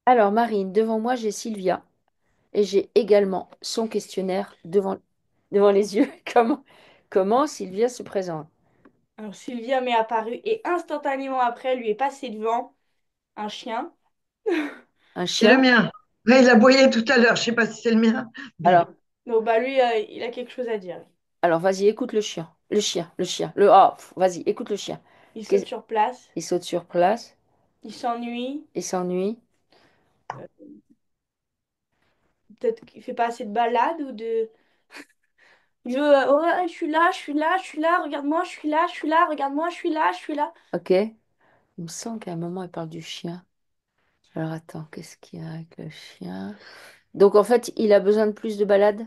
Alors, Marine, devant moi, j'ai Sylvia et j'ai également son questionnaire devant les yeux. Comment Sylvia se présente? Alors Sylvia m'est apparue et instantanément après lui est passé devant un chien. Un C'est le chien? mien. Ouais, il aboyé tout à l'heure. Je sais pas si c'est le mien. Mais Alors, Donc bah lui, il a quelque chose à dire. alors, vas-y, écoute le chien. Le chien, le chien. Vas-y, écoute le chien. Il Qu'est- saute sur place, Il saute sur place, il s'ennuie, il s'ennuie. euh, peut-être qu'il fait pas assez de balades ou de... Il veut, ouais, je suis là, je suis là, je suis là, regarde-moi, je suis là, je suis là, regarde-moi, je suis là, je suis là. Ok? Il me semble qu'à un moment, il parle du chien. Alors, attends, qu'est-ce qu'il y a avec le chien? Donc, en fait, il a besoin de plus de balades,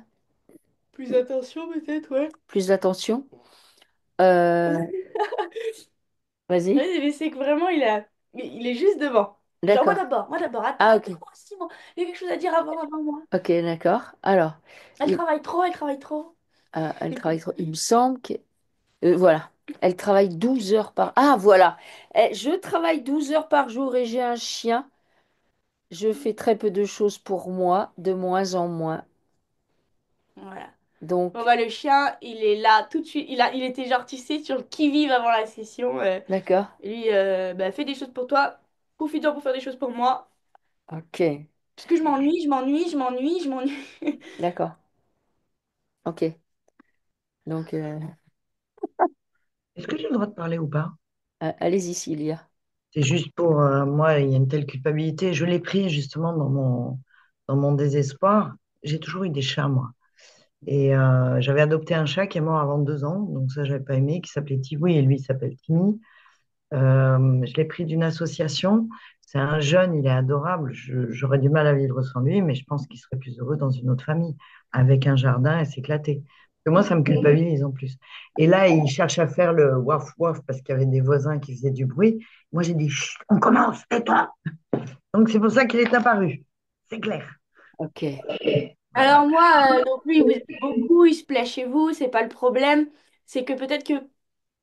Plus attention peut-être, ouais. plus d'attention. Euh, Oui, vas-y. mais c'est que vraiment, il est juste devant. Genre, D'accord. moi d'abord, Ah, attends, ok. moi aussi, moi. Il y a quelque chose à dire avant moi. Ok, d'accord. Alors, Elle travaille trop, elle travaille trop. elle travaille trop. Il me semble que... voilà. Elle travaille 12 heures par... Ah, voilà. Je travaille 12 heures par jour et j'ai un chien. Je fais très peu de choses pour moi, de moins en moins. Voilà. Bon, Donc, bah, le chien, il est là tout de suite. Il était genre, tu sais, sur le qui-vive avant la session. d'accord. Lui, bah, fais des choses pour toi. Profite-en pour faire des choses pour moi. Ok, Parce que je m'ennuie, je m'ennuie, je m'ennuie, je m'ennuie. d'accord. Ok. Donc, est-ce que j'ai le droit de parler ou pas? allez-y, Sylvia. C'est juste pour moi, il y a une telle culpabilité. Je l'ai pris justement dans mon désespoir. J'ai toujours eu des chats, moi. Et j'avais adopté un chat qui est mort avant 2 ans, donc ça, j'avais pas aimé, qui s'appelait Tiwi, et lui, il s'appelle Timmy. Je l'ai pris d'une association. C'est un jeune, il est adorable. J'aurais du mal à vivre sans lui, mais je pense qu'il serait plus heureux dans une autre famille, avec un jardin et s'éclater. Parce que moi, ça me culpabilise en plus. Et là, il cherche à faire le waf waf parce qu'il y avait des voisins qui faisaient du bruit. Moi, j'ai dit, chut, on commence, tais-toi. Donc, c'est pour ça qu'il est apparu. C'est clair. Ok. Voilà. Alors moi, donc lui, il vous aime beaucoup, il se plaît chez vous, c'est pas le problème. C'est que peut-être que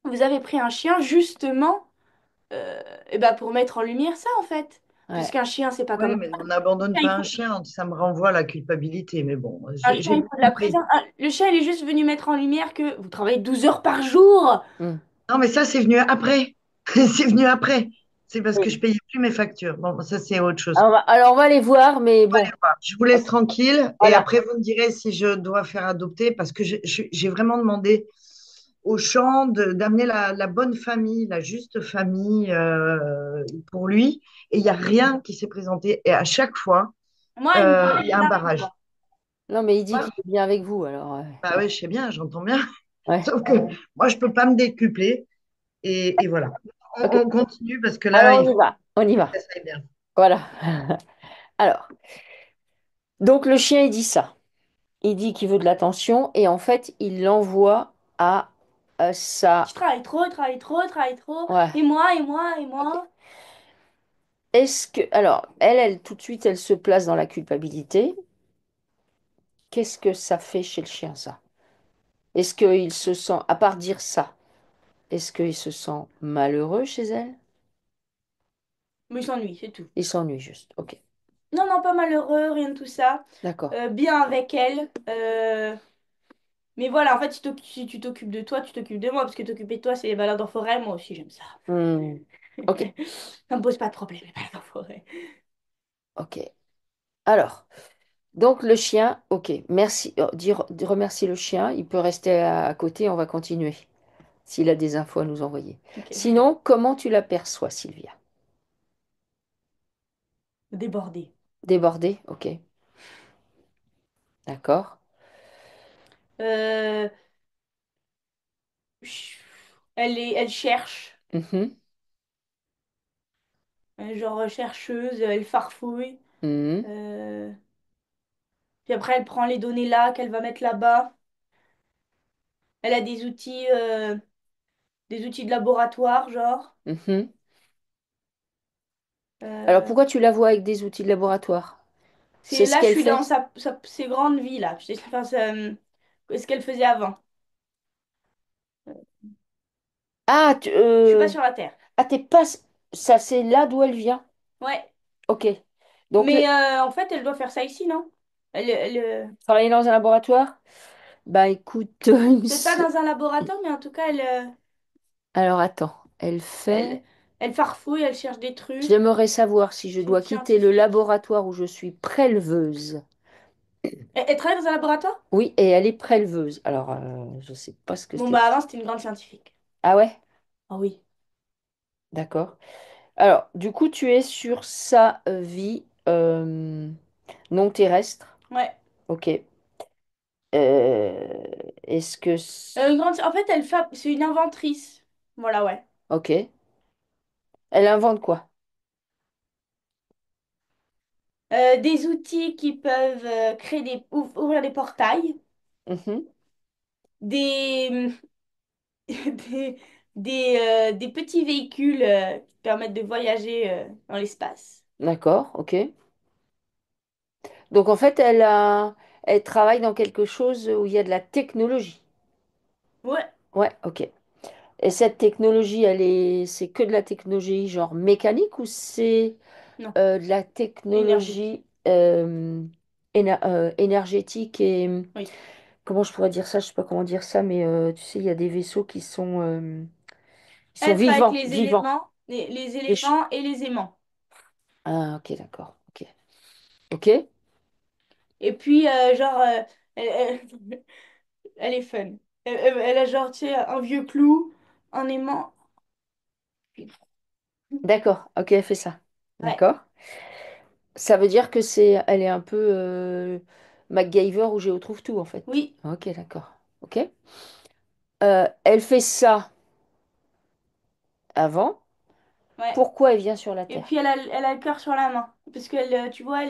vous avez pris un chien justement et ben pour mettre en lumière ça en fait. Parce Ouais. qu'un chien, c'est pas Oui, comme un mais chat. on n'abandonne Il pas un faut, chien, ça me renvoie à la culpabilité. Mais bon, un chien, j'ai il bien faut de la compris. présence. Le chien, il est juste venu mettre en lumière que vous travaillez 12 heures par jour. Hmm. Non, mais ça, c'est venu après. C'est venu après. C'est parce que Oui. je payais plus mes factures. Bon, ça, c'est autre chose. Alors, on va les voir, mais bon, Je vous laisse tranquille et voilà. après, vous me direz si je dois faire adopter parce que j'ai vraiment demandé au champ d'amener la bonne famille, la juste famille pour lui. Et il n'y a rien qui s'est présenté. Et à chaque fois, Moi, il me il y a un barrage. Non, mais il dit Ouais. qu'il est bien avec vous, alors. Bah oui, je sais bien, j'entends bien. Ouais. Sauf que moi, je ne peux pas me décupler. Et voilà. Ok. On continue parce que là, Alors, il on y faut va. On y va. que ça aille bien. Voilà. Alors, donc le chien, il dit ça. Il dit qu'il veut de l'attention et en fait, il l'envoie à Je sa... travaille trop, je travaille trop, je travaille trop. Ouais. Et moi, et moi, et Ok. moi. Est-ce que... Alors, elle, tout de suite, elle se place dans la culpabilité. Qu'est-ce que ça fait chez le chien, ça? Est-ce qu'il se sent... À part dire ça, est-ce qu'il se sent malheureux chez elle? Mais il s'ennuie, c'est tout. Il s'ennuie juste. Ok. Non, non, pas malheureux, rien de tout ça. D'accord. Bien avec elle. Mais voilà, en fait, si tu t'occupes de toi, tu t'occupes de moi. Parce que t'occuper de toi, c'est les balades en forêt. Moi aussi, j'aime ça. Hmm. Ok. Ça me pose pas de problème, les balades en forêt. Ok. Alors... Donc le chien, ok, merci, remercie le chien, il peut rester à côté, on va continuer, s'il a des infos à nous envoyer. Ok. Sinon, comment tu l'aperçois, Sylvia? Débordée. Débordée? Ok, d'accord. Euh, elle cherche. Mhm, Genre chercheuse, elle farfouille. mhm, Euh, Puis après, elle prend les données là qu'elle va mettre là-bas. Elle a des outils de laboratoire, genre. mhm. Alors Euh, pourquoi tu la vois avec des outils de laboratoire? C'est c'est ce là, je qu'elle suis dans fait? ses grandes vies là. Enfin, ce qu'elle faisait avant. Ah, Je suis pas sur la Terre. t'es pas... Ça, c'est là d'où elle vient? Ouais. Ok. Donc, Mais en fait, elle doit faire ça ici, non? travailler dans un laboratoire? Bah écoute, Peut-être pas dans un laboratoire, mais en tout cas, alors attends, elle fait... elle, elle farfouille, elle cherche des trucs. J'aimerais savoir si je C'est une dois quitter le scientifique. laboratoire où je suis préleveuse. Elle travaille dans un laboratoire? Oui, et elle est préleveuse. Alors, je sais pas ce que Bon, c'est. bah avant, c'était une grande scientifique. Ah ouais? Ah oui. D'accord. Alors, du coup, tu es sur sa vie non terrestre. Ouais. Ok. Euh, est-ce que... En fait, c'est une inventrice. Voilà, ouais. Ok. Elle invente quoi? Des outils qui peuvent créer ouvrir des portails, Mhm. des, des, des petits véhicules qui permettent de voyager dans l'espace. D'accord, ok. Donc, en fait, elle travaille dans quelque chose où il y a de la technologie. Ouais, Ouais, ok. Et cette technologie, c'est que de la technologie genre mécanique ou c'est non, de la énergétique. technologie énergétique et Oui. comment je pourrais dire ça? Je sais pas comment dire ça, mais tu sais, il y a des vaisseaux qui sont Elle travaille avec vivants, les vivants. éléments, les Des ch- éléments et les aimants. Ah, ok, d'accord. Ok. Ok. Et puis, elle, elle- elle est fun. Elle a genre, tu sais, un vieux clou, un aimant. D'accord. Ok, elle fait ça. Ouais, D'accord. Ça veut dire que elle est un peu MacGyver ou Géo trouve tout en fait. oui, Ok, d'accord. Ok. Elle fait ça avant. ouais. Pourquoi elle vient sur la Et Terre? puis, elle a le cœur sur la main. Parce qu'elle, tu vois,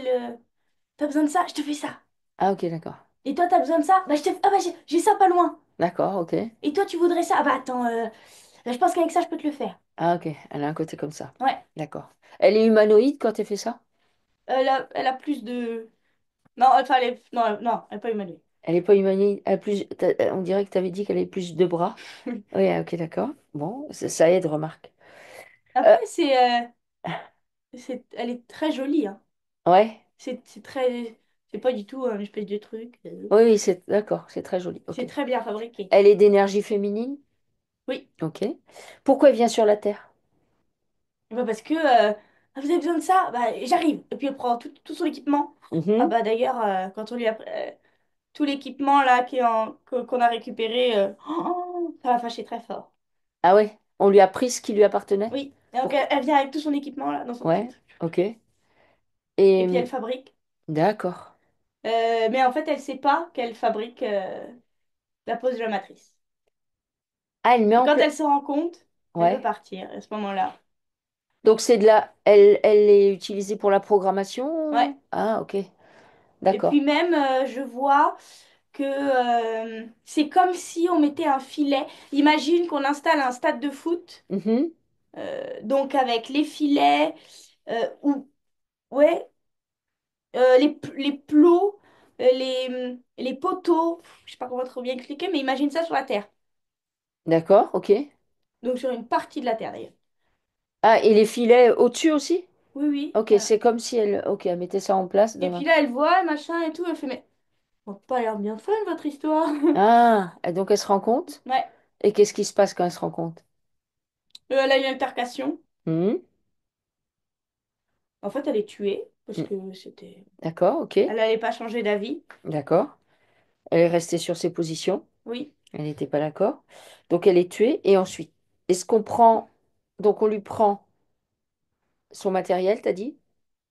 t'as besoin de ça, je te fais ça. Ah, ok, d'accord. Et toi, t'as besoin de ça, bah, ah, bah, j'ai ça pas loin. D'accord, ok. Et toi, tu voudrais ça? Ah, bah, attends, bah, je pense qu'avec ça, je peux te le faire. Ah, ok. Elle a un côté comme ça. Ouais. D'accord. Elle est humanoïde quand elle fait ça? Elle a plus de. Non, enfin, non, non, elle est pas humanoïde. Elle est pas humanoïde. On dirait que tu avais dit qu'elle avait plus de bras. Oui, ah, ok, d'accord. Bon, ça aide, remarque. Euh, Après, elle est très jolie, hein. ouais. C'est très. C'est pas du tout un espèce de truc. Oui, oui, c'est d'accord. C'est très joli. Ok. C'est très bien fabriqué. Elle est d'énergie féminine. Oui. Ok. Pourquoi elle vient sur la Terre? Bah, parce que ah, vous avez besoin de ça? Bah, j'arrive. Et puis elle prend tout son équipement. Ah Mhm. bah d'ailleurs, quand on lui a tout l'équipement là qu'on a récupéré, ça va fâcher très fort. Ah ouais. On lui a pris ce qui lui appartenait? Oui. Et donc Pourquoi? elle vient avec tout son équipement là dans son petit Ouais. truc. Ok. Et Et puis elle fabrique. d'accord. Mais en fait, elle sait pas qu'elle fabrique la pose de la matrice. Ah, elle met Et en quand place. elle se rend compte, elle peut Ouais. partir à ce moment-là. Donc c'est de la. Elle est utilisée pour la programmation? Ouais. Ah, ok. Et puis D'accord. même, je vois que c'est comme si on mettait un filet. Imagine qu'on installe un stade de foot, Mhm. donc avec les filets, ou ouais, les plots, les poteaux, je sais pas comment trop bien expliquer, mais imagine ça sur la Terre. D'accord, ok. Donc sur une partie de la Terre d'ailleurs. Ah, et les filets au-dessus aussi? Oui, oui, Ok, voilà. c'est comme si elle, ok, elle mettait ça en place Et dans puis un... là, elle voit, machin et tout, elle fait, mais ça n'a pas l'air bien fun votre histoire. Ah, et donc elle se rend compte? Ouais. Et qu'est-ce qui se passe quand elle se rend compte? Elle a une altercation. Mhm. En fait, elle est tuée parce Mm. que c'était. D'accord, ok. Elle n'allait pas changer d'avis. D'accord. Elle est restée sur ses positions. Oui, Elle n'était pas d'accord. Donc elle est tuée. Et ensuite, est-ce qu'on prend... Donc on lui prend son matériel, t'as dit?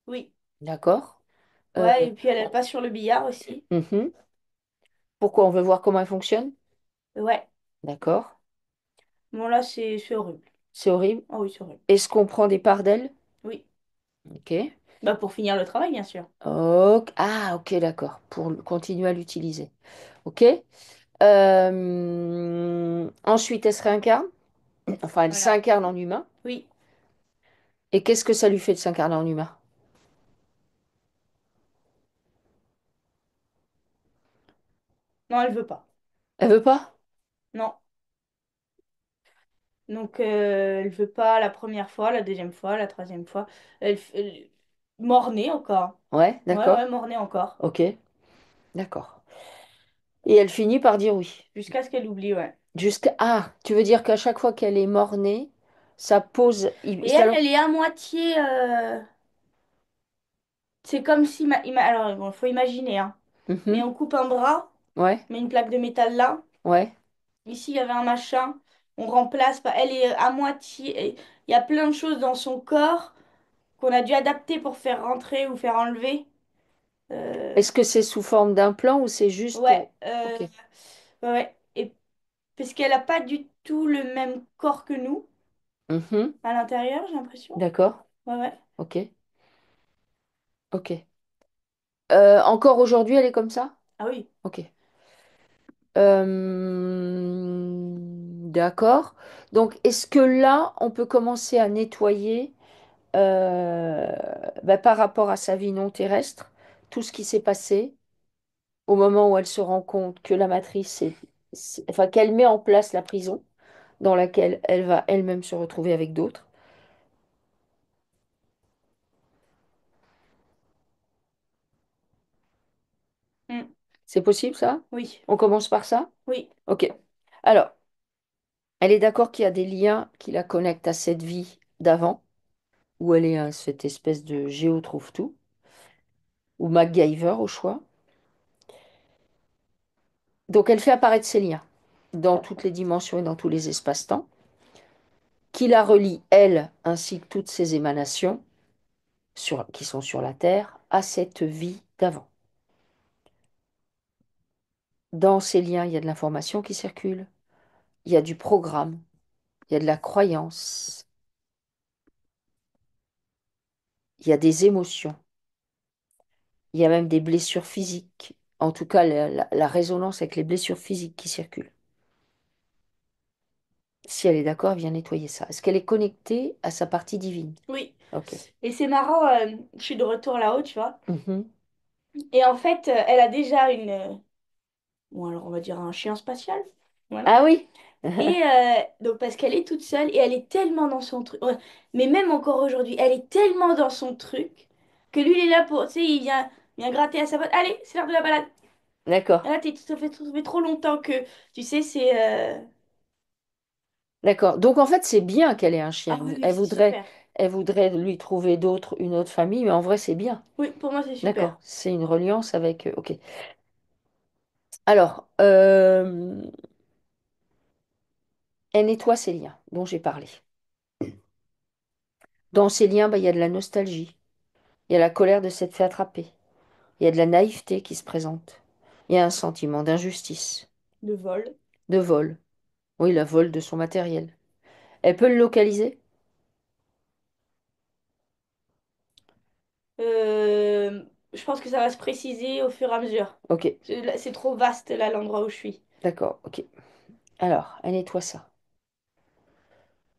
oui. D'accord. Euh, Ouais, et puis elle passe sur le billard aussi. mhm. Pourquoi on veut voir comment elle fonctionne? Ouais. D'accord. Bon, là, c'est horrible. C'est horrible. Ah oui, c'est horrible. Est-ce qu'on prend des parts d'elle? Oui. Ok. Bah, pour finir le travail, bien sûr. Ok. Ah, ok, d'accord. Pour continuer à l'utiliser. Ok. Ensuite, elle se réincarne. Enfin, elle Voilà. s'incarne en humain. Oui. Et qu'est-ce que ça lui fait de s'incarner en humain? Non, elle veut pas. Elle veut pas? Non. Donc, elle veut pas la première fois, la deuxième fois, la troisième fois. Mort-né encore. Ouais, Ouais, ouais, d'accord. mort-né encore. Ok, d'accord. Et elle finit par dire oui. Jusqu'à ce qu'elle oublie, ouais. Jusqu'à... Ah, tu veux dire qu'à chaque fois qu'elle est mort-née, ça pose... Et ça elle, leur- elle est à moitié. C'est comme si. Alors, bon, faut imaginer, hein. Mais Mhm. on coupe un bras, Ouais, on met une plaque de métal là. ouais. Ici, il y avait un machin. On remplace. Elle est à moitié. Il y a plein de choses dans son corps qu'on a dû adapter pour faire rentrer ou faire enlever. Euh, Est-ce que c'est sous forme d'implant ou c'est juste... Ouais. Ok. Ouais, ouais. Et parce qu'elle n'a pas du tout le même corps que nous Mhm. à l'intérieur, j'ai l'impression. D'accord. Ouais, ouais. Ok. Ok. Encore aujourd'hui, elle est comme ça? Ah oui. Ok. D'accord. Donc, est-ce que là, on peut commencer à nettoyer euh, par rapport à sa vie non terrestre, tout ce qui s'est passé au moment où elle se rend compte que la matrice enfin, qu'elle met en place la prison dans laquelle elle va elle-même se retrouver avec d'autres. Mm. C'est possible, ça? Oui. On commence par ça? Oui. Ok. Alors, elle est d'accord qu'il y a des liens qui la connectent à cette vie d'avant, où elle est cette espèce de géo trouve-tout, ou MacGyver au choix. Donc, elle fait apparaître ces liens dans toutes les dimensions et dans tous les espaces-temps, qui la relient, elle, ainsi que toutes ses émanations qui sont sur la Terre, à cette vie d'avant. Dans ces liens, il y a de l'information qui circule, il y a du programme, il y a de la croyance, il y a des émotions, il y a même des blessures physiques. En tout cas, la résonance avec les blessures physiques qui circulent. Si elle est d'accord, elle vient nettoyer ça. Est-ce qu'elle est connectée à sa partie divine? Oui. Ok. Et c'est marrant, je suis de retour là-haut, tu vois. Mhm. Et en fait, elle a déjà bon, alors on va dire un chien spatial. Voilà. Ah oui? Et donc, parce qu'elle est toute seule et elle est tellement dans son truc. Ouais. Mais même encore aujourd'hui, elle est tellement dans son truc que lui, il est là pour. Tu sais, il vient gratter à sa botte. Allez, c'est l'heure de la balade. D'accord. Et là, ça fait trop longtemps que. Tu sais, c'est. D'accord. Donc en fait, c'est bien qu'elle ait un Ah chien. oui, oui, c'est super. Elle voudrait lui trouver une autre famille, mais en vrai, c'est bien. Oui, pour moi, c'est super. D'accord. C'est une reliance avec. Ok. Alors, elle nettoie ces liens dont j'ai parlé. Dans ces liens, il y a de la nostalgie. Il y a la colère de s'être fait attraper. Il y a de la naïveté qui se présente. Il y a un sentiment d'injustice, De vol. de vol. Oui, la vol de son matériel. Elle peut le localiser? Je pense que ça va se préciser au fur et à mesure. Ok. C'est trop vaste là, l'endroit où je suis. D'accord. Ok. Alors, elle nettoie ça.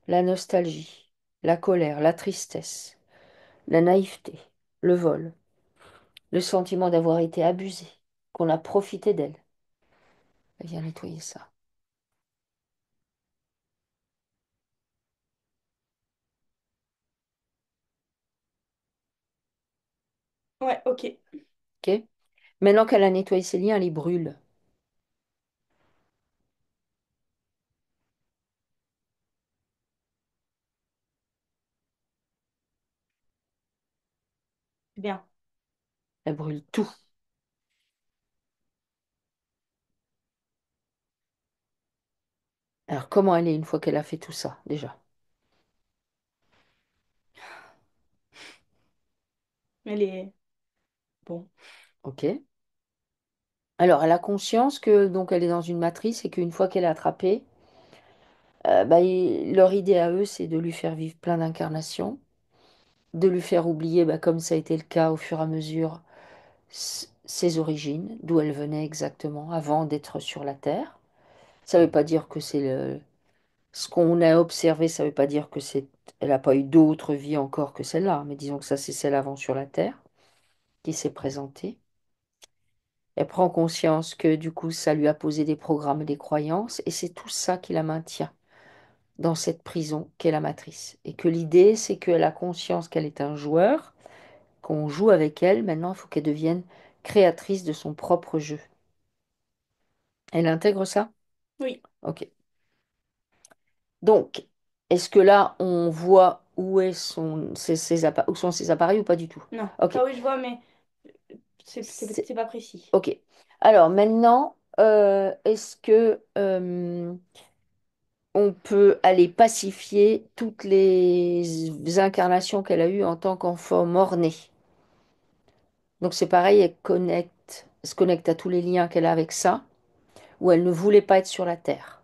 La nostalgie, la colère, la tristesse, la naïveté, le vol, le sentiment d'avoir été abusée, qu'on a profité d'elle. Elle vient nettoyer ça. Ouais, ok. Ok? Maintenant qu'elle a nettoyé ses liens, elle les brûle. C'est bien. Elle brûle tout. Alors, comment elle est une fois qu'elle a fait tout ça, déjà? Elle est. Bon. Ok? Alors, elle a conscience que donc elle est dans une matrice et qu'une fois qu'elle est attrapée, leur idée à eux, c'est de lui faire vivre plein d'incarnations, de lui faire oublier, comme ça a été le cas au fur et à mesure, ses origines, d'où elle venait exactement avant d'être sur la Terre. Ça ne veut pas dire que ce qu'on a observé, ça ne veut pas dire que elle n'a pas eu d'autres vies encore que celle-là, mais disons que ça, c'est celle avant sur la Terre qui s'est présentée. Elle prend conscience que du coup, ça lui a posé des programmes et des croyances, et c'est tout ça qui la maintient dans cette prison qu'est la matrice. Et que l'idée, c'est qu'elle a conscience qu'elle est un joueur, qu'on joue avec elle. Maintenant, il faut qu'elle devienne créatrice de son propre jeu. Elle intègre ça? Oui. Ok. Donc, est-ce que là, on voit où où sont ses appareils ou pas du tout? Non. Ok. Enfin, oui, je vois, mais C'est- c'est pas précis. ok. Alors maintenant, est-ce que on peut aller pacifier toutes les incarnations qu'elle a eues en tant qu'enfant mort-né? Donc c'est pareil, elle se connecte à tous les liens qu'elle a avec ça, où elle ne voulait pas être sur la Terre.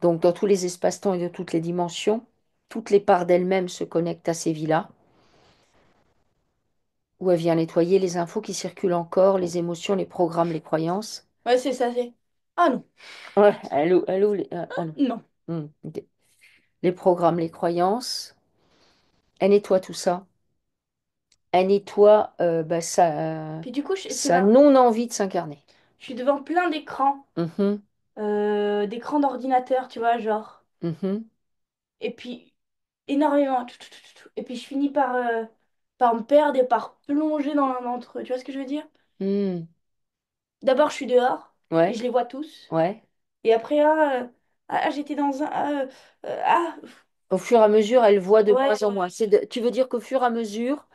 Donc dans tous les espaces-temps et de toutes les dimensions, toutes les parts d'elle-même se connectent à ces vies-là, où elle vient nettoyer les infos qui circulent encore, les émotions, les programmes, les croyances. Ouais, c'est ça, c'est. Ah non. Ouais, allô, allô. Non. Ok. Les programmes, les croyances. Elle nettoie tout ça. Elle nettoie Puis du coup, sa non-envie de s'incarner. je suis devant plein d'écrans, Mhm, d'écrans d'ordinateur, tu vois, genre. mhm, Et puis, énormément. Et puis, je finis par me perdre et par plonger dans l'un d'entre eux. Tu vois ce que je veux dire? hmm. D'abord, je suis dehors et Ouais, je les vois tous. ouais. Et après, j'étais dans un. Au fur et à mesure, elle voit de moins Ouais. en moins. Tu veux dire qu'au fur et à mesure,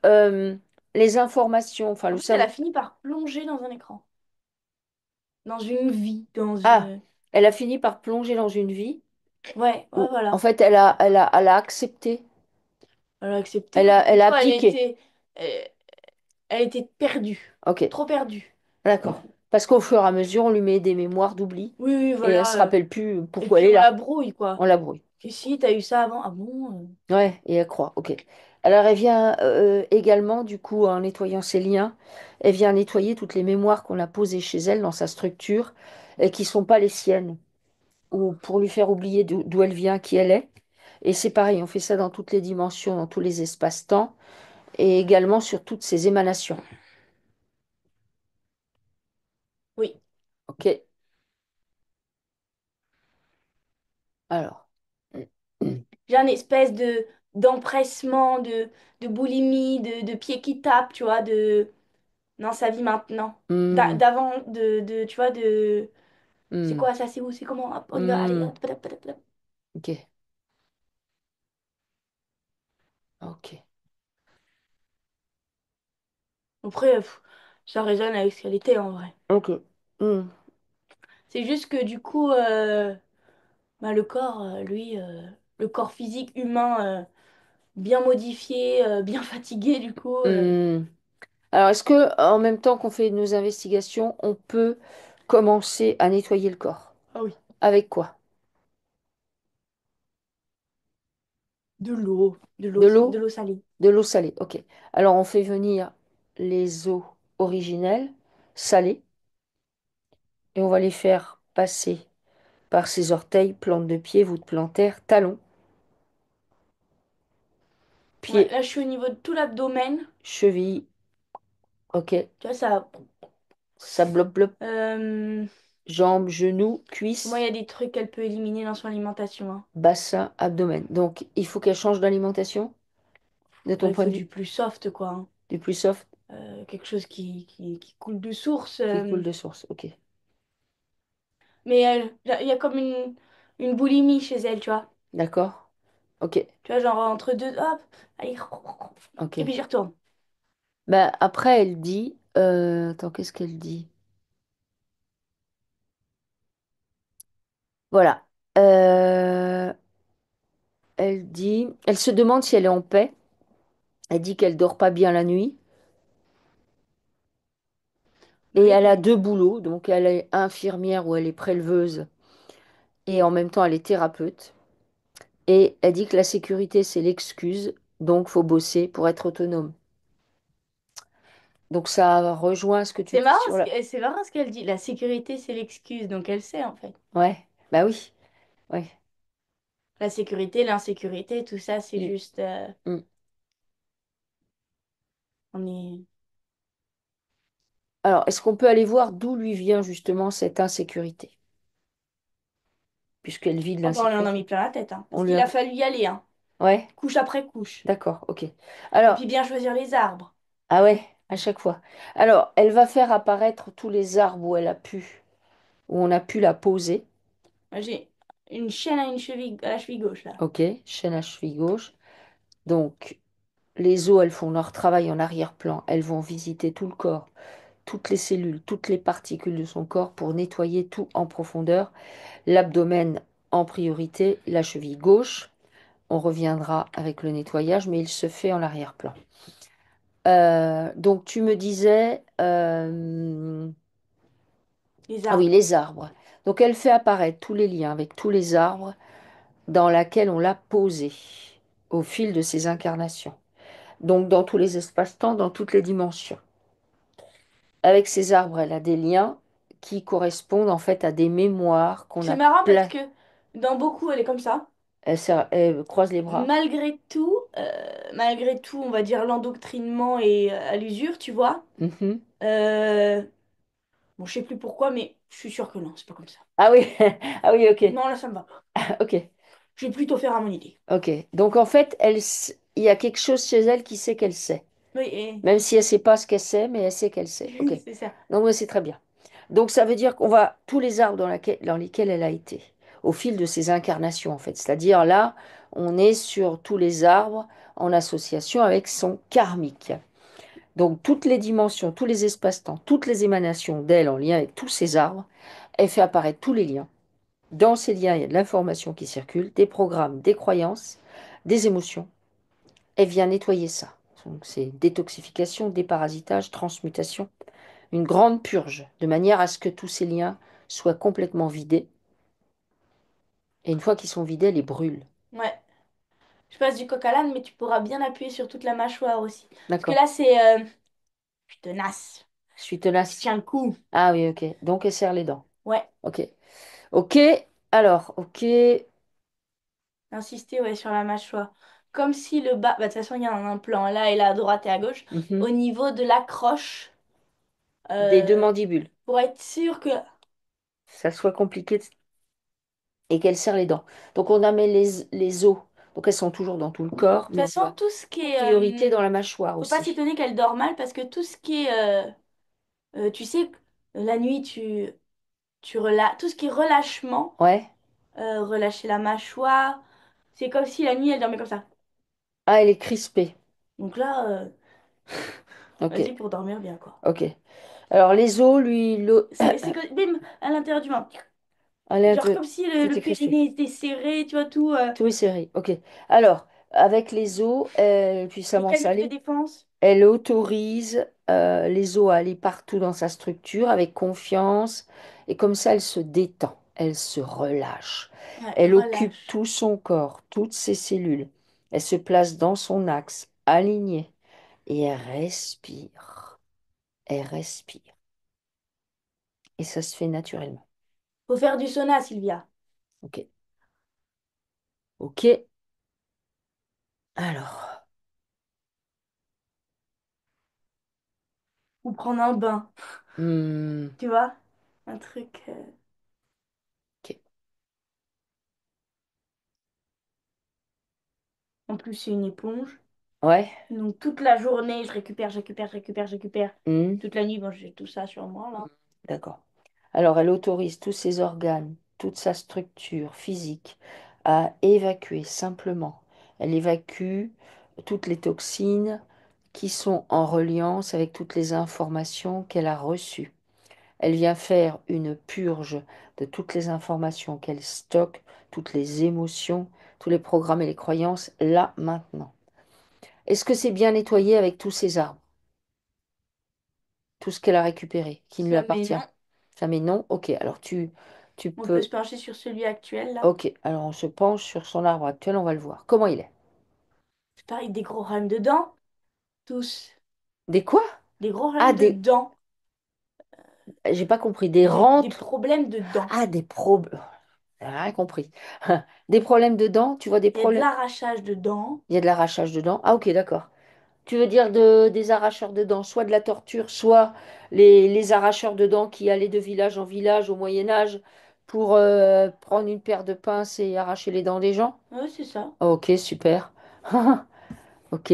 euh, les informations, enfin En le fait, elle cerveau. a fini par plonger dans un écran. Dans une vie. Dans Ah, une. elle a fini par plonger dans une vie Ouais, ouais, où, en voilà. fait, elle a accepté, Elle a accepté. Mais elle tu a vois, appliqué. elle, elle était perdue. Ok, Trop perdue. d'accord. Parce qu'au fur et à mesure, on lui met des mémoires d'oubli Oui, oui, et elle se voilà. rappelle plus Et pourquoi elle puis, est on la là. brouille, On quoi. la brouille. Et si, t'as eu ça avant? Ah bon? Ouais, et elle croit. Ok. Alors, elle vient également, du coup, en nettoyant ses liens, elle vient nettoyer toutes les mémoires qu'on a posées chez elle dans sa structure et qui sont pas les siennes, ou pour lui faire oublier d'où elle vient, qui elle est. Et c'est pareil, on fait ça dans toutes les dimensions, dans tous les espaces-temps, et également sur toutes ses émanations. Oui. Ok. Alors. J'ai un espèce de d'empressement, de boulimie, de pied qui tape, tu vois, de. Non, sa vie maintenant. Hmm, D'avant, tu vois, de. C'est hmm, quoi ça, c'est où, c'est comment? Hop, on y va, allez, hmm. hop, hop, hop, hop. Ok. Ok. Après, ça résonne avec ce qu'elle était en vrai. Ok. Hmm, C'est juste que du coup, bah, le corps, lui, le corps physique humain, bien modifié, bien fatigué, du coup. hmm. Alors, est-ce que en même temps qu'on fait nos investigations, on peut commencer à nettoyer le corps? Ah oui. Avec quoi? De De l'eau? l'eau salée. De l'eau salée. Ok. Alors, on fait venir les eaux originelles, salées, et on va les faire passer par ses orteils, plante de pied, voûte plantaire, talons, Ouais, pieds, là, je suis au niveau de tout l'abdomen. chevilles. Ok. Tu vois, ça. Ça bloc bloc. Euh, Jambes, genoux, Pour moi, il y cuisses, a des trucs qu'elle peut éliminer dans son alimentation, hein. bassin, abdomen. Donc, il faut qu'elle change d'alimentation, de Ouais, ton il point faut de du vue, plus soft, quoi, hein. du plus soft, Quelque chose qui coule de source. qui coule de source. Ok. Mais il y a comme une boulimie chez elle, tu vois. D'accord? Ok. Tu vois, genre entre deux, hop, allez, et Ok. puis j'y retourne. Ben, après, elle dit. Attends, qu'est-ce qu'elle dit? Voilà. Euh, Elle dit. Elle se demande si elle est en paix. Elle dit qu'elle dort pas bien la nuit. Et Oui. elle a deux boulots. Donc, elle est infirmière ou elle est préleveuse. Et en même temps, elle est thérapeute. Et elle dit que la sécurité, c'est l'excuse. Donc, faut bosser pour être autonome. Donc, ça rejoint ce que tu dis sur la. C'est marrant ce qu'elle dit. La sécurité, c'est l'excuse, donc elle sait en fait. Ouais. Bah oui. Ouais. La sécurité, l'insécurité, tout ça, c'est Mm, juste. mm. On est. Alors, est-ce qu'on peut aller voir d'où lui vient justement cette insécurité? Puisqu'elle vit de Oh, bah, on lui en a l'insécurité. mis plein la tête, hein. On Parce lui qu'il a... a fallu y aller, hein. Ouais, couche après couche. d'accord, ok. Et Alors, puis bien choisir les arbres. ah ouais, à chaque fois. Alors, elle va faire apparaître tous les arbres où elle a pu, où on a pu la poser. Moi, j'ai une chaîne à une cheville, à la cheville gauche, là. Ok, chaîne à cheville gauche. Donc, les os, elles font leur travail en arrière-plan. Elles vont visiter tout le corps, toutes les cellules, toutes les particules de son corps pour nettoyer tout en profondeur. L'abdomen en priorité, la cheville gauche. On reviendra avec le nettoyage, mais il se fait en arrière-plan. Donc, tu me disais... Les ah oui, arbres. les arbres. Donc, elle fait apparaître tous les liens avec tous les arbres dans lesquels on l'a posé au fil de ses incarnations. Donc, dans tous les espaces-temps, dans toutes les dimensions. Avec ces arbres, elle a des liens qui correspondent en fait à des mémoires qu'on C'est a marrant parce plein. que dans beaucoup, elle est comme ça. Elle croise les bras. Malgré tout, on va dire l'endoctrinement et à l'usure, tu vois. Mhm. Euh, bon, je sais plus pourquoi, mais je suis sûre que non, c'est pas comme ça. Ah oui, ah oui, ok, Non, là, ça me va pas. ok, Je vais plutôt faire à mon idée. ok. Donc en fait, il y a quelque chose chez elle qui sait qu'elle sait. Oui, et... Même si elle ne sait pas ce qu'elle sait, mais elle sait qu'elle sait. Ok. c'est ça. Donc ouais, c'est très bien. Donc ça veut dire qu'on va tous les arbres dans lesquels elle a été, au fil de ses incarnations en fait. C'est-à-dire là, on est sur tous les arbres en association avec son karmique. Donc toutes les dimensions, tous les espaces-temps, toutes les émanations d'elle en lien avec tous ces arbres, elle fait apparaître tous les liens. Dans ces liens, il y a de l'information qui circule, des programmes, des croyances, des émotions. Elle vient nettoyer ça. Donc c'est détoxification, déparasitage, transmutation, une grande purge, de manière à ce que tous ces liens soient complètement vidés. Et une fois qu'ils sont vidés, elle les brûle. Ouais. Je passe du coq à l'âne, mais tu pourras bien appuyer sur toute la mâchoire aussi. Parce que D'accord. là, c'est... je te nasse. Je suis Je tenace. tiens le coup. Ah oui, ok. Donc elle serre les dents. Ouais. Ok. Ok. Alors, ok. Insister, ouais, sur la mâchoire. Comme si le bas... Bah, de toute façon, il y a un plan là et là, à droite et à gauche. Mhm. Au niveau de l'accroche, Des deux euh, mandibules. pour être sûr que... De Ça soit compliqué et qu'elle serre les dents. Donc on a mis les os. Donc elles sont toujours dans tout le corps, toute mais on façon, va tout ce qui en est... priorité dans la mâchoire faut pas aussi. s'étonner qu'elle dort mal parce que tout ce qui est... tu sais, la nuit, tu relâches... Tout ce qui est relâchement, Ouais. relâcher la mâchoire, c'est comme si la nuit, elle dormait comme ça. Ah, elle est crispée. Donc là, Ok. vas-y pour dormir bien, quoi. Ok. Alors les os, lui, C'est que, bim, à l'intérieur du ventre. elle est un Genre peu... comme si Tout le est crispé. périnée était serré, tu vois, tout. Tout est serré. Ok. Alors, avec les os, puissamment Mécanisme de salée, défense. elle autorise les os à aller partout dans sa structure avec confiance. Et comme ça, elle se détend. Elle se relâche. Ouais, Elle occupe relâche. tout son corps, toutes ses cellules. Elle se place dans son axe, alignée. Et elle respire. Elle respire. Et ça se fait naturellement. Faut faire du sauna, Sylvia. Ok. Ok. Alors. Ou prendre un bain, Hmm, tu vois. Un truc. ok. En plus, c'est une éponge. Ouais. Donc toute la journée, je récupère, j'récupère, j'récupère, j'récupère. Hmm, Toute la nuit, bon, j'ai tout ça sur moi, là. d'accord. Alors, elle autorise tous ses organes, toute sa structure physique à évacuer simplement. Elle évacue toutes les toxines qui sont en reliance avec toutes les informations qu'elle a reçues. Elle vient faire une purge de toutes les informations qu'elle stocke, toutes les émotions, tous les programmes et les croyances, là, maintenant. Est-ce que c'est bien nettoyé avec tous ces arbres, tout ce qu'elle a récupéré, qui ne lui Jamais appartient? non. Jamais non. Ok, alors tu On peut se peux. pencher sur celui actuel, là. Ok, alors on se penche sur son arbre actuel, on va le voir. Comment il est? C'est pareil, des gros problèmes dedans. Tous. Des quoi? Des gros Ah, problèmes des. dedans. J'ai pas compris. Des Des rentes? problèmes dedans. Ah, des problèmes. J'ai rien compris. Des problèmes dedans? Tu vois des Il y a de problèmes? l'arrachage dedans. Il y a de l'arrachage dedans. Ah, ok, d'accord. Tu veux dire des arracheurs de dents, soit de la torture, soit les arracheurs de dents qui allaient de village en village au Moyen Âge pour prendre une paire de pinces et arracher les dents des gens? Ouais, c'est ça. Ok, super. Ok,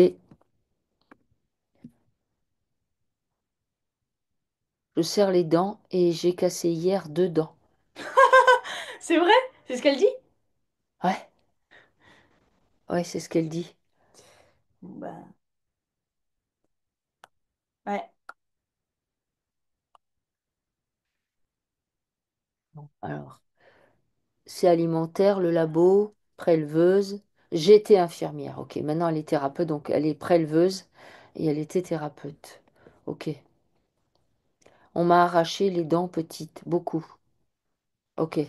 je serre les dents et j'ai cassé hier 2 dents. C'est vrai? C'est ce qu'elle dit? Ouais, ouais, c'est ce qu'elle dit. Bon, bah, ouais. Bon, alors, c'est alimentaire, le labo, préleveuse. J'étais infirmière. Ok, maintenant elle est thérapeute, donc elle est préleveuse et elle était thérapeute. Ok. On m'a arraché les dents petites, beaucoup. Ok.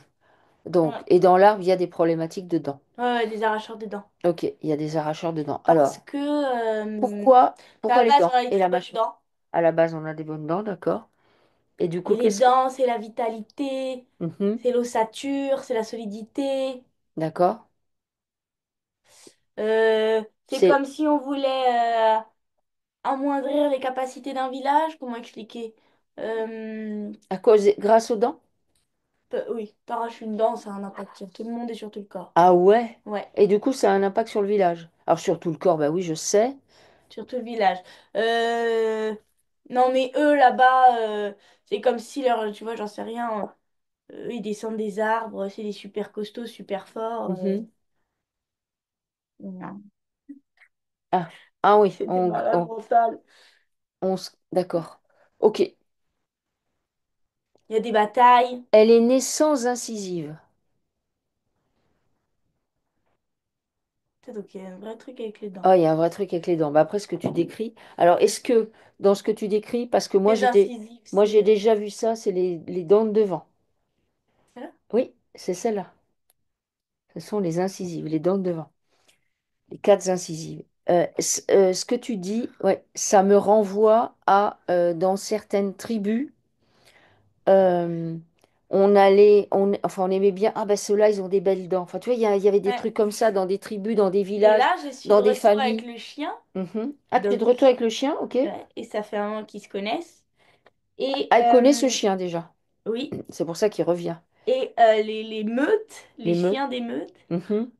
Donc, Ouais, et dans l'arbre, il y a des problématiques de dents. ouais, des arracheurs de dents. Ok, il y a des arracheurs de dents. Parce Alors, que à pourquoi la les base, on dents a des et très la bonnes mâchoire? dents. À la base, on a des bonnes dents, d'accord. Et du coup, Et les qu'est-ce que... dents, c'est la vitalité, Mhm, c'est l'ossature, c'est la solidité. d'accord. C'est C'est comme si on voulait amoindrir les capacités d'un village. Comment expliquer? Euh, à cause, grâce aux dents? oui, t'arraches une dent, ça a un impact sur tout le monde et sur tout le corps. Ah ouais. Ouais, Et du coup, ça a un impact sur le village. Alors, sur tout le corps, bah oui, je sais. sur tout le village. Euh, Non, mais eux, là-bas, c'est comme si leur, tu vois, j'en sais rien. Eux, ils descendent des arbres, c'est des super costauds, super forts. Mhm. Non, Ah, ah oui, c'est des malades mentaux. d'accord. Ok. Il y a des batailles. Elle est née sans incisive. Donc, il y a un vrai truc avec les dents. Ah, il y a un vrai truc avec les dents. Bah, après, ce que tu décris. Alors, est-ce que dans ce que tu décris, parce que Les incisives, moi j'ai c'est déjà vu ça, c'est les dents de devant. là. Oui, c'est celle-là. Ce sont les incisives, les dents de devant. Les quatre incisives. Ce que tu dis, ouais, ça me renvoie à dans certaines tribus, euh, enfin, on aimait bien. Ah ben ceux-là, ils ont des belles dents. Enfin, tu vois, il y avait des Ouais. trucs comme ça dans des tribus, dans des Et villages, là, je suis de dans des retour avec familles. le chien. Mhm. Ah, tu es de Donc, retour avec le chien, ok? ouais, et ça fait un moment qu'ils se connaissent. Et Ah, elle connaît ce chien déjà. oui, C'est pour ça qu'il revient. et les meutes, les Les meutes. chiens des meutes, Mhm.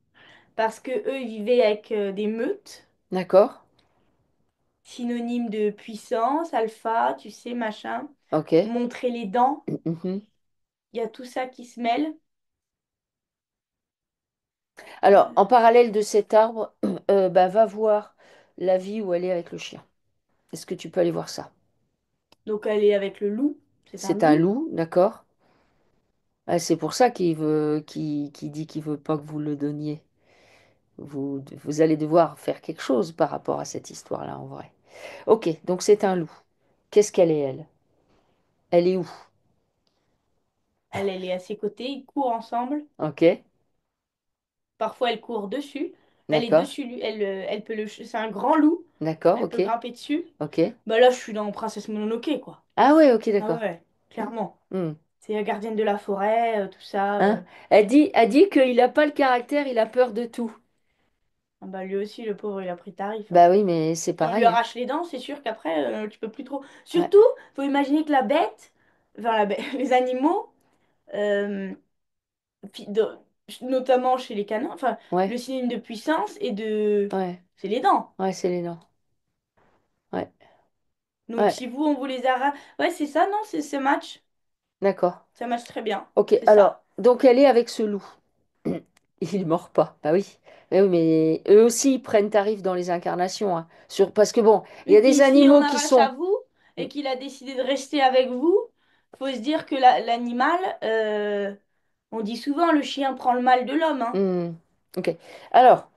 parce que eux, ils vivaient avec des meutes, D'accord. synonyme de puissance, alpha, tu sais, machin. Ok. Montrer les dents, Mhm. il y a tout ça qui se mêle. Alors, Euh, en parallèle de cet arbre, bah, va voir la vie où elle est avec le chien. Est-ce que tu peux aller voir ça? donc, elle est avec le loup, c'est un C'est un loup. loup, d'accord? Ah, c'est pour ça qu'il dit qu'il veut pas que vous le donniez. Vous allez devoir faire quelque chose par rapport à cette histoire-là, en vrai. Ok, donc c'est un loup. Qu'est-ce qu'elle est, elle? Elle est où? Elle est à ses côtés, ils courent ensemble. Ok, Parfois, elle court dessus. Elle est d'accord, dessus lui. Elle peut c'est un grand loup. d'accord, Elle ok, peut grimper dessus. ok. Bah là, je suis dans Princesse Mononoke, quoi. Ah ouais, ok, Ah d'accord. ouais, clairement. Hmm. C'est la gardienne de la forêt, tout ça. Hein? Elle dit qu'il n'a pas le caractère, il a peur de tout. Ah bah lui aussi, le pauvre, il a pris tarif, hein. Bah oui, mais c'est Si on lui pareil, hein. arrache les dents, c'est sûr qu'après, tu peux plus trop. Ouais, Surtout, faut imaginer que la bête, enfin la bête, les animaux, euh, fi- de- notamment chez les canins, enfin, le ouais, synonyme de puissance et de... ouais, C'est les dents. ouais, c'est les dents. Ouais, Donc ouais, si vous, on vous les arrache... Ouais, c'est ça, non? C'est ce match. d'accord. Ça match très bien. Ok, C'est alors, ça. donc elle est avec ce loup. Il mord pas. Bah oui. Mais oui, mais eux aussi ils prennent tarif dans les incarnations, hein. Parce que bon, il y Et a des puis si on animaux qui arrache à sont. vous et qu'il a décidé de rester avec vous, faut se dire que l'animal, on dit souvent le chien prend le mal de l'homme, hein. Hmm, ok. Alors,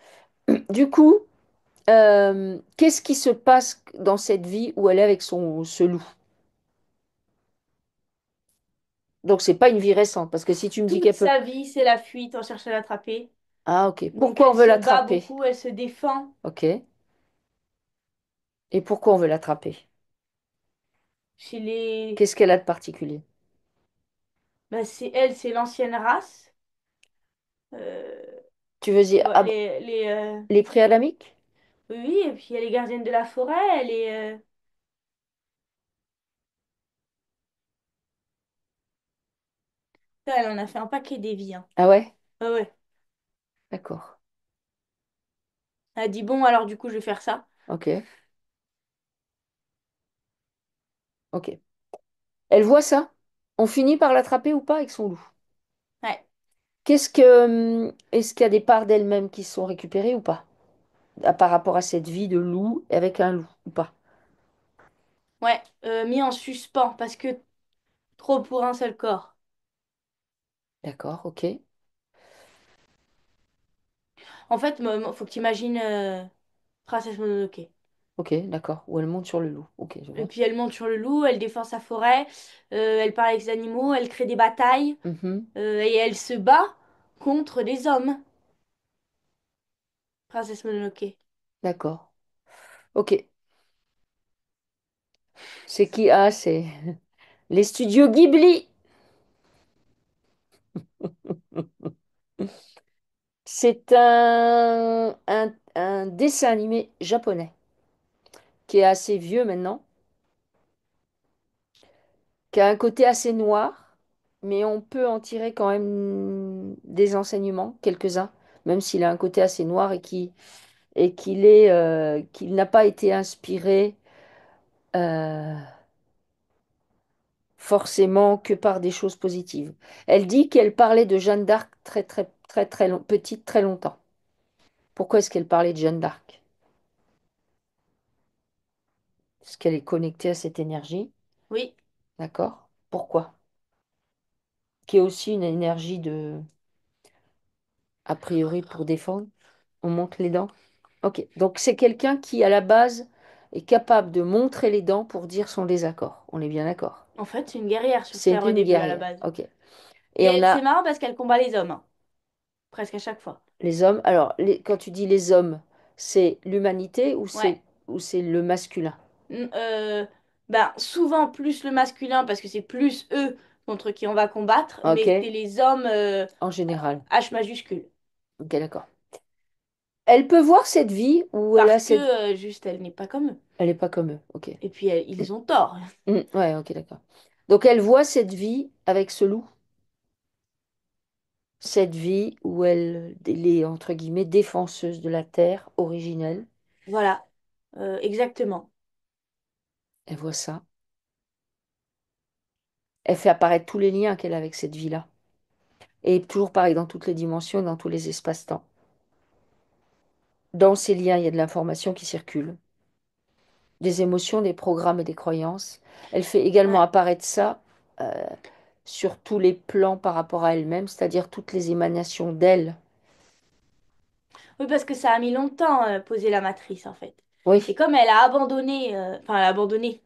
du coup, qu'est-ce qui se passe dans cette vie où elle est avec ce loup? Donc, c'est pas une vie récente, parce que si tu me dis Toute qu'elle peut. sa vie, c'est la fuite, on cherche à l'attraper. Ah, ok. Donc Pourquoi on elle veut se bat l'attraper? beaucoup, elle se défend. Ok. Et pourquoi on veut l'attraper? Chez les... Qu'est-ce qu'elle a de particulier? Bah, c'est l'ancienne race. Euh, Tu veux dire ouais, les préadamiques? Oui, oui, et puis elle est gardienne de la forêt, elle est... Elle en a fait un paquet des vies, hein. Ah ouais? Ouais, ouais. D'accord. Elle a dit, bon, alors du coup, je vais faire ça. Ok. Ok. Elle voit ça. On finit par l'attraper ou pas avec son loup. Ouais. Est-ce qu'il y a des parts d'elle-même qui sont récupérées ou pas? Par rapport à cette vie de loup avec un loup ou pas? Ouais. Mis en suspens parce que trop pour un seul corps. D'accord, ok. En fait, faut que tu imagines Princesse Mononoke. Ok, d'accord. Ou elle monte sur le loup. Ok, je Et vois. puis elle monte sur le loup, elle défend sa forêt, elle parle avec les animaux, elle crée des batailles Mhm. et elle se bat contre des hommes. Princesse Mononoke. D'accord. Ok. C'est qui? Ah, c'est les studios Ghibli. C'est un dessin animé japonais qui est assez vieux maintenant, qui a un côté assez noir, mais on peut en tirer quand même des enseignements, quelques-uns, même s'il a un côté assez noir et qu'il n'a pas été inspiré euh, forcément que par des choses positives. Elle dit qu'elle parlait de Jeanne d'Arc très très très très petite très longtemps. Pourquoi est-ce qu'elle parlait de Jeanne d'Arc? Est-ce qu'elle est connectée à cette énergie? Oui, D'accord? Pourquoi? Qui est aussi une énergie a priori, pour défendre. On montre les dents. Ok, donc c'est quelqu'un qui, à la base, est capable de montrer les dents pour dire son désaccord. On est bien d'accord. en fait, c'est une guerrière sur C'est Terre au une début à la guerrière. base. Ok. Et on Et c'est a marrant parce qu'elle combat les hommes, hein, presque à chaque fois. les hommes. Alors, quand tu dis les hommes, c'est l'humanité Ouais. ou c'est le masculin? Mm, ben, souvent plus le masculin parce que c'est plus eux contre qui on va combattre, mais c'est Ok. les hommes En général. H majuscule. Ok, d'accord. Elle peut voir cette vie ou elle a Parce que cette... juste elle n'est pas comme eux. Elle n'est pas comme eux. Ok. Et puis ils ont tort. Ouais, ok, d'accord. Donc elle voit cette vie avec ce loup. Cette vie où elle est, entre guillemets, défenseuse de la terre originelle. Voilà, exactement. Elle voit ça. Elle fait apparaître tous les liens qu'elle a avec cette vie-là. Et toujours pareil, dans toutes les dimensions, dans tous les espaces-temps. Dans ces liens, il y a de l'information qui circule, des émotions, des programmes et des croyances. Elle fait également Ouais. apparaître ça euh, sur tous les plans par rapport à elle-même, c'est-à-dire toutes les émanations d'elle. Oui, parce que ça a mis longtemps poser la matrice en fait. Et Oui. comme elle a abandonné, enfin elle a abandonné,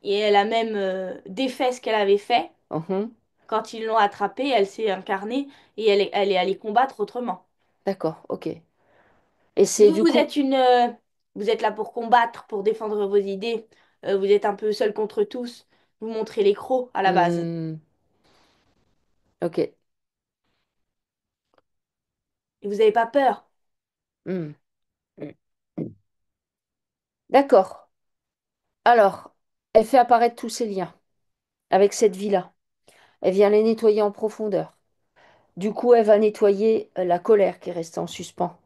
et elle a même défait ce qu'elle avait fait, Mhm. quand ils l'ont attrapée, elle s'est incarnée et elle est allée combattre autrement. D'accord, ok. Et c'est Vous, du vous coup... êtes vous êtes là pour combattre, pour défendre vos idées. Vous êtes un peu seul contre tous. Vous montrez les crocs à la base. Hmm, ok. Et vous n'avez pas peur. Hmm, hmm. D'accord. Alors, elle fait apparaître tous ces liens avec cette vie-là. Elle vient les nettoyer en profondeur. Du coup, elle va nettoyer la colère qui est restée en suspens,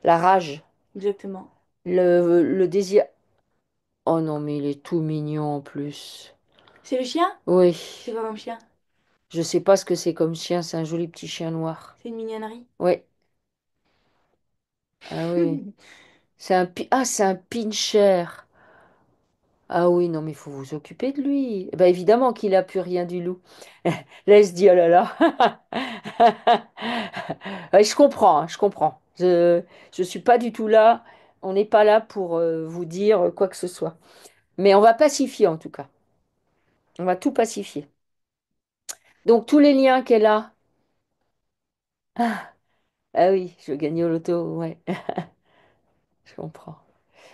la rage, Exactement. le désir. Oh non, mais il est tout mignon en plus. C'est le chien? Oui, C'est quoi comme chien? je sais pas ce que c'est comme chien, c'est un joli petit chien noir. C'est une mignonnerie. Oui, ah oui. C'est un pincher. Ah oui, non, mais il faut vous occuper de lui. Eh ben, évidemment qu'il a plus rien du loup. Là, il se dit, oh là là. Ouais, je comprends, hein, je comprends. Je suis pas du tout là. On n'est pas là pour vous dire quoi que ce soit. Mais on va pacifier en tout cas. On va tout pacifier. Donc tous les liens qu'elle a. Ah, ah oui, je gagne au loto, ouais, je comprends.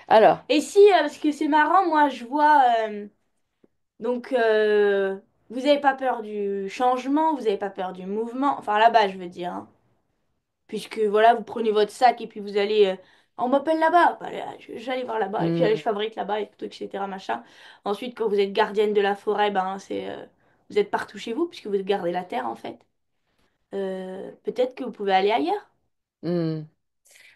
Alors, Et si, parce que c'est marrant, moi je vois, donc vous n'avez pas peur du changement, vous n'avez pas peur du mouvement, enfin là-bas je veux dire, hein. Puisque voilà, vous prenez votre sac et puis vous allez, on m'appelle là-bas, bah, allez, j'allais voir là-bas, et puis allez, hmm, je fabrique là-bas, et tout, etc. Machin. Ensuite, quand vous êtes gardienne de la forêt, ben vous êtes partout chez vous, puisque vous gardez la terre en fait. peut-être que vous pouvez aller ailleurs. Hmm.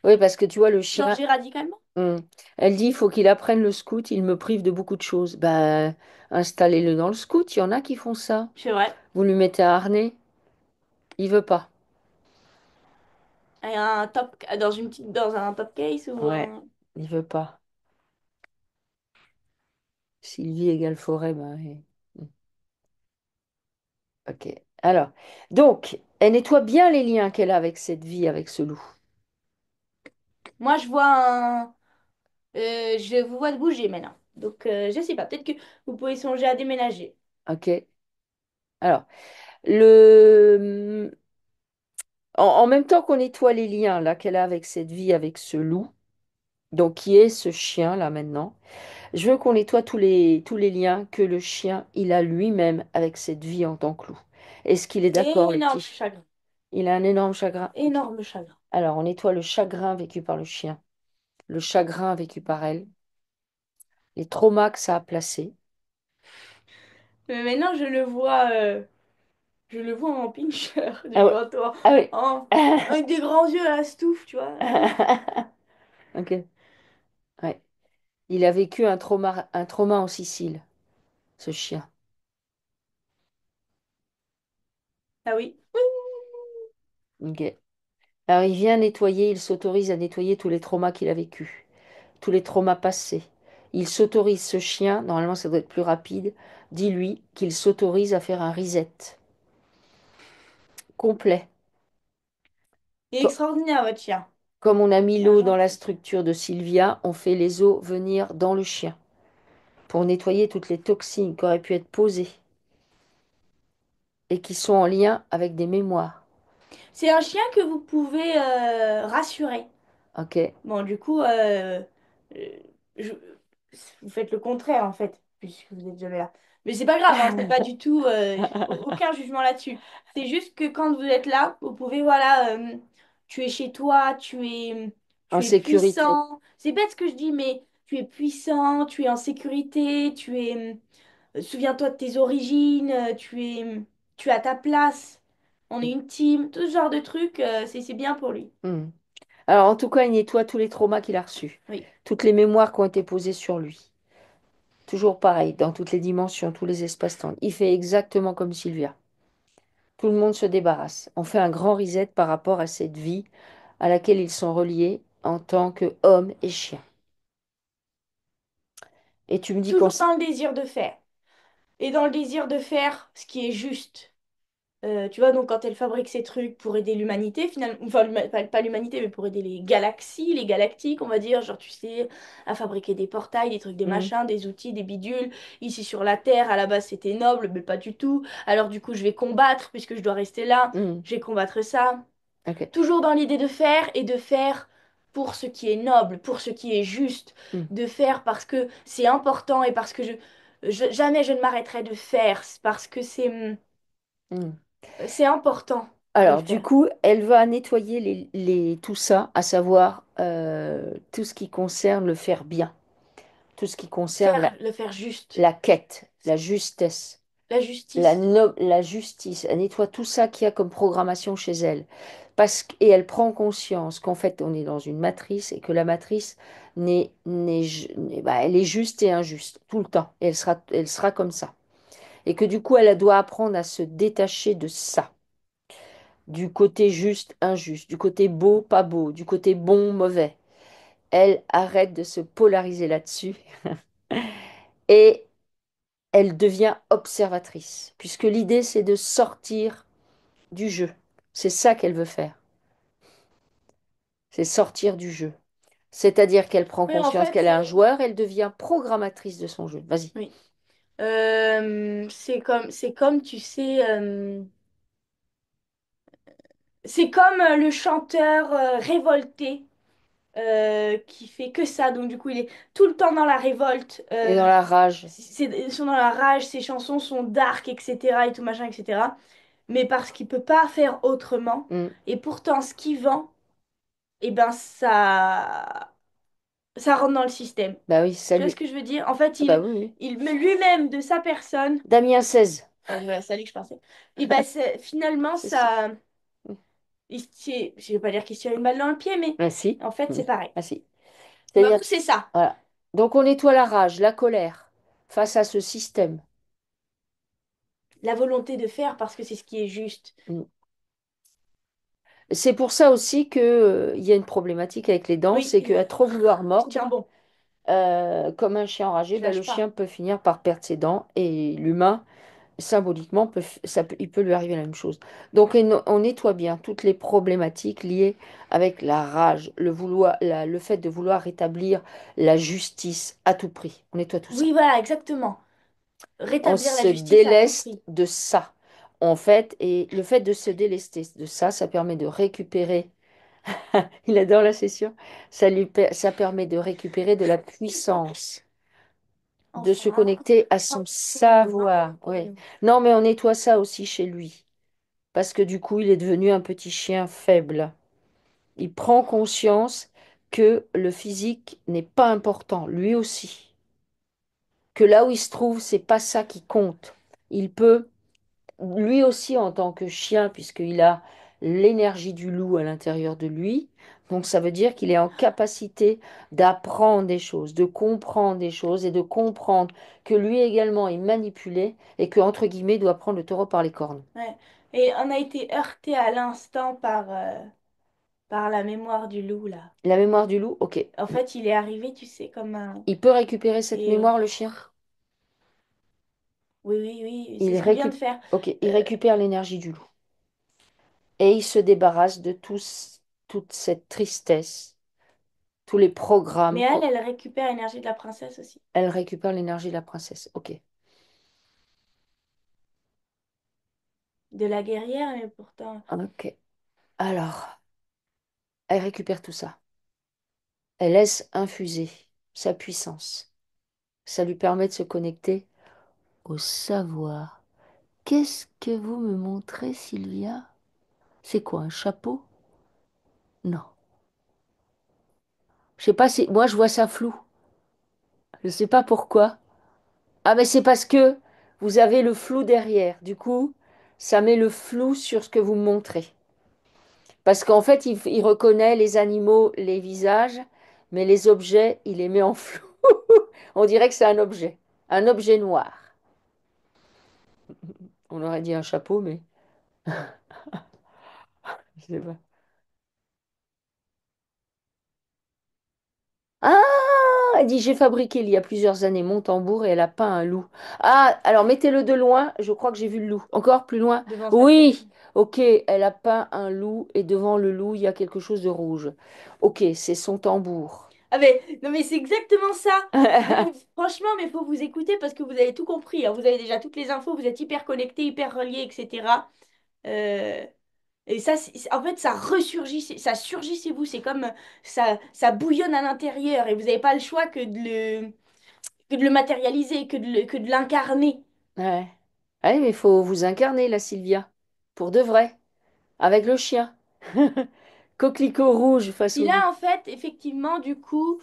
Oui, parce que tu vois, le chien, Changer radicalement. hmm, elle dit, il faut qu'il apprenne le scout, il me prive de beaucoup de choses. Ben, installez-le dans le scout, il y en a qui font ça. C'est vrai. Vous lui mettez un harnais, il veut pas. Et un top, dans un top case ou Ouais, un... il veut pas. Sylvie égale forêt, ben, ok. Alors, donc, elle nettoie bien les liens qu'elle a avec cette vie, avec ce loup. Moi, je vois un... je vous vois de bouger maintenant. Donc, je sais pas. Peut-être que vous pouvez songer à déménager. Ok. Alors, le... en même temps qu'on nettoie les liens là qu'elle a avec cette vie, avec ce loup, donc qui est ce chien là maintenant, je veux qu'on nettoie tous les liens que le chien il a lui-même avec cette vie en tant que loup. Est-ce qu'il est d'accord, le Énorme petit? chagrin. Il a un énorme chagrin. Ok. Énorme chagrin. Alors, on nettoie le chagrin vécu par le chien, le chagrin vécu par elle, les traumas que ça a placés. Mais maintenant, je le vois en pincher Ah ouais. devant toi. Ah oui. En... Avec des grands yeux à la stouffe, tu vois. Ok. Ouais. Il a vécu un trauma en Sicile, ce chien. Ah oui. Ok. Alors il vient nettoyer, il s'autorise à nettoyer tous les traumas qu'il a vécus, tous les traumas passés. Il s'autorise, ce chien, normalement ça doit être plus rapide, dis-lui qu'il s'autorise à faire un reset complet. Il est Co- extraordinaire, votre chien. Comme on a mis C'est un l'eau dans la gentil. structure de Sylvia, on fait les eaux venir dans le chien pour nettoyer toutes les toxines qui auraient pu être posées et qui sont en lien avec des mémoires. C'est un chien que vous pouvez rassurer. Ok? Bon, du coup, euh, je- vous faites le contraire, en fait, puisque vous êtes jamais là. Mais c'est pas grave, hein, c'est pas du tout... aucun jugement là-dessus. C'est juste que quand vous êtes là, vous pouvez, voilà, tu es chez toi, En tu es sécurité. puissant. C'est bête ce que je dis, mais tu es puissant, tu es en sécurité, souviens-toi de tes origines, tu es à ta place. On est une team, tout ce genre de trucs, c'est bien pour lui. Hmm. Alors, en tout cas, il nettoie tous les traumas qu'il a reçus, Oui. toutes les mémoires qui ont été posées sur lui. Toujours pareil, dans toutes les dimensions, tous les espaces-temps. Il fait exactement comme Sylvia. Tout le monde se débarrasse. On fait un grand reset par rapport à cette vie à laquelle ils sont reliés en tant qu'homme et chien. Et tu me dis qu'on... Toujours dans le désir de faire. Et dans le désir de faire ce qui est juste. Tu vois, donc quand elle fabrique ces trucs pour aider l'humanité, finalement, enfin, pas l'humanité, mais pour aider les galaxies, les galactiques, on va dire, genre, tu sais, à fabriquer des portails, des trucs, des Hmm, machins, des outils, des bidules. Ici sur la Terre, à la base, c'était noble, mais pas du tout. Alors, du coup, je vais combattre, puisque je dois rester là. hmm, Je vais combattre ça. ok. Toujours dans l'idée de faire et de faire pour ce qui est noble, pour ce qui est juste, Hmm, de faire parce que c'est important et parce que jamais je ne m'arrêterai de faire, parce que hmm. c'est important de Alors, du faire. coup, elle va nettoyer tout ça, à savoir tout ce qui concerne le faire bien, tout ce qui concerne Faire, le faire juste. la quête, la justesse. La La, justice. no- la justice, elle nettoie tout ça qu'il y a comme programmation chez elle. Et elle prend conscience qu'en fait, on est dans une matrice et que la matrice elle est juste et injuste tout le temps. Et elle sera comme ça. Et que du coup, elle doit apprendre à se détacher de ça. Du côté juste, injuste, du côté beau, pas beau, du côté bon, mauvais. Elle arrête de se polariser là-dessus et elle devient observatrice. Puisque l'idée, c'est de sortir du jeu. C'est ça qu'elle veut faire. C'est sortir du jeu. C'est-à-dire qu'elle prend Oui, en conscience fait, qu'elle est un joueur, elle devient programmatrice de son jeu. Vas-y. oui. C'est comme, tu sais, c'est comme le chanteur révolté qui fait que ça. Donc, du coup, il est tout le temps dans la révolte. Et dans la rage. Ils sont dans la rage, ses chansons sont dark, etc. et tout machin, etc. Mais parce qu'il peut pas faire autrement. Hmm. Et pourtant, ce qu'il vend, eh ben, ça rentre dans le système. Bah oui, Tu vois ce salut. que je veux dire? En fait, Ah bah oui, oui. il met lui-même de sa personne. Damien 16. Voilà, c'est à lui que je pensais. Et ben, finalement, C'est ça. Je vais pas dire qu'il se tire une balle dans le pied, mais Ah si. en fait, Mm. c'est pareil. Ah si. Bah, C'est-à-dire, vous, c'est ça. voilà. Donc on nettoie la rage, la colère face à ce système. La volonté de faire parce que c'est ce qui est juste. Mm. C'est pour ça aussi que, il y a une problématique avec les dents, Oui, c'est qu'à trop vouloir je tiens mordre, bon. comme un chien enragé, Je bah, le lâche pas. chien peut finir par perdre ses dents et l'humain, symboliquement, il peut lui arriver la même chose. Donc on nettoie bien toutes les problématiques liées avec la rage, le fait de vouloir rétablir la justice à tout prix. On nettoie tout ça. Oui, voilà, exactement. On Rétablir la se justice à tout déleste prix. de ça, en fait, et le fait de se délester de ça, ça permet de récupérer. Il adore la session. Ça permet de récupérer de la puissance, de se Enfin. connecter à son savoir. Oui. Non, mais on nettoie ça aussi chez lui. Parce que du coup, il est devenu un petit chien faible. Il prend conscience que le physique n'est pas important, lui aussi. Que là où il se trouve, c'est pas ça qui compte. Il peut, lui aussi en tant que chien, puisqu'il a l'énergie du loup à l'intérieur de lui, donc ça veut dire qu'il est en capacité d'apprendre des choses, de comprendre des choses et de comprendre que lui également est manipulé et que, entre guillemets, il doit prendre le taureau par les cornes. Ouais. Et on a été heurté à l'instant par la mémoire du loup, là. La mémoire du loup, ok. En fait, il est arrivé, tu sais, comme un... Il peut récupérer cette Et mémoire, le chien? oui, oui, oui, c'est Il ce qu'il vient de récup... faire. Ok, il Euh, récupère l'énergie du loup. Et il se débarrasse de toute cette tristesse, tous les mais programmes. elle récupère l'énergie de la princesse aussi. Elle récupère l'énergie de la princesse. Ok. De la guerrière, mais pourtant... Ok. Alors, elle récupère tout ça. Elle laisse infuser sa puissance. Ça lui permet de se connecter au savoir. Qu'est-ce que vous me montrez, Sylvia? C'est quoi, un chapeau? Non. Je sais pas si... Moi, je vois ça flou. Je sais pas pourquoi. Ah, mais c'est parce que vous avez le flou derrière. Du coup, ça met le flou sur ce que vous me montrez. Parce qu'en fait, il reconnaît les animaux, les visages, mais les objets, il les met en flou. On dirait que c'est un objet noir. On aurait dit un chapeau, mais je sais pas. Ah, elle dit, j'ai fabriqué il y a plusieurs années mon tambour et elle a peint un loup. Ah, alors mettez-le de loin, je crois que j'ai vu le loup. Encore plus loin? Devant sa tête. Oui, ok, elle a peint un loup et devant le loup, il y a quelque chose de rouge. Ok, c'est son tambour. Ah mais, non mais c'est exactement ça. Franchement, mais faut vous écouter parce que vous avez tout compris, hein. Vous avez déjà toutes les infos, vous êtes hyper connectés, hyper reliés, etc. Euh, et ça, en fait, ça ressurgit, ça surgit chez vous. C'est comme ça bouillonne à l'intérieur et vous n'avez pas le choix que de le matérialiser, que de l'incarner. Ouais. Ouais, mais il faut vous incarner, la Sylvia, pour de vrai, avec le chien. Coquelicot rouge face Puis au loup. là, en fait, effectivement, du coup,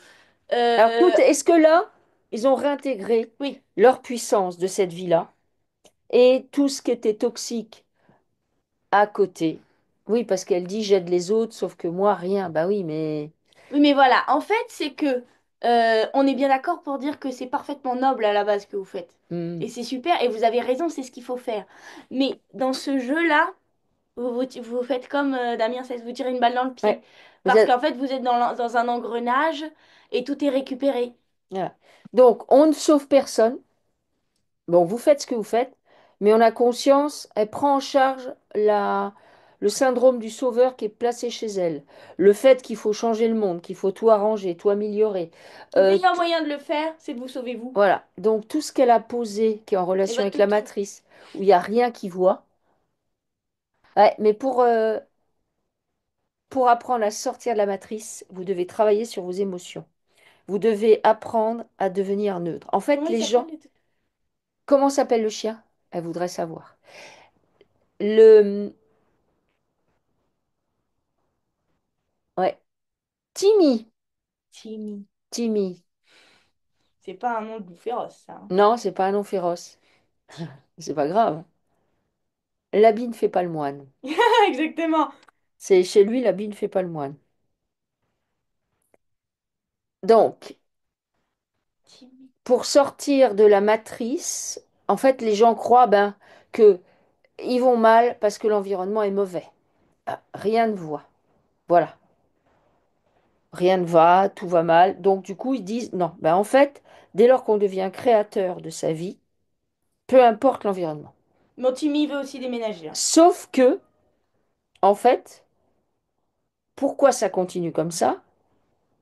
Alors, euh, est-ce que là, ils ont réintégré oui. leur puissance de cette vie-là et tout ce qui était toxique à côté? Oui, parce qu'elle dit j'aide les autres, sauf que moi, rien. Bah oui, mais... Oui, mais voilà, en fait, c'est que on est bien d'accord pour dire que c'est parfaitement noble à la base que vous faites. Hmm, Et c'est super, et vous avez raison, c'est ce qu'il faut faire. Mais dans ce jeu-là, vous faites comme Damien 16, vous tirez une balle dans le pied. ouais. Vous Parce êtes... qu'en fait, vous êtes dans un engrenage et tout est récupéré. voilà. Donc, on ne sauve personne. Bon, vous faites ce que vous faites, mais on a conscience, elle prend en charge le syndrome du sauveur qui est placé chez elle. Le fait qu'il faut changer le monde, qu'il faut tout arranger, tout améliorer. Le Euh, meilleur t- moyen de le faire, c'est de vous sauver vous voilà. Donc tout ce qu'elle a posé, qui est en et relation votre avec la toute troupe. matrice, où il n'y a rien qui voit. Ouais, mais pour apprendre à sortir de la matrice, vous devez travailler sur vos émotions. Vous devez apprendre à devenir neutre. En fait, Comment il les s'appelle gens, comment s'appelle le chien? Elle voudrait savoir. Le, ouais, Timmy. Timmy. Timmy. C'est pas un nom de loup féroce, ça, hein. Non, c'est pas un nom féroce. C'est pas grave. L'habit ne fait pas le moine. Exactement. C'est chez lui, l'habit ne fait pas le moine. Donc, Timmy. pour sortir de la matrice, en fait, les gens croient ben, que ils vont mal parce que l'environnement est mauvais. Ah, rien ne va. Voilà. Rien ne va, tout va mal. Donc, du coup, ils disent non. Ben, en fait, dès lors qu'on devient créateur de sa vie, peu importe l'environnement. Mon Timmy veut aussi déménager, hein. Sauf que, en fait, pourquoi ça continue comme ça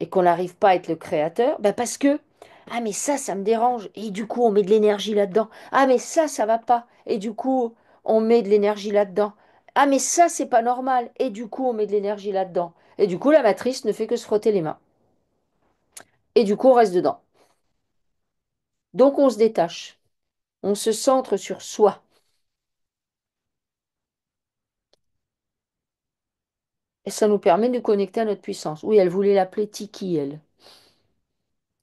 et qu'on n'arrive pas à être le créateur? Ben parce que, ah mais ça me dérange. Et du coup, on met de l'énergie là-dedans. Ah mais ça va pas. Et du coup, on met de l'énergie là-dedans. Ah mais ça, c'est pas normal. Et du coup, on met de l'énergie là-dedans. Et du coup, la matrice ne fait que se frotter les mains. Et du coup, on reste dedans. Donc, on se détache. On se centre sur soi. Et ça nous permet de connecter à notre puissance. Oui, elle voulait l'appeler Tiki, elle.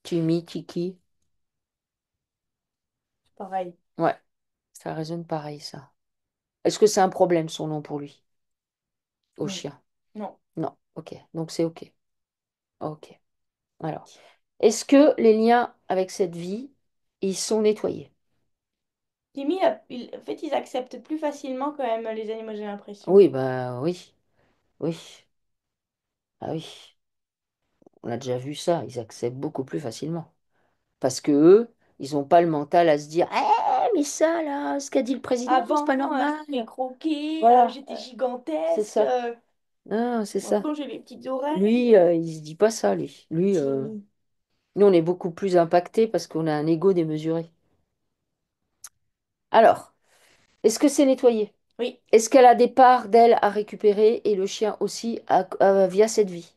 Timmy, Tiki. Pareil. Ouais, ça résonne pareil, ça. Est-ce que c'est un problème, son nom pour lui, au Non. chien? Non. Non, ok. Donc c'est ok. Ok. Alors, est-ce que les liens avec cette vie, ils sont nettoyés? Timmy, en fait, ils acceptent plus facilement quand même les animaux, j'ai l'impression. Oui, bah oui. Oui. Ah oui. On a déjà vu ça. Ils acceptent beaucoup plus facilement. Parce que eux, ils n'ont pas le mental à se dire, eh, mais ça, là, ce qu'a dit le président, c'est pas Avant, normal. je te fais croquer, Voilà. j'étais C'est gigantesque. ça. Non, c'est ça. Maintenant, j'ai les petites oreilles. Lui, il se dit pas ça, lui. Lui, Timmy. nous, on est beaucoup plus impacté parce qu'on a un ego démesuré. Alors, est-ce que c'est nettoyé? Oui, Est-ce qu'elle a des parts d'elle à récupérer et le chien aussi via cette vie?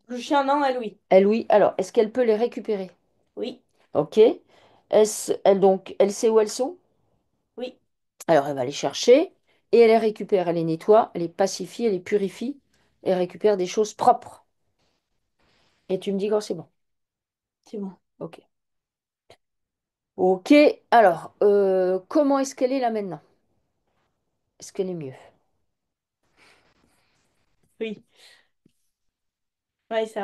le chien, non, elle, oui. Elle, oui. Alors, est-ce qu'elle peut les récupérer? Oui, Ok. Donc, elle sait où elles sont? oui, Alors, elle va les chercher et elle les récupère. Elle les nettoie, elle les pacifie, elle les purifie et récupère des choses propres. Et tu me dis quand c'est bon. c'est bon. Ok. Ok. Alors, comment est-ce qu'elle est là maintenant? Est-ce qu'elle est mieux? Oui, oui, ça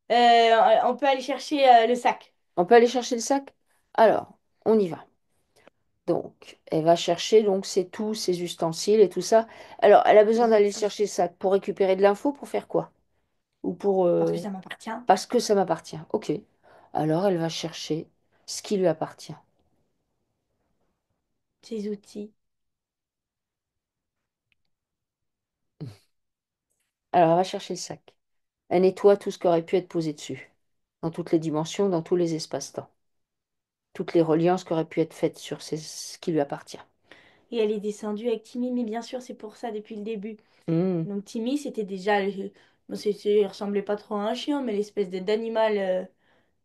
va. On peut aller chercher le sac. On peut aller chercher le sac? Alors, on y va. Donc, elle va chercher donc c'est tous ses ustensiles et tout ça. Alors, elle a besoin Les d'aller accessoires. chercher ça pour récupérer de l'info, pour faire quoi? Ou pour Parce que ça m'appartient. parce que ça m'appartient. Ok. Alors, elle va chercher ce qui lui appartient. Ces outils. Alors, elle va chercher le sac. Elle nettoie tout ce qui aurait pu être posé dessus, dans toutes les dimensions, dans tous les espaces-temps, toutes les reliances qui auraient pu être faites sur ce qui lui appartient. Et elle est descendue avec Timmy, mais bien sûr, c'est pour ça depuis le début. Hmm, Donc Timmy, c'était déjà... Bon, il ressemblait pas trop à un chien, mais l'espèce d'animal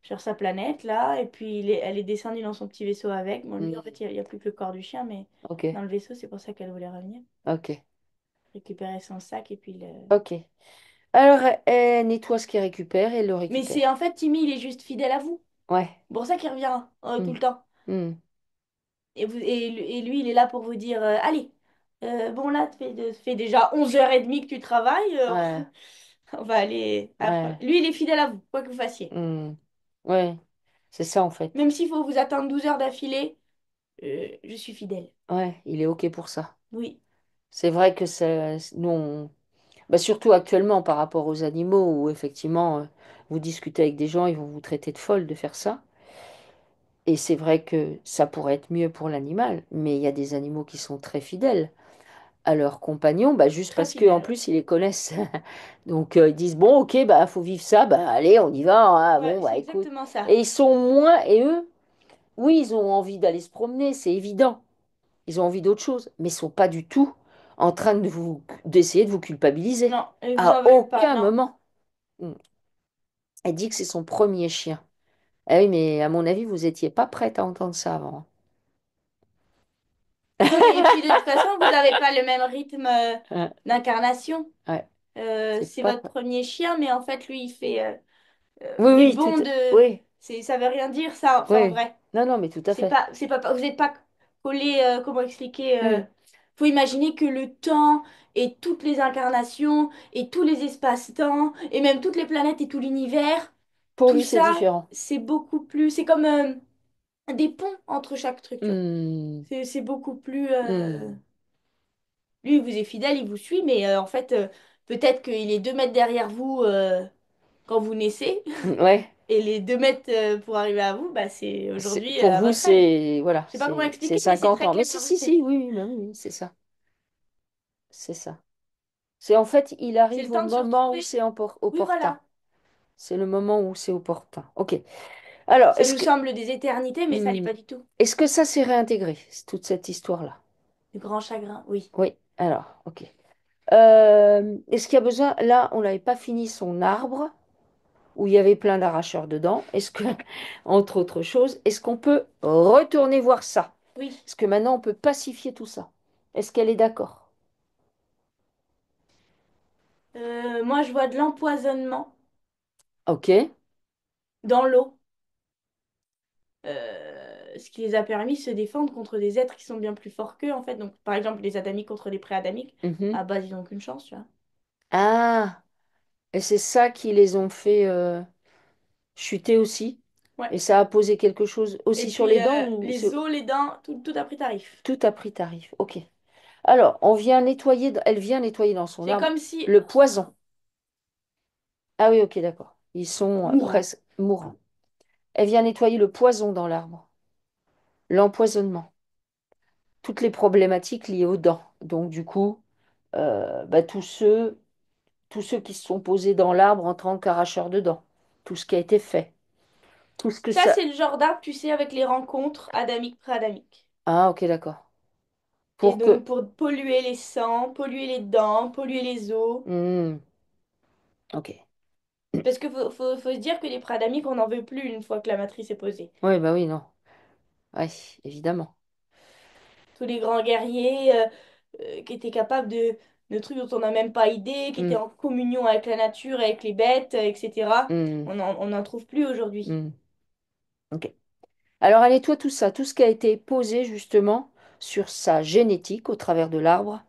sur sa planète, là. Et puis, elle est descendue dans son petit vaisseau avec. Bon, lui, en hmm. fait, il y a plus que le corps du chien, mais Ok, dans le vaisseau, c'est pour ça qu'elle voulait revenir. ok, Récupérer son sac et puis le... ok. Alors, elle nettoie ce qu'elle récupère et elle le Mais récupère. c'est en fait, Timmy, il est juste fidèle à vous. Ouais. C'est pour ça qu'il revient tout Hmm, le temps. hmm. Et lui, il est là pour vous dire, allez, bon là, ça fait déjà 11h30 que tu travailles, Ouais, on va aller après. ouais. Lui, il est fidèle à vous, quoi que vous fassiez. Hmm. Ouais, c'est ça en fait. Même s'il faut vous attendre 12 heures d'affilée, je suis fidèle. Ouais, il est OK pour ça. Oui, C'est vrai que nous, bah, surtout actuellement par rapport aux animaux, où effectivement, vous discutez avec des gens, ils vont vous traiter de folle de faire ça. Et c'est vrai que ça pourrait être mieux pour l'animal, mais il y a des animaux qui sont très fidèles à leurs compagnons, bah, juste très parce qu'en fidèle. plus, ils les connaissent. Donc, ils disent, bon, OK, bah, faut vivre ça, bah, allez, on y va, hein, Ouais, bon, bah, c'est écoute. exactement ça. Et ils sont moins, et eux, oui, ils ont envie d'aller se promener, c'est évident. Ils ont envie d'autre chose, mais ils sont pas du tout en train d'essayer de vous culpabiliser. Non, ils vous À en veulent pas, aucun non. moment. Mm. Elle dit que c'est son premier chien. Ah oui, mais à mon avis, vous étiez pas prête à entendre ça avant. Et puis de toute façon, vous n'avez pas le même rythme Hein. d'incarnation. Ouais, c'est C'est pas. votre premier chien, mais en fait, lui, il fait Oui, les oui, bonds de... oui, Ça veut rien dire, ça, enfin, en oui. vrai. Non, non, mais tout à fait. Vous n'êtes pas collé, comment expliquer Mm. faut imaginer que le temps et toutes les incarnations et tous les espaces-temps et même toutes les planètes et tout l'univers, Pour tout lui, c'est ça, différent. c'est beaucoup plus. C'est comme des ponts entre chaque truc, tu vois. Hmm, C'est beaucoup plus. hmm. Lui, il vous est fidèle, il vous suit, mais en fait, peut-être qu'il est 2 mètres derrière vous quand vous naissez, Ouais. et les 2 mètres pour arriver à vous, bah, c'est aujourd'hui Pour à vous, votre âge. c'est voilà, Je sais pas comment c'est expliquer, mais c'est 50 très ans. Mais clair si, comme si, si, expliqué. oui, oui, bah oui, oui, c'est ça. C'est ça. C'est en fait, il C'est le arrive au temps de se moment où retrouver. c'est Oui, opportun. voilà. C'est le moment où c'est opportun. Ok. Alors, Ça nous semble des éternités, mais ça l'est hmm, pas du tout. est-ce que ça s'est réintégré, toute cette histoire-là? Le grand chagrin, oui. Oui. Alors, ok. Est-ce qu'il y a besoin, là, on n'avait pas fini son arbre où il y avait plein d'arracheurs dedans. Est-ce que, entre autres choses, est-ce qu'on peut retourner voir ça? Oui. Est-ce que maintenant on peut pacifier tout ça? Est-ce qu'elle est d'accord? Moi, je vois de l'empoisonnement Ok. dans l'eau. Ce qui les a permis de se défendre contre des êtres qui sont bien plus forts qu'eux, en fait. Donc, par exemple, les adamiques contre les pré-adamiques. Mhm. À base, ils n'ont qu'une chance, tu vois. Ah, et c'est ça qui les ont fait chuter aussi. Ouais. Et ça a posé quelque chose Et aussi sur puis, les dents ou c'est les os, les dents, tout a pris tarif. tout a pris tarif. Ok. Alors, on vient nettoyer, elle vient nettoyer dans son C'est arbre comme si... le poison. Ah oui, ok, d'accord. Ils sont Mourant. presque mourants. Elle vient nettoyer le poison dans l'arbre, l'empoisonnement, toutes les problématiques liées aux dents. Donc, du coup, bah, tous ceux qui se sont posés dans l'arbre en tant qu'arracheurs de dents, tout ce qui a été fait, tout ce que Ça, ça. c'est le genre d'arbre, tu sais, avec les rencontres adamiques-pré-adamiques. Ah, ok, d'accord. Et Pour que. donc, pour polluer les sangs, polluer les dents, polluer les os. Hmm, ok. Parce que faut se dire que les pré-adamiques, on n'en veut plus une fois que la matrice est posée. Oui, bah oui, non. Oui, évidemment. Tous les grands guerriers qui étaient capables de trucs dont on n'a même pas idée, qui étaient Hmm, en communion avec la nature, avec les bêtes, etc. hmm, On n'en trouve plus aujourd'hui. hmm, ok. Alors, elle nettoie tout ça, tout ce qui a été posé justement sur sa génétique au travers de l'arbre,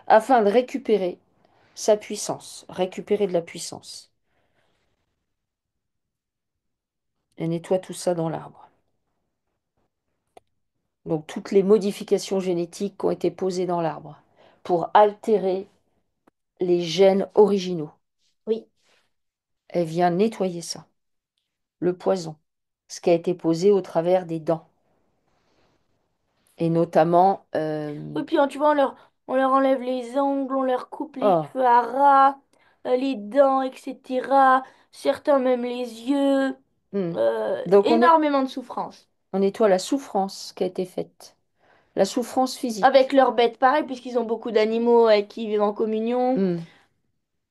afin de récupérer sa puissance, récupérer de la puissance. Elle nettoie tout ça dans l'arbre. Donc toutes les modifications génétiques qui ont été posées dans l'arbre pour altérer les gènes originaux. Oui. Elle vient nettoyer ça, le poison, ce qui a été posé au travers des dents. Et notamment, Oui, puis tu vois, on leur enlève les ongles, on leur coupe les oh, cheveux à ras, les dents, etc. Certains même les yeux. hmm. Donc Énormément de souffrance. on nettoie la souffrance qui a été faite, la souffrance Avec physique. leurs bêtes, pareil, puisqu'ils ont beaucoup d'animaux avec qui ils vivent en communion. Hmm,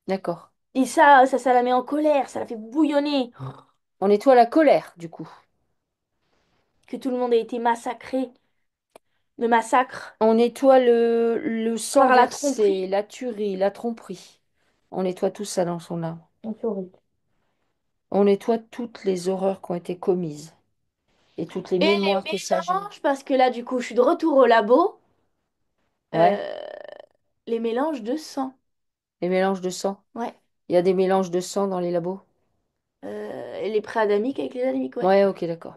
d'accord. Et ça la met en colère, ça la fait bouillonner. On nettoie la colère, du coup. Que tout le monde a été massacré. Le massacre On nettoie le sang par la versé, tromperie. la tuerie, la tromperie. On nettoie tout ça dans son âme. C'est horrible. On nettoie toutes les horreurs qui ont été commises et toutes les Et mémoires les que ça génère. mélanges, parce que là, du coup, je suis de retour au labo. Ouais, euh, les mélanges de sang. les mélanges de sang. Ouais. Il y a des mélanges de sang dans les labos? Et les pré-adamiques avec les adamiques, ouais. Ouais, ok, d'accord.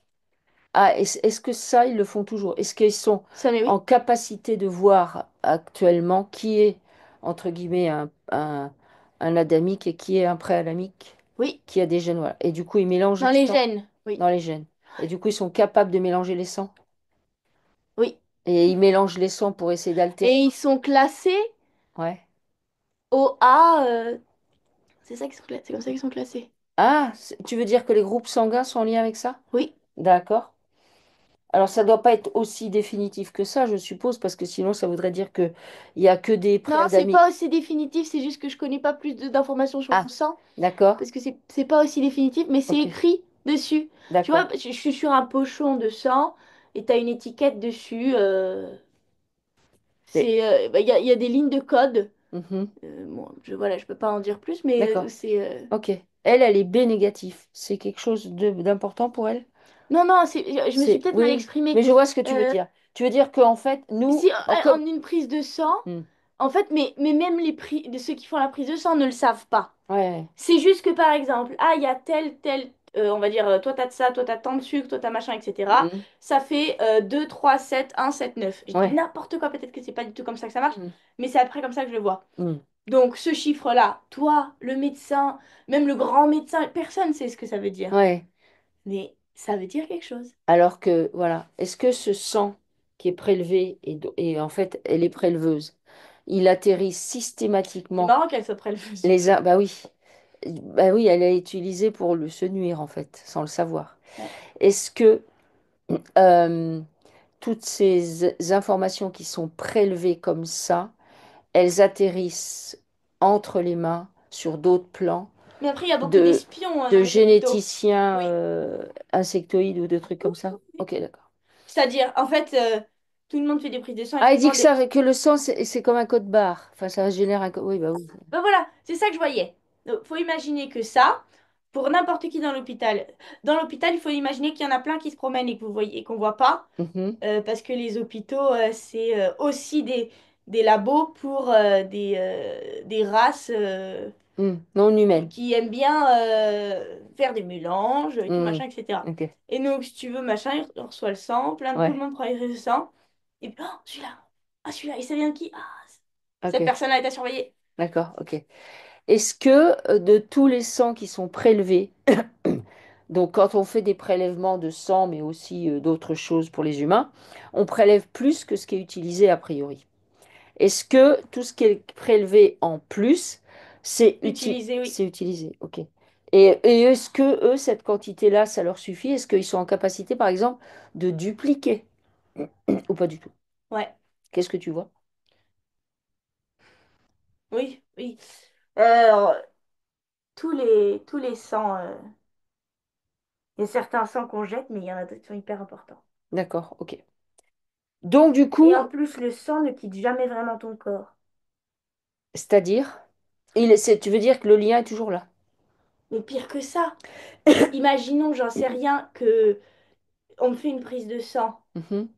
Ah, est-ce que ça, ils le font toujours? Est-ce qu'ils sont Ça, mais en oui. capacité de voir actuellement qui est, entre guillemets, un adamique et qui est un pré-adamique, Oui. qui a des gènes, voilà. Et du coup, ils mélangent Dans les les sangs gènes. Oui. dans les gènes. Et du coup, ils sont capables de mélanger les sangs. Oui. Et ils mélangent les sangs pour essayer Et d'altérer. ils sont classés Ouais. au A. C'est ça c'est comme ça qu'ils sont classés. Ah, tu veux dire que les groupes sanguins sont en lien avec ça? Oui. D'accord. Alors, ça ne doit pas être aussi définitif que ça, je suppose, parce que sinon, ça voudrait dire qu'il n'y a que des Non, c'est préadamiques. pas aussi définitif, c'est juste que je connais pas plus d'informations sur mon Ah, sang, d'accord. parce que c'est pas aussi définitif, mais c'est Ok, écrit dessus. Tu vois, d'accord. je suis sur un pochon de sang et t'as une étiquette dessus. Et- Bah, il y a des lignes de code. Mhm, Bon, voilà, je peux pas en dire plus, mais d'accord. Ok. Elle est B négatif. C'est quelque chose d'important pour elle? non, non, je me suis peut-être Oui, mal oui. exprimée. Mais je vois ce que tu veux Euh, dire. Tu veux dire qu'en fait, nous, si en en comme. une prise de sang, Hmm. En fait, mais même de ceux qui font la prise de sang ne le savent pas. Ouais. C'est juste que par exemple, ah, il y a on va dire, toi t'as de ça, toi t'as tant de sucre, toi t'as machin, etc. Mhm. Ça fait 2, 3, 7, 1, 7, 9. Je dis Ouais. n'importe quoi, peut-être que c'est pas du tout comme ça que ça marche, Mhm. mais c'est après comme ça que je le vois. Mhm. Donc ce chiffre-là, toi, le médecin, même le grand médecin, personne sait ce que ça veut dire. Ouais. Mais ça veut dire quelque chose. Alors que, voilà, est-ce que ce sang qui est prélevé, et en fait, elle est préleveuse, il atterrit C'est systématiquement marrant qu'elle soit préleveuse. bah oui, elle est utilisée pour se nuire, en fait, sans le savoir. Ouais. Est-ce que euh, toutes ces informations qui sont prélevées comme ça, elles atterrissent entre les mains sur d'autres plans Mais après, il y a beaucoup de, d'espions dans de les hôpitaux. généticiens Oui. insectoïdes ou de trucs comme ça? Ok, d'accord. C'est-à-dire, en fait, tout le monde fait des prises de sang et Ah, tout il le dit que monde est... ça, que le sang, c'est comme un code barre. Enfin, ça génère un code. Oui, bah oui. Ben voilà, c'est ça que je voyais. Donc, faut imaginer que ça, pour n'importe qui dans l'hôpital, il faut imaginer qu'il y en a plein qui se promènent et que vous voyez et qu'on voit pas, Mhm. parce que les hôpitaux, c'est aussi des labos pour des races Non humaine. qui aiment bien faire des mélanges et tout Mhm. machin, etc. Ok. Et donc, si tu veux, machin, on reçoit le sang, tout le Ouais. monde prend le sang, et puis, oh, celui-là, ah, celui-là, et ça vient de qui? Ah, cette Ok. personne-là est à surveiller. D'accord. Ok. Est-ce que de tous les sangs qui sont prélevés, donc quand on fait des prélèvements de sang, mais aussi d'autres choses pour les humains, on prélève plus que ce qui est utilisé a priori? Est-ce que tout ce qui est prélevé en plus, Utiliser, oui. c'est utilisé? Ok. Et est-ce que eux, cette quantité-là, ça leur suffit? Est-ce qu'ils sont en capacité, par exemple, de dupliquer ou pas du tout? Ouais, Qu'est-ce que tu vois? oui, oui. Alors, tous les sangs, il y a certains sangs qu'on jette, mais il y en a d'autres qui sont hyper importants. D'accord, ok. Donc du Et coup, en plus, le sang ne quitte jamais vraiment ton corps. c'est-à-dire, tu veux dire que le lien est toujours là? Mais pire que ça, imaginons, j'en sais rien, que on me fait une prise de sang, Mhm,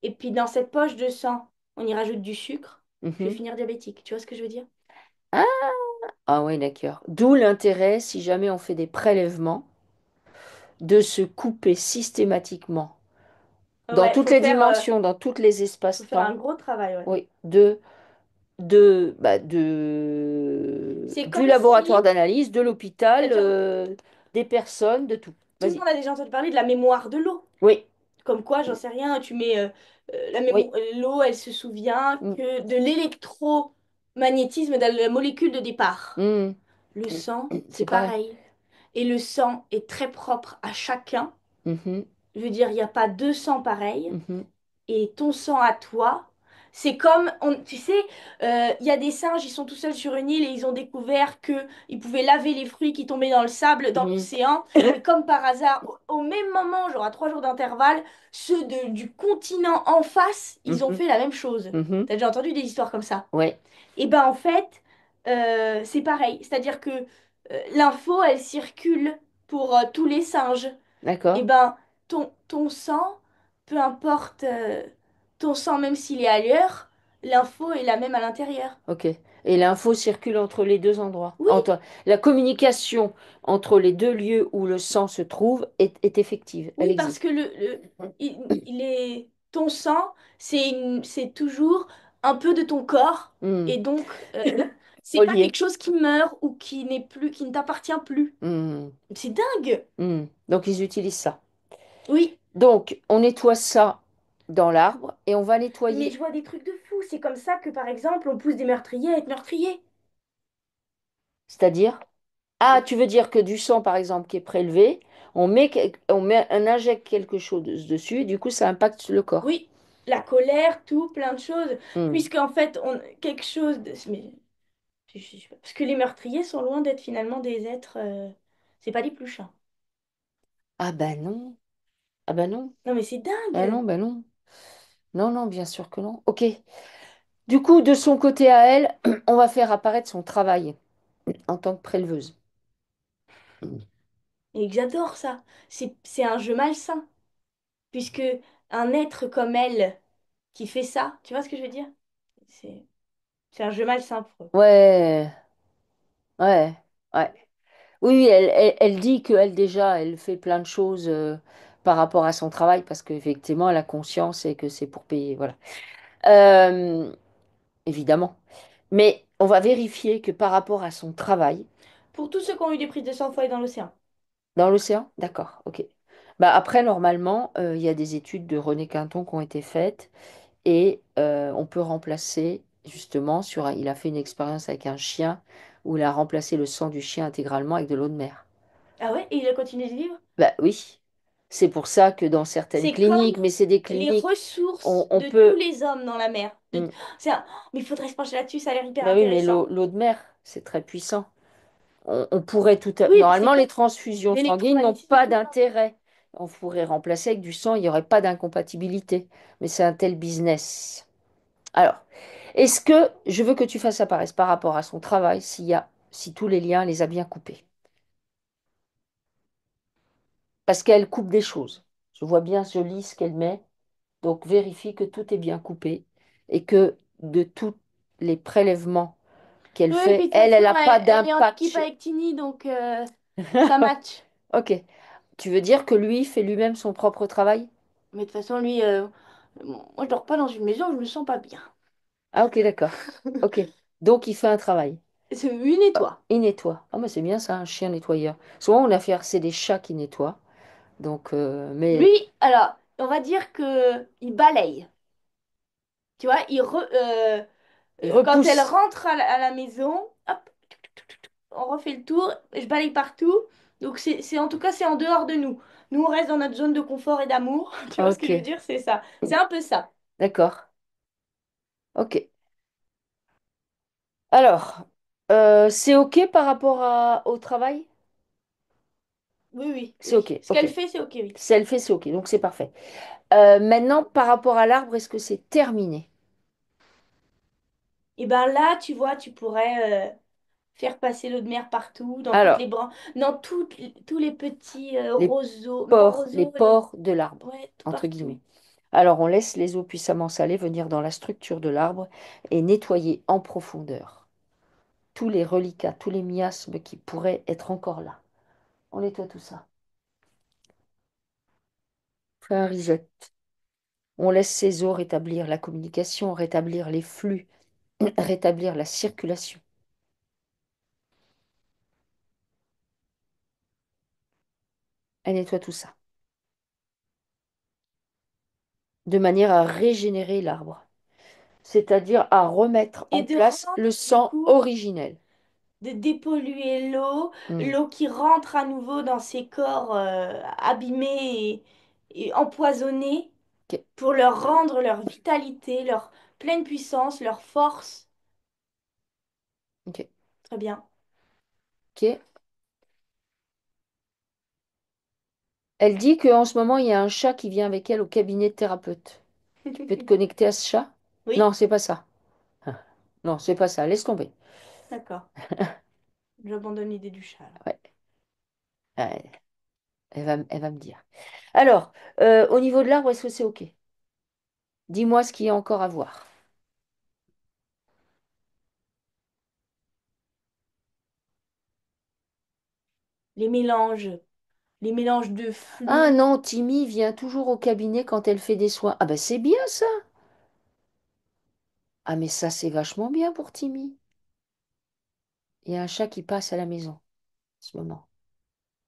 et puis dans cette poche de sang, on y rajoute du sucre, je vais mhm. finir diabétique. Tu vois ce que je veux dire? Ah, ah ouais, d'accord. D'où l'intérêt, si jamais on fait des prélèvements, de se couper systématiquement dans Ouais, toutes les dimensions, dans tous les faut faire un espaces-temps, gros travail, ouais. oui, C'est du comme si, laboratoire d'analyse, de l'hôpital, c'est-à-dire, des personnes, de tout. tout le Vas-y. monde a déjà entendu parler de la mémoire de l'eau. Oui, Comme quoi, j'en sais rien, tu mets oui. l'eau, elle se souvient Mm, que de l'électromagnétisme de la molécule de départ. mm, Le sang, c'est c'est pareil. pareil. Et le sang est très propre à chacun. Mhm, Je veux dire, il n'y a pas deux sangs pareils. mhm, Et ton sang à toi, c'est comme, tu sais, il y a des singes, ils sont tout seuls sur une île et ils ont découvert que ils pouvaient laver les fruits qui tombaient dans le sable, dans mhm, l'océan. Et comme par hasard, au même moment, genre à 3 jours d'intervalle, ceux du continent en face, ils ont mhm, fait la même chose. mhm. T'as déjà entendu des histoires comme ça? Ouais, Et ben en fait, c'est pareil. C'est-à-dire que l'info, elle circule pour tous les singes. Eh d'accord. ben, ton sang, peu importe ton sang, même s'il est ailleurs, l'info est la même à l'intérieur. Ok. Et l'info circule entre les deux endroits. Oui, Entre la communication entre les deux lieux où le sang se trouve est effective. Elle oui, parce que existe. ton sang, c'est toujours un peu de ton corps. Hmm. Et donc, c'est pas Relié. quelque chose qui meurt ou qui n'est plus, qui ne t'appartient plus. Hmm. C'est dingue. Hmm. Donc ils utilisent ça. Oui, Donc on nettoie ça dans l'arbre et on va mais je nettoyer. vois des trucs de fou. C'est comme ça que, par exemple, on pousse des meurtriers à être meurtriers. C'est-à-dire? Ah, tu veux dire que du sang, par exemple, qui est prélevé, on injecte quelque chose dessus et du coup ça impacte le corps. Oui, la colère, tout, plein de choses. Hmm. Puisqu'en fait, quelque chose de... Mais, parce que les meurtriers sont loin d'être finalement des êtres... c'est pas des pluches, hein. Ah ben non. Ah ben non. Non mais c'est Ah dingue. non, ben non. Non, non, bien sûr que non. Ok. Du coup, de son côté à elle, on va faire apparaître son travail en tant que préleveuse. Et que j'adore ça. C'est un jeu malsain. Puisque un être comme elle qui fait ça, tu vois ce que je veux dire? C'est... C'est un jeu malsain pour eux. Ouais, ouais, ouais. Oui, oui, elle dit qu'elle déjà, elle fait plein de choses par rapport à son travail parce qu'effectivement, elle a conscience et que c'est pour payer, voilà. Euh, évidemment. Mais on va vérifier que par rapport à son travail, Pour tous ceux qui ont eu des prises de sang foyer dans l'océan. dans l'océan, d'accord, ok. Bah après, normalement, il y a des études de René Quinton qui ont été faites et on peut remplacer, justement, il a fait une expérience avec un chien où il a remplacé le sang du chien intégralement avec de l'eau de mer. Ah ouais? Et il a continué de vivre? Bah oui, c'est pour ça que dans certaines C'est comme cliniques, mais c'est des les cliniques, ressources on de tous peut... les hommes dans la mer. Hmm. Mais il faudrait se pencher là-dessus, ça a l'air hyper Bah oui, mais intéressant. l'eau de mer, c'est très puissant. On pourrait Oui, puis c'est Normalement, comme les transfusions sanguines n'ont l'électromagnétisme et pas tout ça. d'intérêt. On pourrait remplacer avec du sang, il n'y aurait pas d'incompatibilité. Mais c'est un tel business. Alors, est-ce que je veux que tu fasses apparaître par rapport à son travail si tous les liens les a bien coupés? Parce qu'elle coupe des choses. Je vois bien, je lis ce qu'elle met. Donc, vérifie que tout est bien coupé et que de tous les prélèvements qu'elle Oui, puis fait, de toute elle façon, n'a pas elle est en d'impact. équipe avec Tini, donc ça match. Ok. Tu veux dire que lui fait lui-même son propre travail? Mais de toute façon, lui, moi, je dors pas dans une maison où je me sens pas bien. Ah, ok, d'accord. Ok. Donc, il fait un travail. C'est une et toi. Il nettoie. Ah, mais c'est bien ça, un chien nettoyeur. Souvent, on a fait, c'est des chats qui nettoient. Donc, mais Lui, alors, on va dire que il balaye. Tu vois, il quand elle repousse. rentre à la maison, hop, on refait le tour, je balaye partout. Donc en tout cas, c'est en dehors de nous. Nous, on reste dans notre zone de confort et d'amour. Tu vois ce que je veux Ok. dire? C'est ça. C'est un peu ça. D'accord. Ok. Alors, c'est ok par rapport au travail? Oui, oui, C'est oui. ok. Ce Ok. qu'elle fait, c'est ok, oui. Si elle fait, c'est ok. Donc, c'est parfait. Maintenant, par rapport à l'arbre, est-ce que c'est terminé? Et ben là, tu vois, tu pourrais faire passer l'eau de mer partout, dans toutes les Alors, branches, dans tous les petits les roseaux, même pas les roseaux, pores de l'arbre, ouais, tout entre partout. guillemets. Alors, on laisse les eaux puissamment salées venir dans la structure de l'arbre et nettoyer en profondeur tous les reliquats, tous les miasmes qui pourraient être encore là. On nettoie tout ça. On fait un reset. On laisse ces eaux rétablir la communication, rétablir les flux, rétablir la circulation. Elle nettoie tout ça, de manière à régénérer l'arbre, c'est-à-dire à remettre Et en de place rendre, le du sang coup, originel. de dépolluer l'eau, Hmm. l'eau qui rentre à nouveau dans ces corps abîmés et empoisonnés Ok, pour leur rendre leur vitalité, leur pleine puissance, leur force. ok, Très bien. ok. Elle dit qu'en ce moment, il y a un chat qui vient avec elle au cabinet de thérapeute. Tu peux te connecter à ce chat? Non, Oui, c'est pas ça. Ah, non, c'est pas ça. Laisse tomber. d'accord. J'abandonne l'idée du chat, alors. Ouais, ouais, elle va me dire. Alors, au niveau de l'arbre, est-ce que c'est OK? Dis-moi ce qu'il y a encore à voir. Les mélanges, les mélanges de Ah flux. non, Timmy vient toujours au cabinet quand elle fait des soins. Ah ben c'est bien ça. Ah mais ça c'est vachement bien pour Timmy. Il y a un chat qui passe à la maison en ce moment.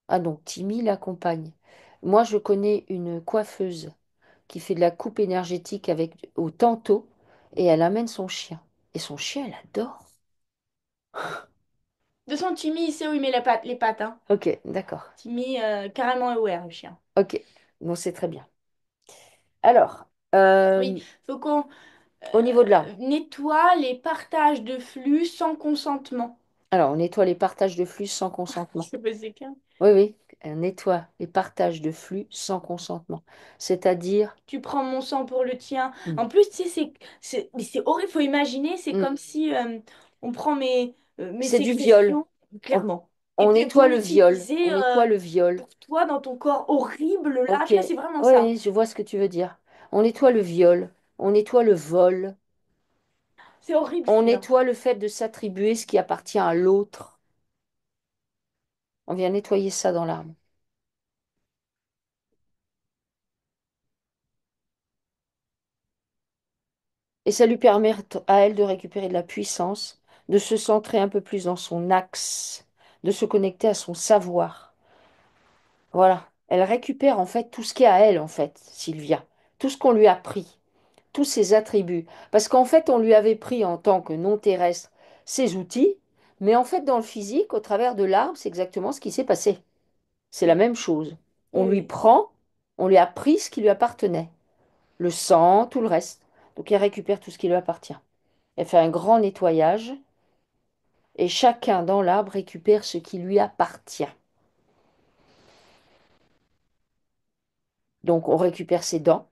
Ah donc Timmy l'accompagne. Moi je connais une coiffeuse qui fait de la coupe énergétique avec au tantôt et elle amène son chien. Et son chien elle adore. De son Timmy, il sait où il met les pattes, hein. Ok, d'accord. Timmy, carrément aware, le chien. Ok, bon c'est très bien. Alors, Oui, faut qu'on au niveau de l'arbre. nettoie les partages de flux sans consentement. Alors on nettoie les partages de flux sans consentement. Je sais pas, c'est Oui, oui, on nettoie les partages de flux sans consentement. C'est-à-dire, tu prends mon sang pour le tien. hmm, En plus, tu sais, mais c'est horrible, faut imaginer, c'est hmm, comme si on prend mes c'est du viol. sécrétions, On, clairement, et on puis pour nettoie le viol. On l'utiliser nettoie le viol. pour toi dans ton corps horrible, là, Ok, tu vois, c'est vraiment ça. oui, je vois ce que tu veux dire. On nettoie le viol. On nettoie le vol. C'est horrible On celui-là. nettoie le fait de s'attribuer ce qui appartient à l'autre. On vient nettoyer ça dans l'arbre. Et ça lui permet à elle de récupérer de la puissance, de se centrer un peu plus dans son axe, de se connecter à son savoir. Voilà. Elle récupère en fait tout ce qui est à elle, en fait, Sylvia. Tout ce qu'on lui a pris, tous ses attributs. Parce qu'en fait, on lui avait pris en tant que non terrestre ses outils, mais en fait, dans le physique, au travers de l'arbre, c'est exactement ce qui s'est passé. C'est la Oui, même chose. oui, On lui oui. prend, on lui a pris ce qui lui appartenait. Le sang, tout le reste. Donc elle récupère tout ce qui lui appartient. Elle fait un grand nettoyage et chacun dans l'arbre récupère ce qui lui appartient. Donc on récupère ses dents,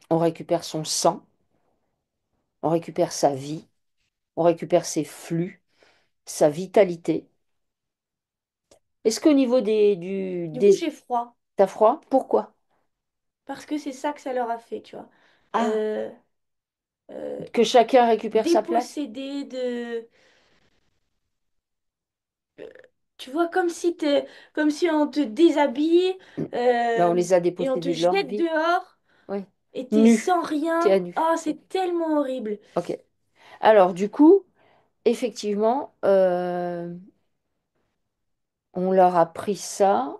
on récupère son sang, on récupère sa vie, on récupère ses flux, sa vitalité. Est-ce qu'au niveau Du coup, j'ai froid. T'as froid? Pourquoi? Parce que c'est ça que ça leur a fait, tu vois. Ah, Euh, euh, que chacun récupère sa place? Dépossédé de... Tu vois, comme si on te déshabille Ben, on les a et on te dépossédés de leur jette vie. dehors Oui. et t'es Nu. sans T'es à rien. nu. Oh, Ok. c'est tellement horrible. Ok. Alors, du coup, effectivement, on leur a pris ça,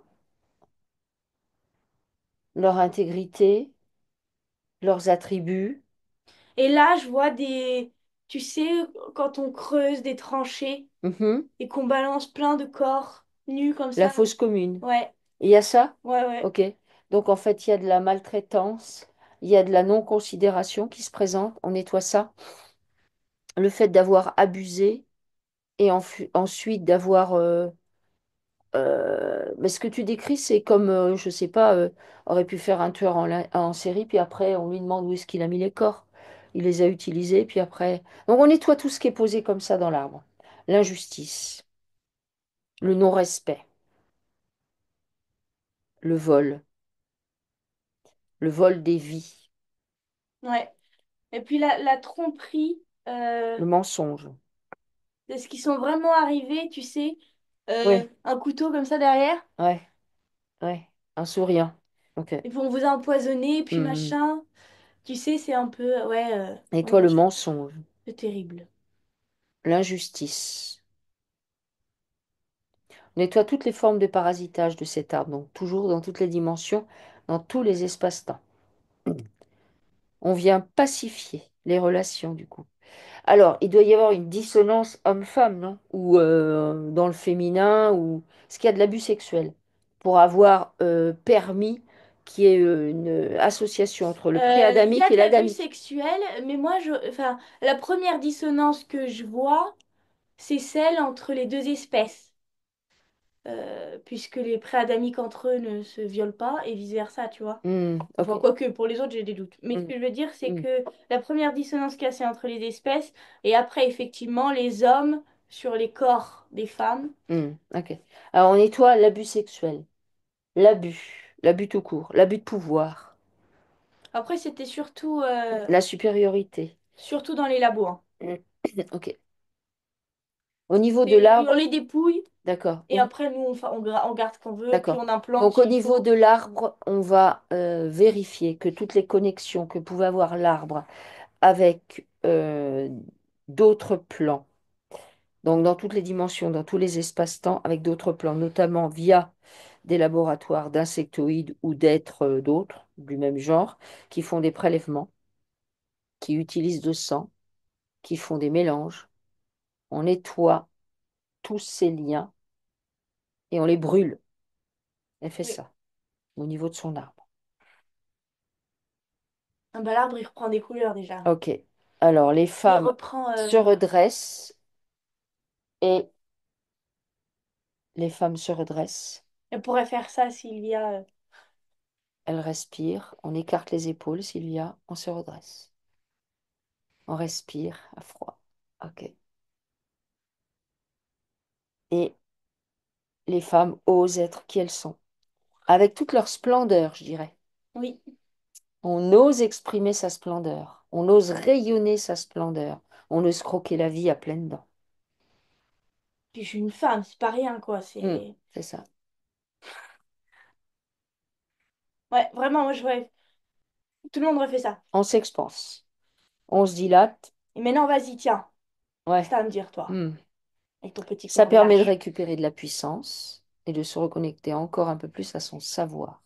leur intégrité, leurs attributs. Et là, je vois Tu sais, quand on creuse des tranchées Mhm. et qu'on balance plein de corps nus comme La ça. fosse commune. Ouais, Il y a ça? ouais, ouais. Ok. Donc, en fait, il y a de la maltraitance, il y a de la non-considération qui se présente. On nettoie ça. Le fait d'avoir abusé et ensuite d'avoir mais ce que tu décris, c'est comme, je sais pas, aurait pu faire un tueur en série, puis après, on lui demande où est-ce qu'il a mis les corps. Il les a utilisés, puis après. Donc, on nettoie tout ce qui est posé comme ça dans l'arbre. L'injustice, le non-respect, le le vol des vies, Ouais. Et puis la tromperie le mensonge. de ce qui sont vraiment arrivés, tu sais, Oui, un couteau comme ça derrière, ouais, ouais. Un sourire. Ok. et puis on vous a empoisonné, puis Mhm. machin. Tu sais, c'est un peu, ouais, Et toi, non, le mensonge, c'est terrible. l'injustice. On nettoie toutes les formes de parasitage de cet arbre, donc toujours dans toutes les dimensions, dans tous les espaces-temps. On vient pacifier les relations du coup. Alors, il doit y avoir une dissonance homme-femme, non? Ou dans le féminin, ou est-ce qu'il y a de l'abus sexuel pour avoir permis qu'il y ait une association entre le Il y pré-adamique a et de l'abus l'adamique? sexuel, mais enfin, la première dissonance que je vois, c'est celle entre les deux espèces. Puisque les préadamiques entre eux ne se violent pas et vice-versa, tu vois. Ok. Enfin, quoique, pour les autres, j'ai des doutes. Mais ce Hmm, que je veux dire, c'est hmm, que la première dissonance qu'il y a, c'est entre les espèces, et après, effectivement, les hommes sur les corps des femmes. ok. Alors, on nettoie l'abus sexuel, l'abus tout court, l'abus de pouvoir, Après, c'était la supériorité. surtout dans les labos, hein. Hmm, ok. Au niveau de Et on l'arbre, les dépouille, d'accord. et après, nous, on garde ce qu'on veut, puis D'accord. on implante Donc au s'il niveau faut. de l'arbre, on va vérifier que toutes les connexions que pouvait avoir l'arbre avec d'autres plans, donc dans toutes les dimensions, dans tous les espaces-temps, avec d'autres plans, notamment via des laboratoires d'insectoïdes ou d'êtres d'autres, du même genre, qui font des prélèvements, qui utilisent le sang, qui font des mélanges. On nettoie tous ces liens et on les brûle. Elle fait Oui. ça au niveau de son arbre. Ah bah, l'arbre, il reprend des couleurs déjà. Ok. Alors, les Il femmes reprend... se redressent et les femmes se redressent. Elle pourrait faire ça, Sylvia. Elles respirent. On écarte les épaules, Sylvia. On se redresse. On respire à froid. Ok. Et les femmes osent être qui elles sont, avec toute leur splendeur, je dirais. Oui. On ose exprimer sa splendeur. On ose rayonner sa splendeur. On ose croquer la vie à pleines dents. Puis je suis une femme, c'est pas rien, quoi. Hmm, C'est... c'est ça. Ouais, vraiment, moi, je rêve. Tout le monde refait ça. On s'expanse. On se dilate. Et maintenant, vas-y, tiens. Ouais. C'est à me dire, toi, Hmm. avec ton petit Ça corps permet de lâche. récupérer de la puissance et de se reconnecter encore un peu plus à son savoir.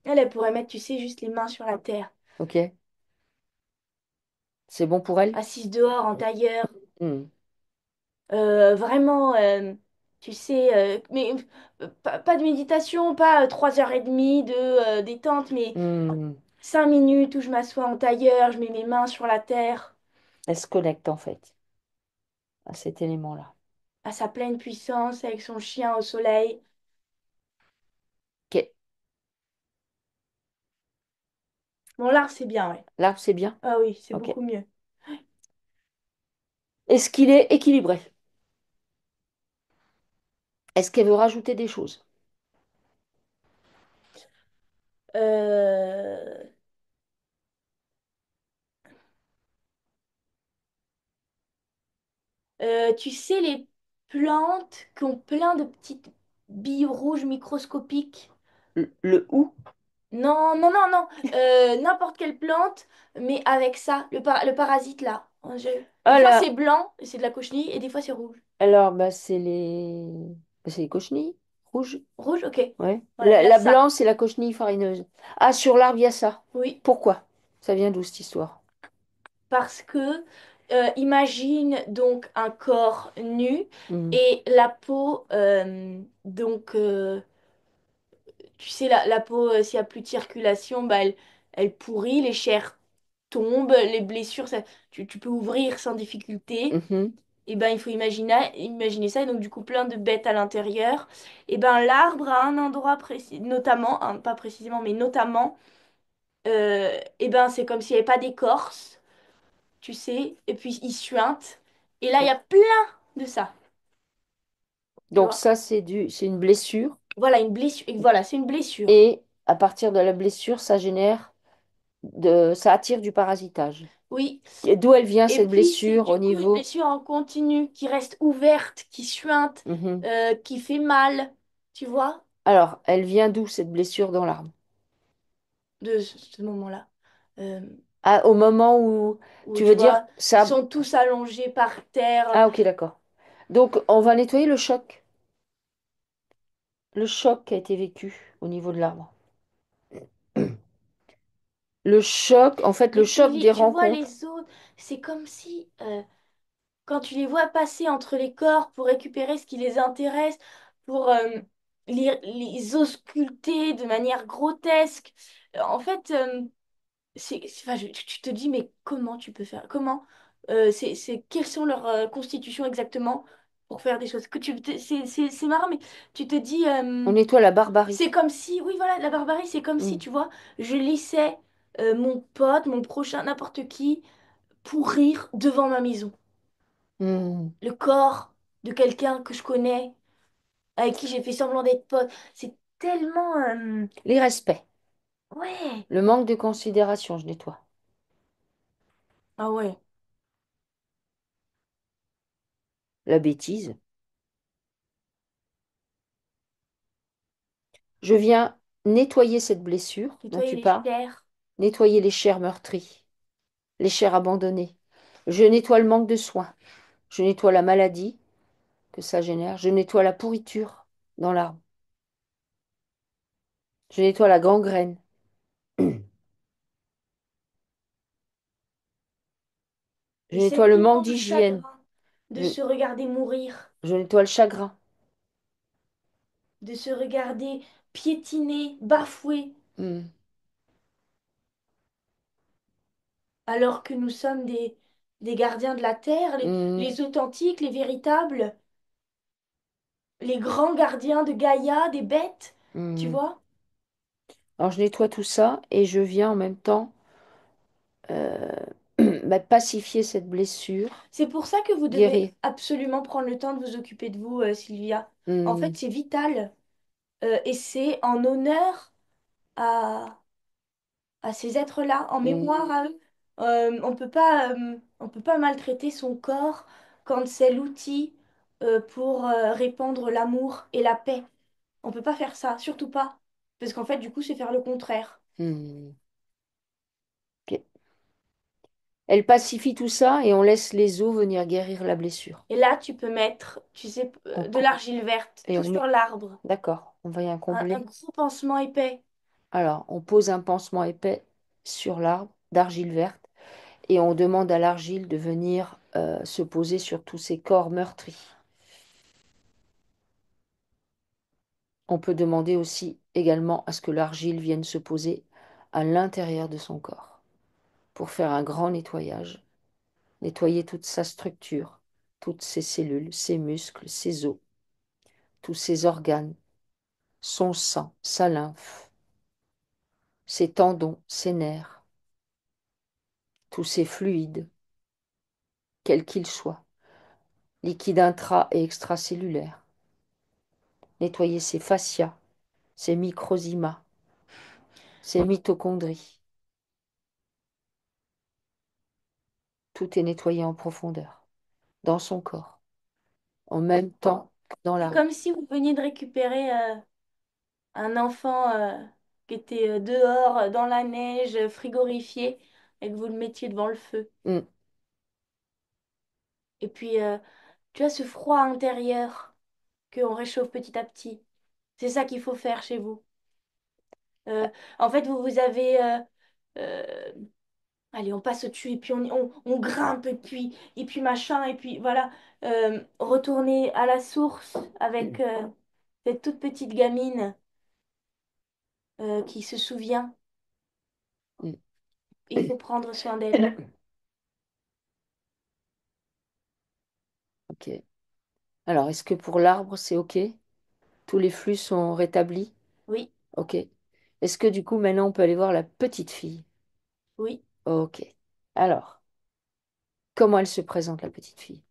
Elle pourrait mettre, tu sais, juste les mains sur la terre, Ok? C'est bon pour elle? assise dehors en tailleur. Hmm. Vraiment, tu sais, mais pas de méditation, pas 3 heures et demie de détente, mais Hmm. 5 minutes où je m'assois en tailleur, je mets mes mains sur la terre, Elle se connecte en fait à cet élément-là. à sa pleine puissance, avec son chien au soleil. Ok. Bon, l'art, c'est bien, ouais. L'arbre, c'est bien? Ah oui, c'est Ok. beaucoup mieux. Est-ce qu'il est équilibré? Est-ce qu'elle veut rajouter des choses? Euh, tu sais, les plantes qui ont plein de petites billes rouges microscopiques. Le ou? Non, non, non, non. N'importe quelle plante, mais avec ça, le parasite là. Des Ah fois là, c'est blanc, et c'est de la cochenille, et des fois c'est rouge. alors bah, c'est les cochenilles rouges. Rouge, ok. Ouais. Voilà, il La, y a la ça. blanche, c'est la cochenille farineuse. Ah, sur l'arbre, il y a ça. Oui, Pourquoi? Ça vient d'où cette histoire? parce que imagine donc un corps nu Hmm. et la peau, donc tu sais, la peau, s'il n'y a plus de circulation, bah, elle pourrit, les chairs tombent, les blessures, tu peux ouvrir sans difficulté. Mhm. Et ben il faut imaginer ça, et donc du coup plein de bêtes à l'intérieur. Et ben l'arbre à un endroit précis, notamment, hein, pas précisément, mais notamment, et ben c'est comme s'il n'y avait pas d'écorce, tu sais, et puis il suinte. Et là il y a plein de ça, tu Donc vois. ça, c'est une blessure. Voilà une blessure, et voilà, c'est une blessure. Et à partir de la blessure, ça attire du parasitage. Oui. Et d'où elle vient Et cette puis c'est blessure au du coup une niveau? blessure en continu qui reste ouverte, qui suinte, Mhm. qui fait mal, tu vois, Alors, elle vient d'où cette blessure dans l'arbre? de ce moment-là. Euh, Ah, au moment où où tu tu veux dire vois, ils ça. sont tous allongés par terre. Ah, ok, d'accord. Donc, on va nettoyer le choc. Le choc qui a été vécu au niveau de l'arbre. Le choc, en fait, le Et puis choc des tu vois rencontres. les autres, c'est comme si quand tu les vois passer entre les corps pour récupérer ce qui les intéresse, pour les ausculter de manière grotesque, en fait, enfin, tu te dis, mais comment tu peux faire? Comment? Quelles sont leurs constitutions exactement pour faire des choses? C'est marrant, mais tu te dis, On nettoie la c'est barbarie. comme si, oui, voilà, la barbarie, c'est comme si, Hmm. tu vois, je laissais mon pote, mon prochain, n'importe qui, pourrir devant ma maison. Hmm. Le corps de quelqu'un que je connais, avec qui j'ai fait semblant d'être pote. C'est tellement... L'irrespect. ouais. Le manque de considération, je nettoie. Ah ouais. La bêtise. Je viens nettoyer cette blessure dont Nettoyer tu les parles, chairs. nettoyer les chairs meurtries, les chairs abandonnées. Je nettoie le manque de soins. Je nettoie la maladie que ça génère. Je nettoie la pourriture dans l'arbre. Je nettoie la gangrène. Je Et nettoie cet le manque immense d'hygiène. chagrin de Je, se regarder mourir, je nettoie le chagrin. de se regarder piétiner, bafouer, Hmm. alors que nous sommes des gardiens de la terre, Hmm. les authentiques, les véritables, les grands gardiens de Gaïa, des bêtes, tu Hmm. vois? Alors je nettoie tout ça et je viens en même temps euh, pacifier cette blessure, C'est pour ça que vous devez guérir. absolument prendre le temps de vous occuper de vous, Sylvia. En Hmm. fait, c'est vital. Et c'est en honneur à, à ces êtres-là, en Mm. mémoire à eux. On peut pas maltraiter son corps quand c'est l'outil pour répandre l'amour et la paix. On peut pas faire ça, surtout pas. Parce qu'en fait, du coup, c'est faire le contraire. Mm. Ok. Elle pacifie tout ça et on laisse les eaux venir guérir la blessure. Et là, tu peux mettre, tu sais, On de co- l'argile verte, et tout on met... sur l'arbre. D'accord, on va y Un combler. gros pansement épais. Alors, on pose un pansement épais sur l'arbre d'argile verte et on demande à l'argile de venir se poser sur tous ces corps meurtris. On peut demander aussi également à ce que l'argile vienne se poser à l'intérieur de son corps pour faire un grand nettoyage, nettoyer toute sa structure, toutes ses cellules, ses muscles, ses os, tous ses organes, son sang, sa lymphe, ses tendons, ses nerfs, tous ses fluides, quels qu'ils soient, liquides intra- et extracellulaires, nettoyer ses fascias, ses microzymas, ses mitochondries. Tout est nettoyé en profondeur, dans son corps, en même temps que dans C'est l'arbre. comme si vous veniez de récupérer un enfant qui était dehors dans la neige, frigorifié, et que vous le mettiez devant le feu. Mm, Et puis, tu as ce froid intérieur qu'on réchauffe petit à petit. C'est ça qu'il faut faire chez vous. Euh, En fait, vous avez... euh, allez, on passe au-dessus, et puis on grimpe, et puis machin, et puis voilà. Retourner à la source avec cette toute petite gamine qui se souvient. mm. Il faut prendre soin d'elle. Ok. Alors, est-ce que pour l'arbre, c'est OK? Tous les flux sont rétablis? Oui, OK. Est-ce que du coup, maintenant, on peut aller voir la petite fille? oui. OK. Alors, comment elle se présente, la petite fille?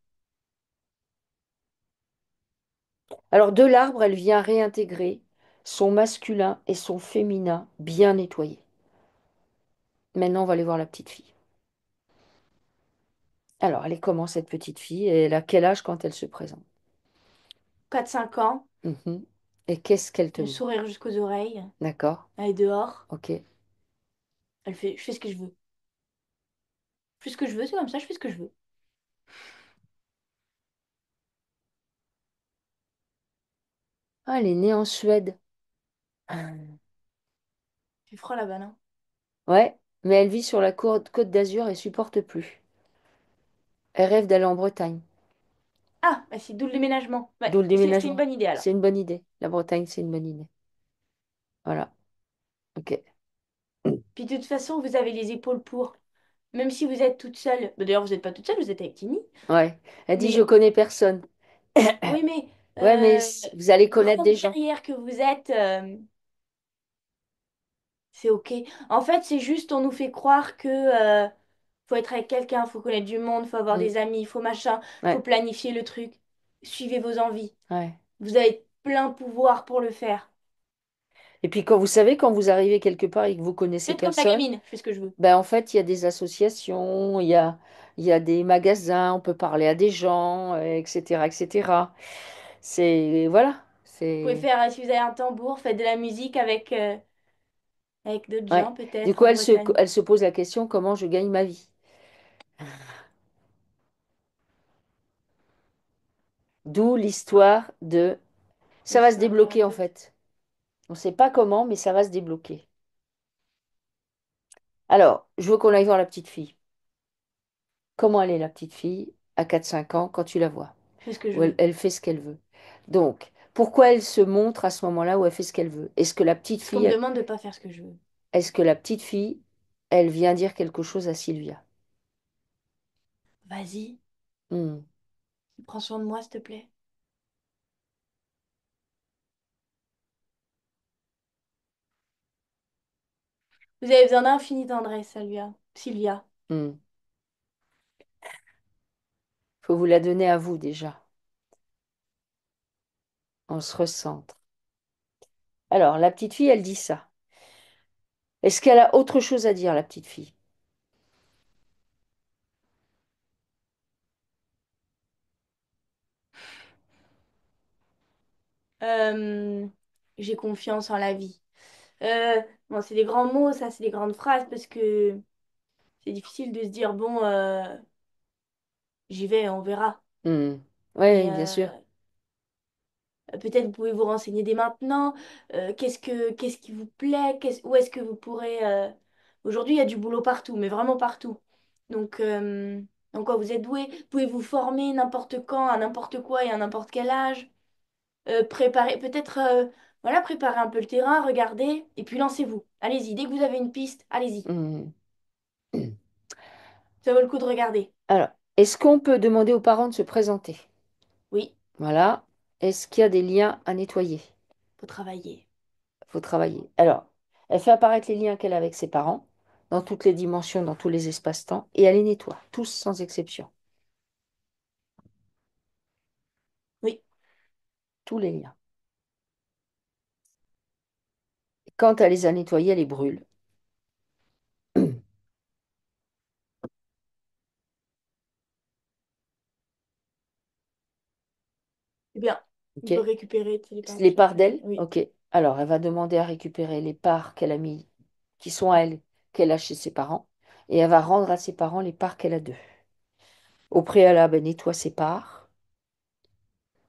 Alors, de l'arbre, elle vient réintégrer son masculin et son féminin bien nettoyés. Maintenant, on va aller voir la petite fille. Alors, elle est comment, cette petite fille? Et elle a quel âge quand elle se présente? 4 5 ans, Mhm. Et qu'est-ce qu'elle te le dit? sourire jusqu'aux oreilles. D'accord? Elle est dehors. OK. Elle fait, je fais ce que je veux. Je fais ce que je veux, c'est comme ça, je fais ce que je veux. Ah, elle est née en Suède. Tu froid là-bas, non? Ouais, mais elle vit sur la côte d'Azur et supporte plus. Elle rêve d'aller en Bretagne. Ah, bah c'est d'où le déménagement. Ouais, D'où le c'est une déménagement. bonne idée alors. C'est une bonne idée. La Bretagne, c'est une bonne idée. Voilà. Ok. Puis de toute façon, vous avez les épaules pour. Même si vous êtes toute seule. Bah, d'ailleurs, vous n'êtes pas toute seule, vous êtes avec Tini. Ouais. Elle dit, je Mais connais personne. oui, mais Ouais, mais vous allez connaître grande des gens. guerrière que vous êtes, c'est ok. En fait, c'est juste, on nous fait croire que faut être avec quelqu'un, faut connaître du monde, faut avoir Mm. des amis, faut machin, faut Ouais, planifier le truc. Suivez vos envies. ouais. Vous avez plein pouvoir pour le faire. Et puis quand vous savez, quand vous arrivez quelque part et que vous connaissez Faites comme ta personne, gamine, je fais ce que je veux. ben en fait, il y a des associations, il y a des magasins, on peut parler à des gens, etc., etc. C'est, voilà, Vous pouvez c'est, faire, si vous avez un tambour, faites de la musique avec d'autres ouais. gens, Du peut-être coup, en elle se, Bretagne. elle se pose la question, comment je gagne ma vie? D'où l'histoire de... Ça va se L'histoire de la débloquer en petite. fait. On ne sait pas comment, mais ça va se débloquer. Alors, je veux qu'on aille voir la petite fille. Comment elle est la petite fille à 4 5 ans quand tu la vois? Je fais ce que je Où elle, veux. elle fait ce qu'elle veut. Donc, pourquoi elle se montre à ce moment-là où elle fait ce qu'elle veut? Est-ce que la petite Parce qu'on me fille, demande de pas faire ce que je veux. elle vient dire quelque chose à Sylvia? Vas-y, Hmm. prends soin de moi, s'il te plaît. Vous avez besoin d'infinie tendresse, Sylvia. Sylvia. Hmm. Faut vous la donner à vous déjà. On se recentre. Alors, la petite fille, elle dit ça. Est-ce qu'elle a autre chose à dire, la petite fille? Euh, j'ai confiance en la vie. Bon, c'est des grands mots, ça, c'est des grandes phrases parce que c'est difficile de se dire, bon, j'y vais, on verra. Hmm. Mais Oui, bien sûr. peut-être vous pouvez vous renseigner dès maintenant. Qu'est-ce qui vous plaît? Où est-ce que vous pourrez... Aujourd'hui, il y a du boulot partout, mais vraiment partout. Donc, donc quoi, vous êtes doué. Vous pouvez vous former n'importe quand, à n'importe quoi et à n'importe quel âge. Préparer, peut-être, voilà, préparer un peu le terrain, regardez, et puis lancez-vous. Allez-y, dès que vous avez une piste, allez-y. Hmm. Ça vaut le coup de regarder. Alors, est-ce qu'on peut demander aux parents de se présenter? Oui, Voilà. Est-ce qu'il y a des liens à nettoyer? faut travailler. Il faut travailler. Alors, elle fait apparaître les liens qu'elle a avec ses parents, dans toutes les dimensions, dans tous les espaces-temps, et elle les nettoie, tous sans exception. Oui, Tous les liens. Quand elle les a nettoyés, elle les brûle. c'est bien. On OK? peut récupérer tu sais, les Les parties parts après. d'elle? Oui, OK. Alors, elle va demander à récupérer les parts qu'elle a mis, qui sont à elle, qu'elle a chez ses parents, et elle va rendre à ses parents les parts qu'elle a d'eux. Au préalable, elle nettoie ses parts.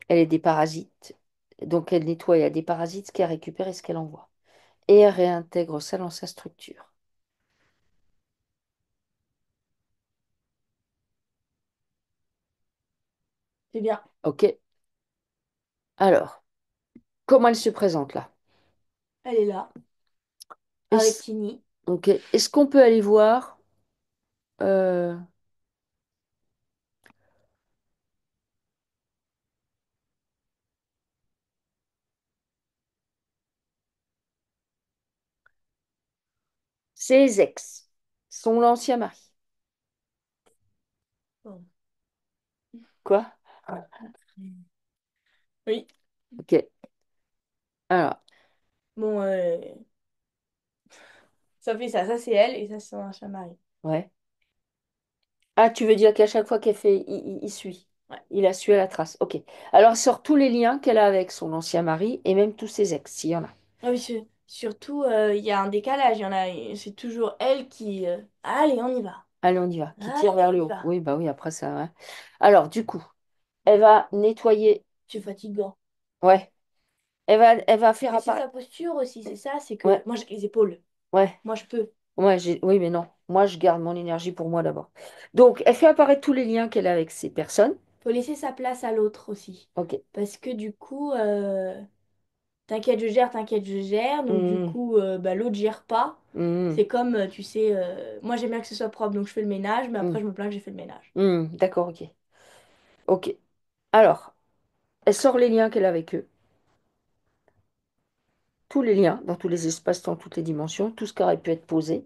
Elle est des parasites. Donc, elle nettoie et a des parasites ce qu'elle récupère et ce qu'elle envoie. Et elle réintègre ça dans sa structure. c'est bien. OK? Alors, comment elle se présente là? Elle est là, avec Est-ce, Tini. ok. Est-ce qu'on peut aller voir euh, ses ex, son ancien mari? Bon. Quoi? Oui. Ok. Alors, Bon, ça fait ça. Ça, c'est elle et ça, c'est son ancien mari. ouais. Ah, tu veux dire qu'à chaque fois qu'elle fait, il suit. Ouais. Il a suivi la trace. Ok. Alors, elle sort tous les liens qu'elle a avec son ancien mari et même tous ses ex, s'il y en a. Ah oui, surtout, il y a un décalage. Il y en a, c'est toujours elle qui... Allez, on y va. Allez, on y va. Qui tire Allez, vers on le y haut. va. Oui, bah oui, après ça, ouais. Alors, du coup, elle va nettoyer. C'est fatigant. Ouais. Elle va faire Mais c'est apparaître. sa posture aussi, c'est ça. C'est que Ouais, moi, j'ai les épaules. ouais. Moi, je peux. Ouais, oui, mais non. Moi, je garde mon énergie pour moi d'abord. Donc, elle fait apparaître tous les liens qu'elle a avec ces personnes. Faut laisser sa place à l'autre aussi. Ok. Parce que du coup, t'inquiète, je gère. Donc du Hmm, coup, bah, l'autre gère pas. hmm, C'est comme, tu sais, moi j'aime bien que ce soit propre, donc je fais le ménage, mais hmm, après je me plains que j'ai fait le ménage. d'accord, ok. Ok. Alors, elle sort les liens qu'elle a avec eux. Tous les liens, dans tous les espaces, dans toutes les dimensions, tout ce qui aurait pu être posé,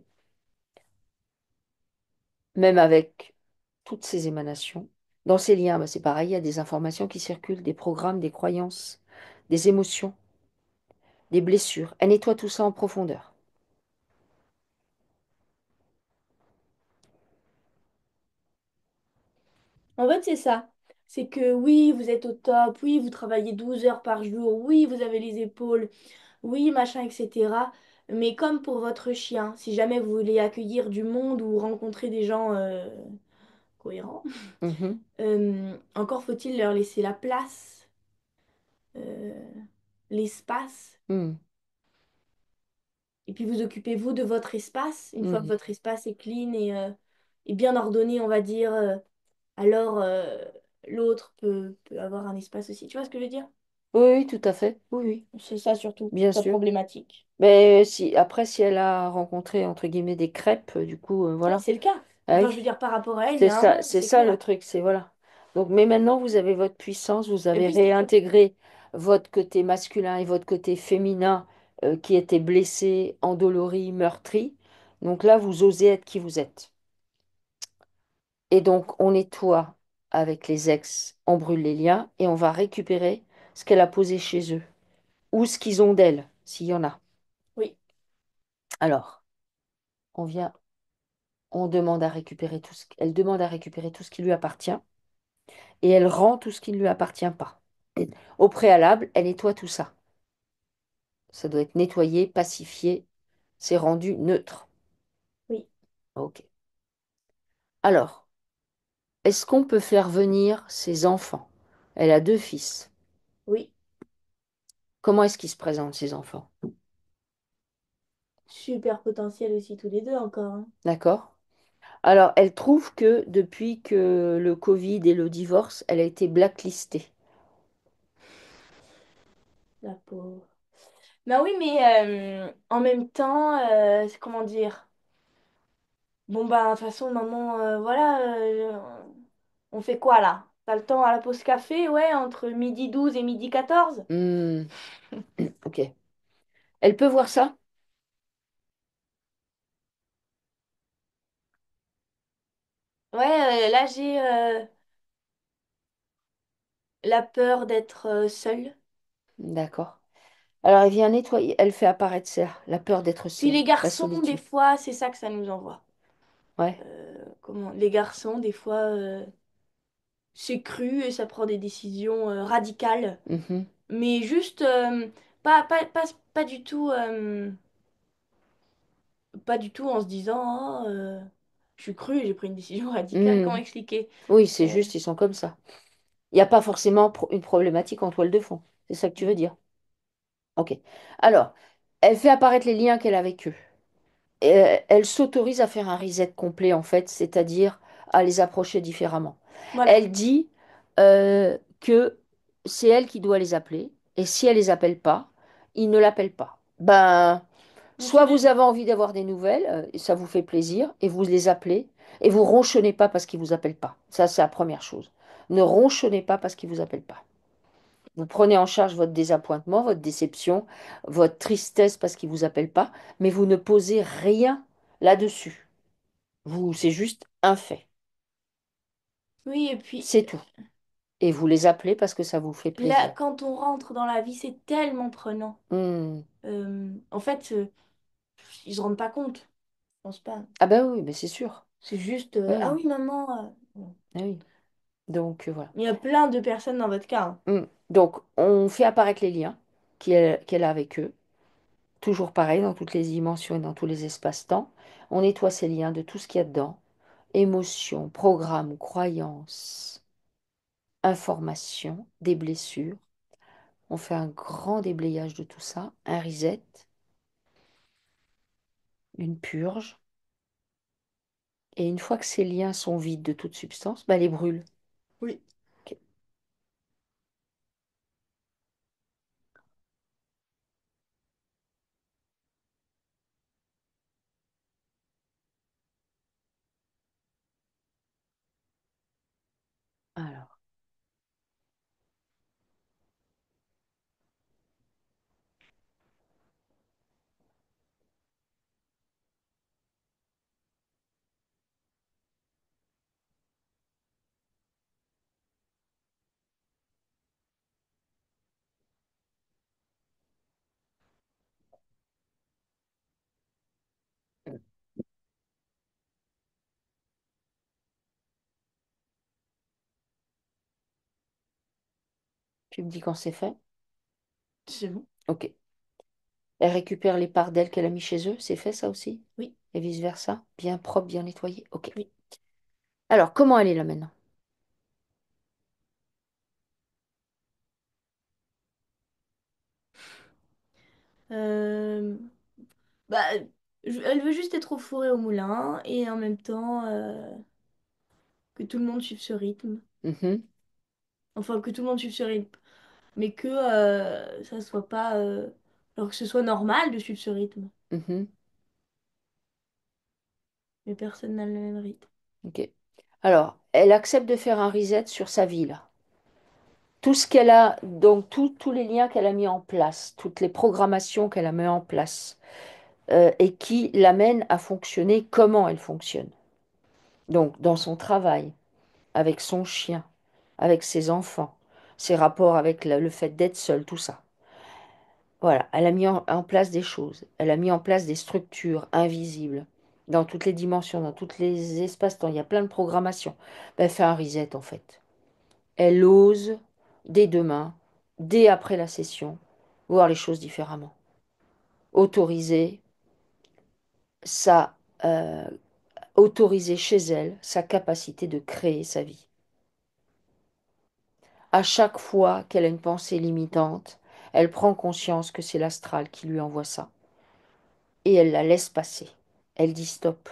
même avec toutes ces émanations. Dans ces liens, bah, c'est pareil, il y a des informations qui circulent, des programmes, des croyances, des émotions, des blessures. Elle nettoie tout ça en profondeur. En fait, c'est ça. C'est que oui, vous êtes au top, oui, vous travaillez 12 heures par jour, oui, vous avez les épaules, oui, machin, etc. Mais comme pour votre chien, si jamais vous voulez accueillir du monde ou rencontrer des gens cohérents, Mhm, encore faut-il leur laisser la place, euh, l'espace. hmm, Et puis vous occupez-vous de votre espace. Une fois que hmm. votre espace est clean et bien ordonné, on va dire, alors l'autre peut avoir un espace aussi. Tu vois ce que je veux dire? Oui, oui, tout à fait. Oui, oui, C'est ça surtout, bien la sûr. problématique. Mais si, après, si elle a rencontré, entre guillemets, des crêpes, du coup, Ouais, voilà. c'est le cas. Ah Enfin, je veux oui, dire, par rapport à elle, il y a un monde, c'est c'est ça le clair. truc, c'est voilà. Donc, mais maintenant, vous avez votre puissance, vous Et avez puis, c'est sûr. réintégré votre côté masculin et votre côté féminin qui était blessé, endolori, meurtri. Donc là, vous osez être qui vous êtes. Et donc, on nettoie avec les ex, on brûle les liens et on va récupérer ce qu'elle a posé chez eux ou ce qu'ils ont d'elle, s'il y en a. Oui. Alors. On vient, on demande à récupérer elle demande à récupérer tout ce qui lui appartient et elle rend tout ce qui ne lui appartient pas. Et au préalable, elle nettoie tout ça. Ça doit être nettoyé, pacifié, c'est rendu neutre. Oui, Ok. Alors, est-ce qu'on peut faire venir ses enfants? Elle a deux fils. oui. Comment est-ce qu'ils se présentent, ces enfants? Super potentiel aussi tous les deux encore, hein. D'accord? Alors, elle trouve que depuis que le Covid et le divorce, elle a été blacklistée. La pauvre. Ben oui, mais en même temps, comment dire? Bon, bah, de toute façon, maman, voilà, on fait quoi là? T'as le temps à la pause café, ouais, entre midi 12 et midi 14. Hmm, ok. Elle peut voir ça? Ouais, là, j'ai la peur d'être seule. D'accord. Alors, elle vient nettoyer, elle fait apparaître ça, la peur d'être Puis seule, les la garçons, des solitude. fois, c'est ça que ça nous envoie. Ouais. Comment? Les garçons, des fois, c'est cru et ça prend des décisions radicales. Mhm. Mais juste, pas, pas, pas, pas du tout. Pas du tout en se disant, oh, je suis crue et j'ai pris une décision radicale. Comment Hmm. expliquer? Oui, c'est Euh, juste, ils sont comme ça. Il n'y a pas forcément une problématique en toile de fond. C'est ça que tu veux dire? Ok. Alors, elle fait apparaître les liens qu'elle a avec eux. Elle s'autorise à faire un reset complet, en fait, c'est-à-dire à les approcher différemment. voilà. Elle dit que c'est elle qui doit les appeler, et si elle les appelle pas, ils ne l'appellent pas. Ben, Donc, c'est soit vous avez envie d'avoir des nouvelles, et ça vous fait plaisir, et vous les appelez, et vous ronchonnez pas parce qu'ils vous appellent pas. Ça, c'est la première chose. Ne ronchonnez pas parce qu'ils vous appellent pas. Vous prenez en charge votre désappointement, votre déception, votre tristesse parce qu'ils ne vous appellent pas, mais vous ne posez rien là-dessus. C'est juste un fait. Oui, et puis C'est tout. Et vous les appelez parce que ça vous fait là, plaisir. quand on rentre dans la vie, c'est tellement prenant. Hmm. En fait, ils se rendent pas compte. Je pense pas. Ah ben oui, mais c'est sûr. C'est juste, Oui, ah oui. oui, maman. Bon. Ah oui. Donc voilà. Il y a plein de personnes dans votre cas, hein. Hmm. Donc on fait apparaître les liens qu'elle a avec eux. Toujours pareil dans toutes les dimensions et dans tous les espaces-temps. On nettoie ces liens de tout ce qu'il y a dedans. Émotions, programmes, croyances, informations, des blessures. On fait un grand déblayage de tout ça, un reset, une purge. Et une fois que ces liens sont vides de toute substance, bah, les brûle. Oui. Ok. Alors, tu me dis quand c'est fait? C'est bon. Ok. Elle récupère les parts d'elle qu'elle a mis chez eux, c'est fait ça aussi? Oui, Et vice-versa? Bien propre, bien nettoyé? Ok. oui. Alors, comment elle est là maintenant? Euh, bah, elle veut juste être au four et au moulin et en même temps que tout le monde suive ce rythme. Mhm, Enfin, que tout le monde suive ce rythme. Mais que ça soit pas. Alors que ce soit normal de suivre ce rythme. mhm, Mais personne n'a le même rythme. ok. Alors, elle accepte de faire un reset sur sa vie là. Tout ce qu'elle a, donc tous les liens qu'elle a mis en place, toutes les programmations qu'elle a mis en place, et qui l'amènent à fonctionner comment elle fonctionne. Donc, dans son travail, avec son chien, avec ses enfants, ses rapports avec le fait d'être seule, tout ça. Voilà, elle a mis en place des choses, elle a mis en place des structures invisibles, dans toutes les dimensions, dans tous les espaces-temps. Il y a plein de programmations. Ben, elle fait un reset en fait. Elle ose, dès demain, dès après la session, voir les choses différemment. Autoriser sa, euh, autoriser chez elle sa capacité de créer sa vie. À chaque fois qu'elle a une pensée limitante, elle prend conscience que c'est l'astral qui lui envoie ça. Et elle la laisse passer. Elle dit stop.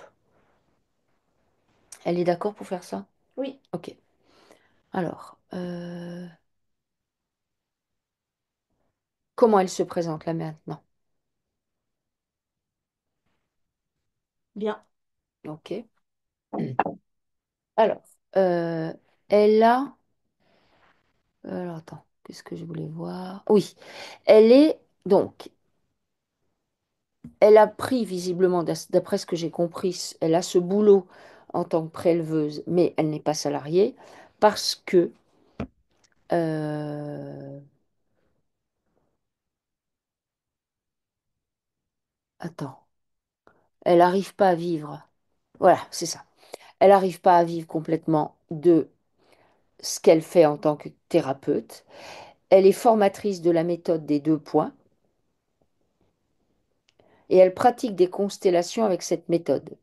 Elle est d'accord pour faire ça? Oui, Ok. Alors, comment elle se présente là maintenant? bien. Ok. Alors, euh, elle a... Alors, attends, qu'est-ce que je voulais voir? Oui, elle est... Donc, elle a pris visiblement, d'après ce que j'ai compris, elle a ce boulot en tant que préleveuse, mais elle n'est pas salariée parce que... euh, Attends, elle n'arrive pas à vivre. Voilà, c'est ça. Elle n'arrive pas à vivre complètement de ce qu'elle fait en tant que thérapeute. Elle est formatrice de la méthode des 2 points et elle pratique des constellations avec cette méthode.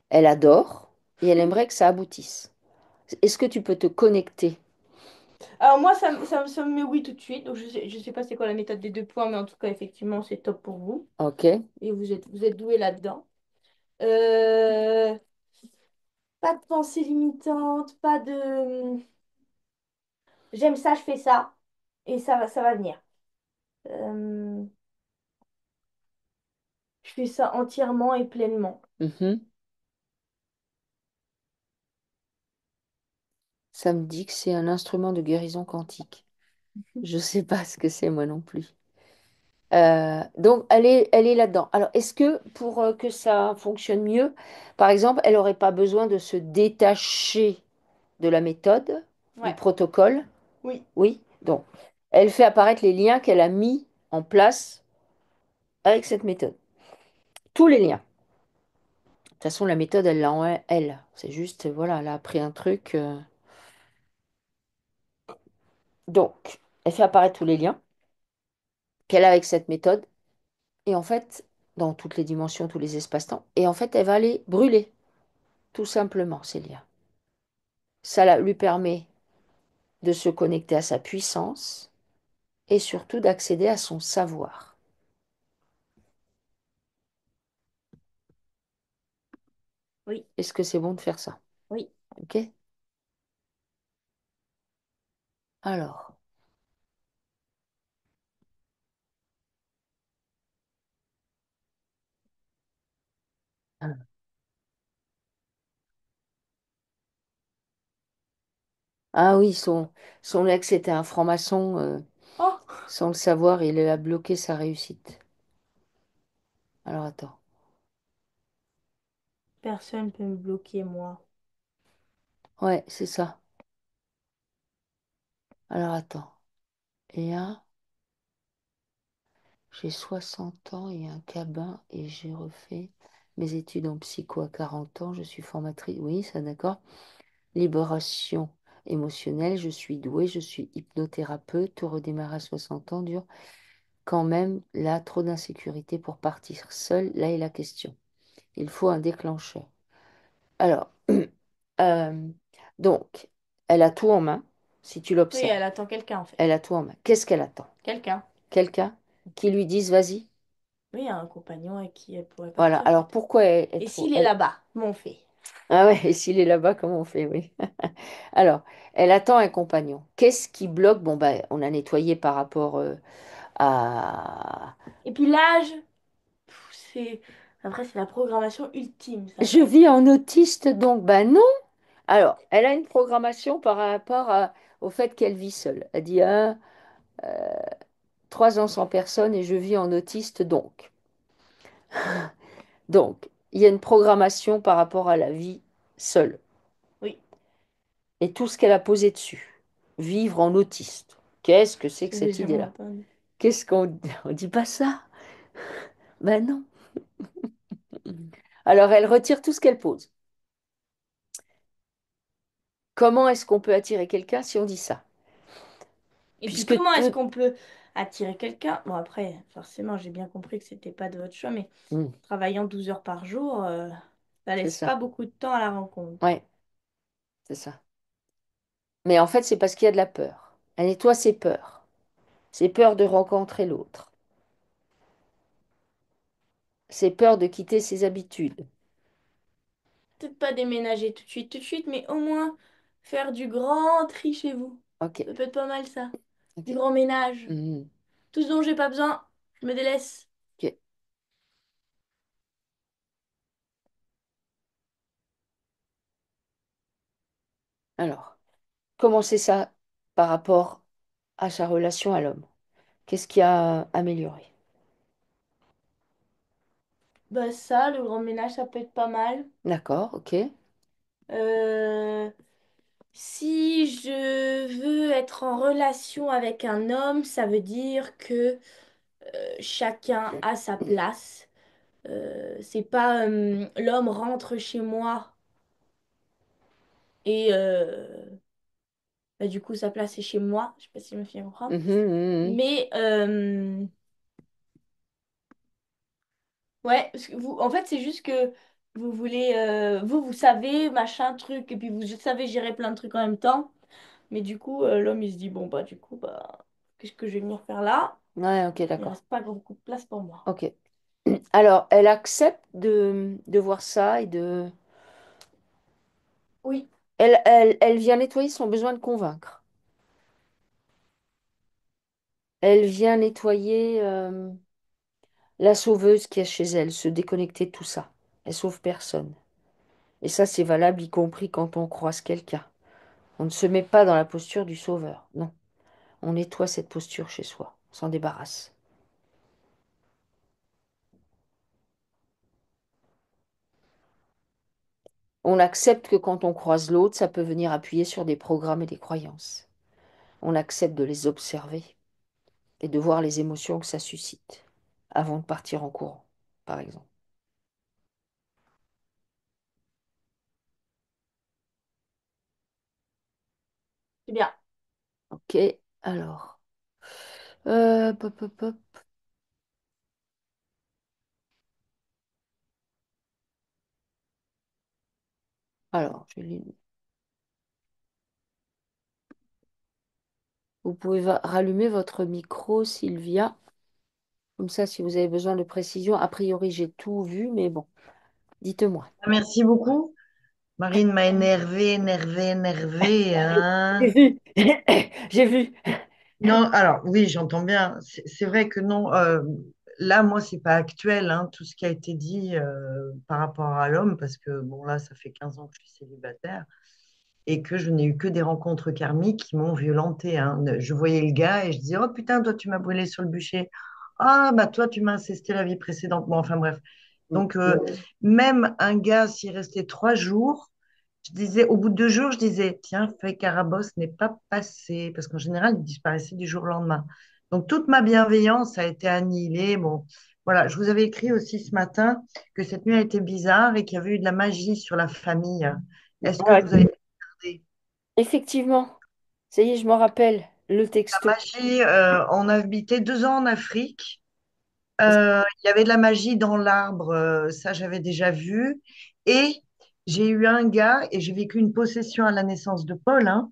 Elle adore et elle aimerait que ça aboutisse. Est-ce que tu peux te connecter? Alors moi, ça me met oui tout de suite. Donc je sais pas c'est quoi la méthode des 2 points, mais en tout cas, effectivement, c'est top pour vous. Ok. Et vous êtes doué là-dedans. Euh, Pas de pensée limitante, pas de j'aime ça, je fais ça. Et ça va venir. Euh, je fais ça entièrement et pleinement. Mhm. Ça me dit que c'est un instrument de guérison quantique. Je ne sais pas ce que c'est moi non plus. Donc, elle est là-dedans. Alors, est-ce que pour que ça fonctionne mieux, par exemple, elle n'aurait pas besoin de se détacher de la méthode, du Ouais, protocole? oui, Oui. Donc, elle fait apparaître les liens qu'elle a mis en place avec cette méthode. Tous les liens. De toute façon, la méthode, elle l'a en elle. C'est juste, voilà, elle a appris un truc. Donc, elle fait apparaître tous les liens qu'elle a avec cette méthode. Et en fait, dans toutes les dimensions, tous les espaces-temps. Et en fait, elle va les brûler, tout simplement, ces liens. Lui permet de se connecter à sa puissance et surtout d'accéder à son savoir. oui, Est-ce que c'est bon de faire ça? oui. Ok? Alors, ah oui, son ex était un franc-maçon. Oh, Sans le savoir, il a bloqué sa réussite. Alors attends. personne peut me bloquer, moi. Ouais, c'est ça. Alors attends. Et là, j'ai 60 ans et un cabin et j'ai refait mes études en psycho à 40 ans. Je suis formatrice. Oui, ça d'accord. Libération émotionnelle. Je suis douée. Je suis hypnothérapeute. Tout redémarrer à 60 ans dure. Quand même, là, trop d'insécurité pour partir seule. Là est la question. Il faut un déclencheur. Alors, euh, donc, elle a tout en main, si tu Oui, l'observes. elle attend quelqu'un, en Elle fait. a tout en main. Qu'est-ce qu'elle attend? Quelqu'un. Quelqu'un qui lui dise, vas-y. Oui, un compagnon avec qui elle pourrait Voilà. partir, Alors, peut-être. pourquoi Et s'il est là-bas, comment on fait? Ah ouais, et s'il est là-bas, comment on fait? Oui. Alors, elle attend un compagnon. Qu'est-ce qui bloque? Bon, bah, on a nettoyé par rapport à... Et puis l'âge, c'est... Après, c'est la programmation ultime, ça, Je l'âge. vis en autiste, donc, bah non. Alors, elle a une programmation par rapport au fait qu'elle vit seule. Elle dit, ah, 3 ans sans personne et je vis en autiste, donc. Donc, il y a une programmation par rapport à la vie seule Oui, et tout ce qu'elle a posé dessus. Vivre en autiste. Qu'est-ce que c'est que je l'ai cette jamais idée-là? entendu. Qu'est-ce qu'on on dit pas ça? Ben non. Alors, elle retire tout ce qu'elle pose. Comment est-ce qu'on peut attirer quelqu'un si on dit ça? Et puis Puisque comment est-ce tout... qu'on peut attirer quelqu'un? Bon après, forcément, j'ai bien compris que c'était pas de votre choix, mais Hmm, travaillant 12 heures par jour, ça c'est laisse pas ça. beaucoup de temps à la rencontre. Ouais, c'est ça. Mais en fait, c'est parce qu'il y a de la peur. Elle nettoie ses peurs. Ses peurs de rencontrer l'autre. Ses peurs de quitter ses habitudes. Peut-être pas déménager tout de suite, mais au moins faire du grand tri chez vous. Ok, Ça peut être pas mal ça. Du ok. grand ménage. Mhm, Tout ce dont j'ai pas besoin, je me délaisse. ok. Alors, comment c'est ça par rapport à sa relation à l'homme? Qu'est-ce qui a amélioré? Bah ça, le grand ménage, ça peut être pas mal. D'accord, ok. Euh, Si je veux être en relation avec un homme, ça veut dire que chacun a sa place. C'est pas l'homme rentre chez moi et bah, du coup sa place est chez moi. Je sais pas si je me fais comprendre. Mhm, mhm, Mais ouais, parce que vous, en fait, c'est juste que vous voulez, vous savez, machin, truc, et puis vous savez gérer plein de trucs en même temps. Mais du coup, l'homme, il se dit, bon, bah, du coup, bah, qu'est-ce que je vais venir faire là? mhm. Ouais, ok, Il d'accord. reste pas beaucoup de place pour moi. Ok. Alors, elle accepte de voir ça et de... Oui, Elle vient nettoyer son besoin de convaincre. Elle vient nettoyer la sauveuse qui est chez elle, se déconnecter de tout ça. Elle sauve personne. Et ça, c'est valable y compris quand on croise quelqu'un. On ne se met pas dans la posture du sauveur. Non. On nettoie cette posture chez soi. On s'en débarrasse. On accepte que quand on croise l'autre, ça peut venir appuyer sur des programmes et des croyances. On accepte de les observer et de voir les émotions que ça suscite avant de partir en courant, par exemple. c'est bien. Ok, alors. Pop, pop, pop. Alors, vous pouvez rallumer votre micro, Sylvia. Comme ça, si vous avez besoin de précision, a priori, j'ai tout vu, mais bon, dites-moi. Merci beaucoup. Marine m'a énervé, J'ai hein. vu. J'ai vu. Non, alors oui, j'entends bien. C'est vrai que non. Là, moi, c'est pas actuel, hein, tout ce qui a été dit par rapport à l'homme, parce que bon, là, ça fait 15 ans que je suis célibataire et que je n'ai eu que des rencontres karmiques qui m'ont violentée, hein. Je voyais le gars et je disais, oh putain, toi, tu m'as brûlé sur le bûcher. Ah, bah toi, tu m'as incesté la vie précédente. Bon, enfin bref. Donc, même un gars, s'il restait 3 jours, je disais, au bout de 2 jours, je disais, tiens, Faye Carabosse n'est pas passé, parce qu'en général, il disparaissait du jour au lendemain. Donc, toute ma bienveillance a été annihilée. Bon, voilà, je vous avais écrit aussi ce matin que cette nuit a été bizarre et qu'il y avait eu de la magie sur la famille. Est-ce que Ouais. vous avez regardé Effectivement, ça y est, je m'en rappelle, le la texto. magie? On a habité 2 ans en Afrique. Il y avait de la magie dans l'arbre, ça j'avais déjà vu. Et j'ai eu un gars et j'ai vécu une possession à la naissance de Paul, hein,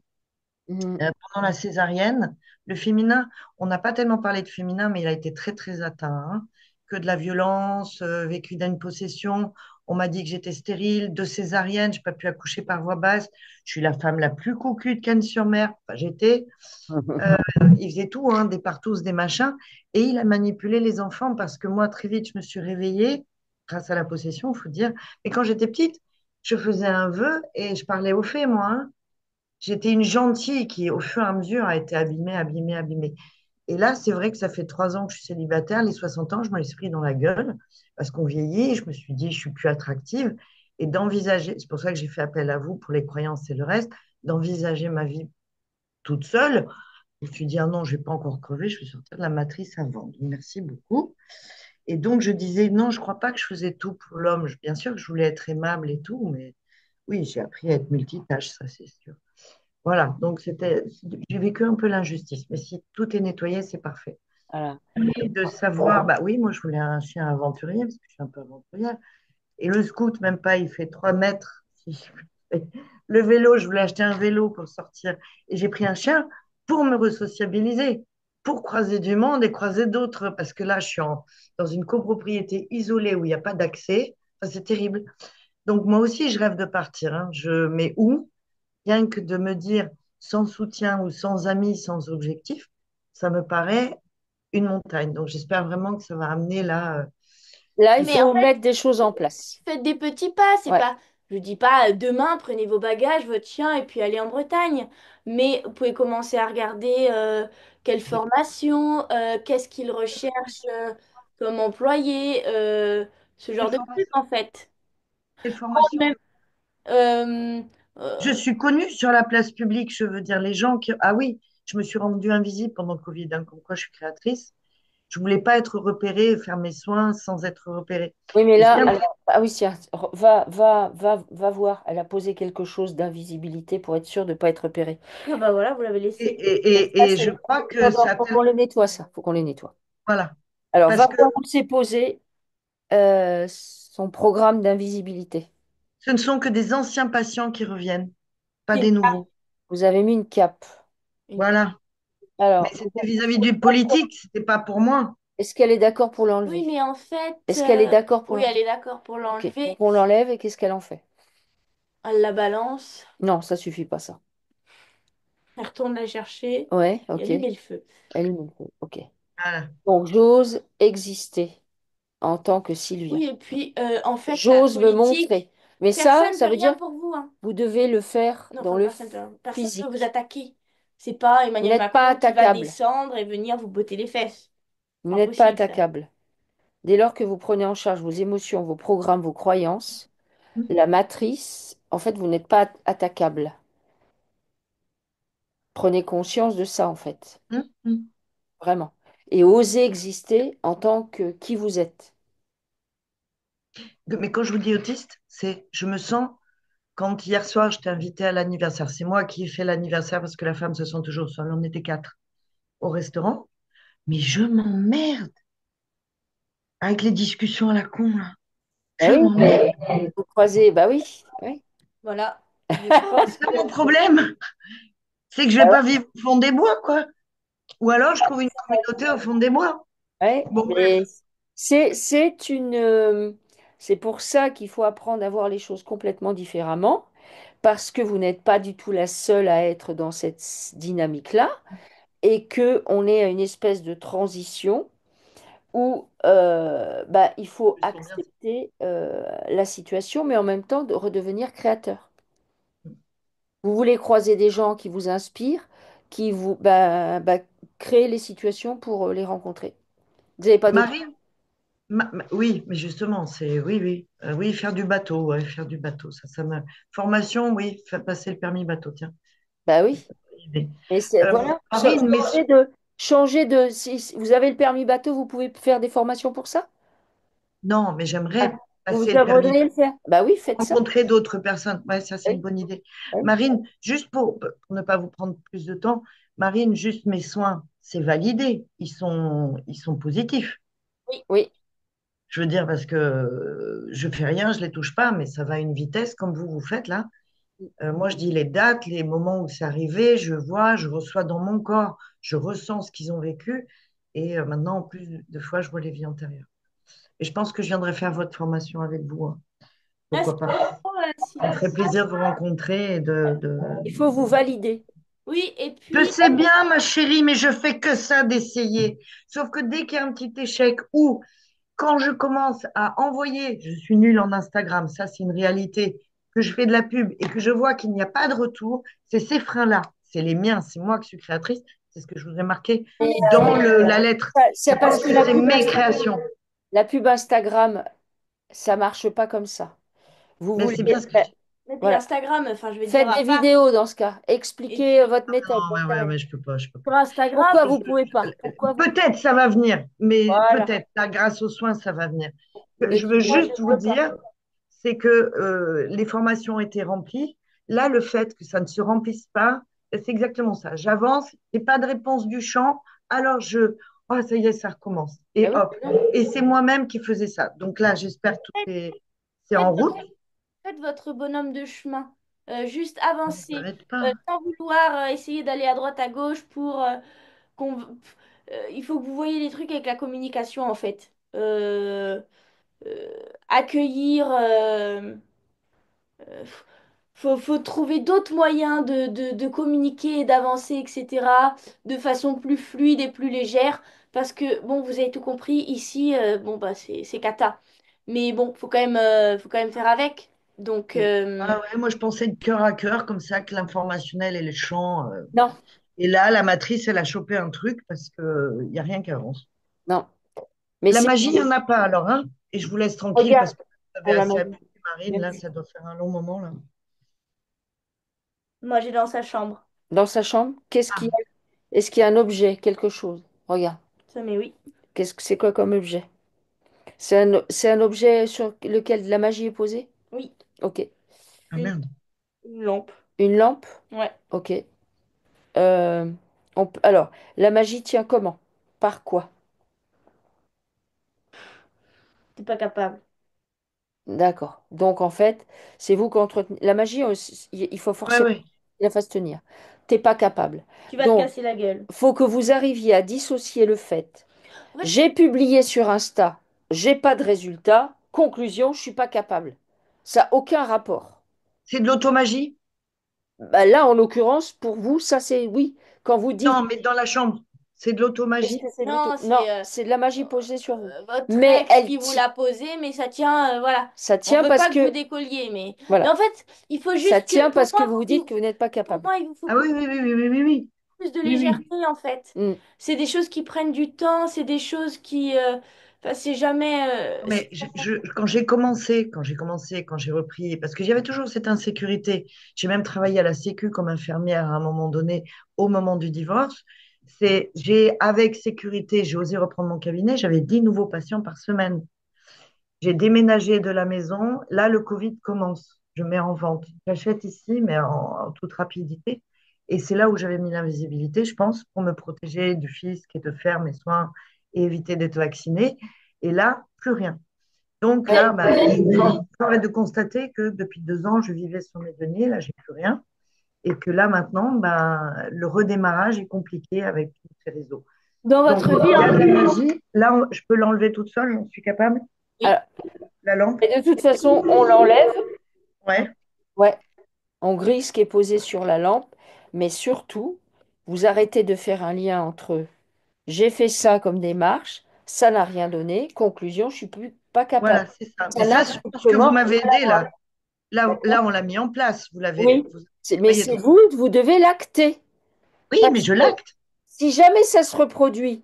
Mhm. pendant la césarienne. Le féminin, on n'a pas tellement parlé de féminin, mais il a été très très atteint, hein. Que de la violence, vécu d'une possession. On m'a dit que j'étais stérile, de césarienne, je n'ai pas pu accoucher par voie basse. Je suis la femme la plus cocu de Cannes-sur-Mer. Enfin, j'étais. Il faisait tout, hein, des partous, des machins, et il a manipulé les enfants parce que moi, très vite, je me suis réveillée grâce à la possession, il faut dire. Mais quand j'étais petite, je faisais un vœu et je parlais aux fées, moi, hein. J'étais une gentille qui, au fur et à mesure, a été abîmée, abîmée, abîmée. Et là, c'est vrai que ça fait 3 ans que je suis célibataire. Les 60 ans, je me les suis pris dans la gueule parce qu'on vieillit. Et je me suis dit, je suis plus attractive. Et d'envisager, c'est pour ça que j'ai fait appel à vous pour les croyances et le reste, d'envisager ma vie toute seule. Je me suis dit, ah non, je ne vais pas encore crever, je vais sortir de la matrice avant. Donc, merci beaucoup. Et donc, je disais, non, je crois pas que je faisais tout pour l'homme. Bien sûr que je voulais être aimable et tout, mais oui, j'ai appris à être multitâche, ça, c'est sûr. Voilà, donc j'ai vécu un peu l'injustice, mais si tout est nettoyé, c'est parfait. Voilà. Et de savoir, bah oui, moi, je voulais un chien aventurier, parce que je suis un peu aventurière. Et le scout, même pas, il fait 3 mètres. Le vélo, je voulais acheter un vélo pour sortir. Et j'ai pris un chien pour me resociabiliser, pour croiser du monde et croiser d'autres. Parce que là, dans une copropriété isolée où il n'y a pas d'accès. Enfin, c'est terrible. Donc, moi aussi, je rêve de partir, hein. Mais où? Rien que de me dire sans soutien ou sans amis, sans objectif, ça me paraît une montagne. Donc, j'espère vraiment que ça va amener là. Là, il Mais en faut fait, mettre des choses en place. faites des petits pas, c'est Ouais. pas. Je dis pas demain, prenez vos bagages, votre chien et puis allez en Bretagne. Mais vous pouvez commencer à regarder quelle des, formation, qu'est-ce qu'il recherche comme employé, ce des genre de trucs formations. en fait. Des Oh, formations. même, euh, Je euh, suis connue sur la place publique, je veux dire, les gens qui... Ah oui, je me suis rendue invisible pendant le Covid, hein, comme quoi je suis créatrice. Je voulais pas être repérée, faire mes soins sans être repérée. Oui, mais Et là, c'est un peu- alors, ah oui, tiens, va voir. Elle a posé quelque chose d'invisibilité pour être sûre de ne pas être repérée. ah bah voilà, vous l'avez et, laissé. Et et, ça, et, et je crois que ça... faut qu'on le nettoie, ça. Faut qu'on les nettoie. Voilà. Alors, va Parce que voir où s'est posé son programme d'invisibilité. ce ne sont que des anciens patients qui reviennent, pas Une des cape, nouveaux. Vous avez mis une cape. une cape. Voilà. Mais Alors, c'était vis-à-vis du politique, c'était pas pour moi. est-ce qu'elle est d'accord pour Oui, l'enlever? mais en fait, Est-ce qu'elle est d'accord pour oui, l'enlever? elle est d'accord pour Ok, donc l'enlever. on l'enlève et qu'est-ce qu'elle en fait? Elle la balance, Non, ça suffit pas, ça. elle retourne la chercher Ouais, et ok. allume le feu. Elle est nulle. Ok. Voilà. Donc, j'ose exister en tant que Sylvia. Oui, et puis en fait, la J'ose me politique, montrer. Mais personne ne ça peut veut rien dire pour vous, hein. vous devez le faire Non, dans enfin, le personne peut vous physique. attaquer. C'est pas Vous Emmanuel n'êtes pas Macron qui va attaquable. descendre et venir vous botter les fesses. Vous n'êtes pas Impossible, ça. attaquable. Dès lors que vous prenez en charge vos émotions, vos programmes, vos croyances, la matrice, en fait, vous n'êtes pas attaquable. Prenez conscience de ça, en fait. Hum, hum. Vraiment. Et osez exister en tant que qui vous êtes. Mais quand je vous dis autiste, c'est je me sens quand hier soir je t'ai invité à l'anniversaire. C'est moi qui ai fait l'anniversaire parce que la femme se sent toujours seule. On était 4 au restaurant. Mais je m'emmerde avec les discussions à la con, là. Ah Je oui, m'emmerde. mais vous croisez, bah oui, oui. Voilà. Je pense C'est que... ça mon problème. C'est que je vais pas vivre au fond des bois, quoi. Ou alors je trouve une communauté au fond des bois. Ouais, Bon, mais bref. c'est une c'est pour ça qu'il faut apprendre à voir les choses complètement différemment parce que vous n'êtes pas du tout la seule à être dans cette dynamique-là et que on est à une espèce de transition où bah, il faut Je sens bien ça. accepter la situation mais en même temps de redevenir créateur. Vous voulez croiser des gens qui vous inspirent, qui vous créer les situations pour les rencontrer. Vous n'avez pas d'autre. Marine, oui, mais justement, c'est oui, oui, oui, faire du bateau, ouais, faire du bateau, ça me. Formation, oui, faire passer le permis bateau, tiens. Bah C'est oui. pas une idée. Mais Euh, voilà, Marine, mais changer de, si vous avez le permis bateau, vous pouvez faire des formations pour ça? non, mais Ah, j'aimerais vous passer le permis voudriez le faire? Bah oui, faites ça. rencontrer d'autres personnes. Ouais, ça, c'est Oui, une bonne idée. oui, Marine, juste pour ne pas vous prendre plus de temps, Marine, juste mes soins, c'est validé. Ils sont positifs. Oui. oui. Je veux dire, parce que je fais rien, je les touche pas, mais ça va à une vitesse comme vous faites là. Moi, je dis les dates, les moments où c'est arrivé, je vois, je reçois dans mon corps, je ressens ce qu'ils ont vécu. Et maintenant, en plus de fois, je vois les vies antérieures. Et je pense que je viendrai faire votre formation avec vous, hein. Merci Pourquoi pas? beaucoup, Ça me ferait Sylvie. plaisir de vous rencontrer et Il faut vous valider. Oui, et Je puis, sais bien, ma chérie, mais je fais que ça d'essayer. Sauf que dès qu'il y a un petit échec ou quand je commence à envoyer, je suis nulle en Instagram, ça c'est une réalité, que je fais de la pub et que je vois qu'il n'y a pas de retour, c'est ces freins-là, c'est les miens, c'est moi qui suis créatrice, c'est ce que je vous ai marqué Mais, dans la lettre. Je c'est parce pense que que c'est mes créations, La pub Instagram, ça marche pas comme ça. Vous mais voulez, c'est bien ce que bah, je dis. Mettez Voilà. Instagram, enfin, je veux dire, Faites à des part. vidéos dans ce cas. Et Expliquez puis, votre méthode, Non, j'en sais ouais, rien. ouais, je peux pas, je peux sur pas. Instagram, Pourquoi Je- vous pouvez pas? Pourquoi vous... Peut-être ça va venir, mais Voilà. peut-être, là, grâce aux soins, ça va venir. Ne Je dites veux pas je juste vous peux pas. dire, c'est que les formations ont été remplies. Là, le fait que ça ne se remplisse pas, c'est exactement ça. J'avance, et pas de réponse du champ, alors oh, ça y est, ça recommence. Eh Et oui, hop. Et c'est moi-même qui faisais ça. Donc là, j'espère que c'est faites, en route. faites votre bonhomme de chemin. Juste On ne avancer, s'arrête pas. sans vouloir essayer d'aller à droite, à gauche pour qu'on... il faut que vous voyez les trucs avec la communication, en fait. Accueillir... euh, faut trouver d'autres moyens de communiquer et d'avancer, etc., de façon plus fluide et plus légère. Parce que, bon, vous avez tout compris, ici, bon, bah, c'est cata. Mais bon, faut quand même faire avec. Donc, Ah ouais, moi, je pensais de cœur à cœur, comme ça, que l'informationnel et les champs. non, Et là, la matrice, elle a chopé un truc parce qu'il n'y a rien qui avance. non. Mais La c'est... magie, il n'y en a pas alors, hein? Et je vous laisse tranquille Regarde, parce que vous avez on la assez met. amusé, Marine. Là, ça doit faire un long moment, là. moi, j'ai dans sa chambre. Dans sa chambre, qu'est-ce qu'il y Ah, a? Est-ce qu'il y a un objet, quelque chose? Regarde. Ça, mais oui. Qu'est-ce que c'est quoi comme objet? C'est un objet sur lequel de la magie est posée? Oui. Ok. ah, C'est merde. une lampe. Une lampe? Ouais. Ok. Euh, alors, la magie tient comment? Par quoi? T'es pas capable. D'accord. Donc, en fait, c'est vous qui entretenez. La magie, il faut Ouais, forcément ouais. la fasse tenir. T'es pas capable. Tu vas te Donc, casser la gueule. faut que vous arriviez à dissocier le fait. En fait, J'ai publié sur Insta, j'ai pas de résultat. Conclusion, je suis pas capable. Ça n'a aucun rapport. C'est de l'automagie? Bah là, en l'occurrence, pour vous, ça c'est oui. Quand vous dites, Non, mais dans la chambre. C'est de est-ce que l'automagie? c'est de l'auto... non, Non, c'est c'est de la magie posée sur vous. votre Mais ex qui vous l'a posé, mais ça tient, voilà. ça On tient veut parce pas que vous que, décolliez, mais voilà, en fait, il faut ça juste que, tient parce que vous vous dites que vous n'êtes pas pour capable. moi, il vous faut Ah oui, oui, oui, oui, oui, oui, oui. plus de Oui, oui. légèreté, en fait. Hmm. C'est des choses qui prennent du temps, c'est des choses qui, enfin, c'est jamais, Non, mais quand j'ai repris, parce que j'avais toujours cette insécurité. J'ai même travaillé à la Sécu comme infirmière à un moment donné, au moment du divorce. Avec sécurité, j'ai osé reprendre mon cabinet. J'avais 10 nouveaux patients par semaine. J'ai déménagé de la maison. Là, le Covid commence. Je mets en vente. J'achète ici, mais en toute rapidité. Et c'est là où j'avais mis l'invisibilité, je pense, pour me protéger du fisc et de faire mes soins et éviter d'être vaccinée. Et là, plus rien. Donc là, Ouais. bah, force est de constater que depuis 2 ans, je vivais sur mes deniers. Là, j'ai plus rien. Et que là, maintenant, bah, le redémarrage est compliqué avec tous ces réseaux. dans Donc, votre vie, il y a en de la magie. Là, je peux l'enlever toute seule, j'en suis capable. oui. Alors, La lampe. et de toute façon, on l'enlève. Ouais. Ouais, on grille ce qui est posé sur la lampe, mais surtout, vous arrêtez de faire un lien entre j'ai fait ça comme démarche, ça n'a rien donné, conclusion, je suis plus pas capable. Voilà, c'est ça. Mais Ça n'a ça, je pense que vous strictement m'avez rien à aidé voir. là. Là, on l'a mis en place. Oui, Vous avez mais travaillé c'est dessus. vous, vous devez l'acter. Oui, mais Parce je que l'acte. si jamais ça se reproduit,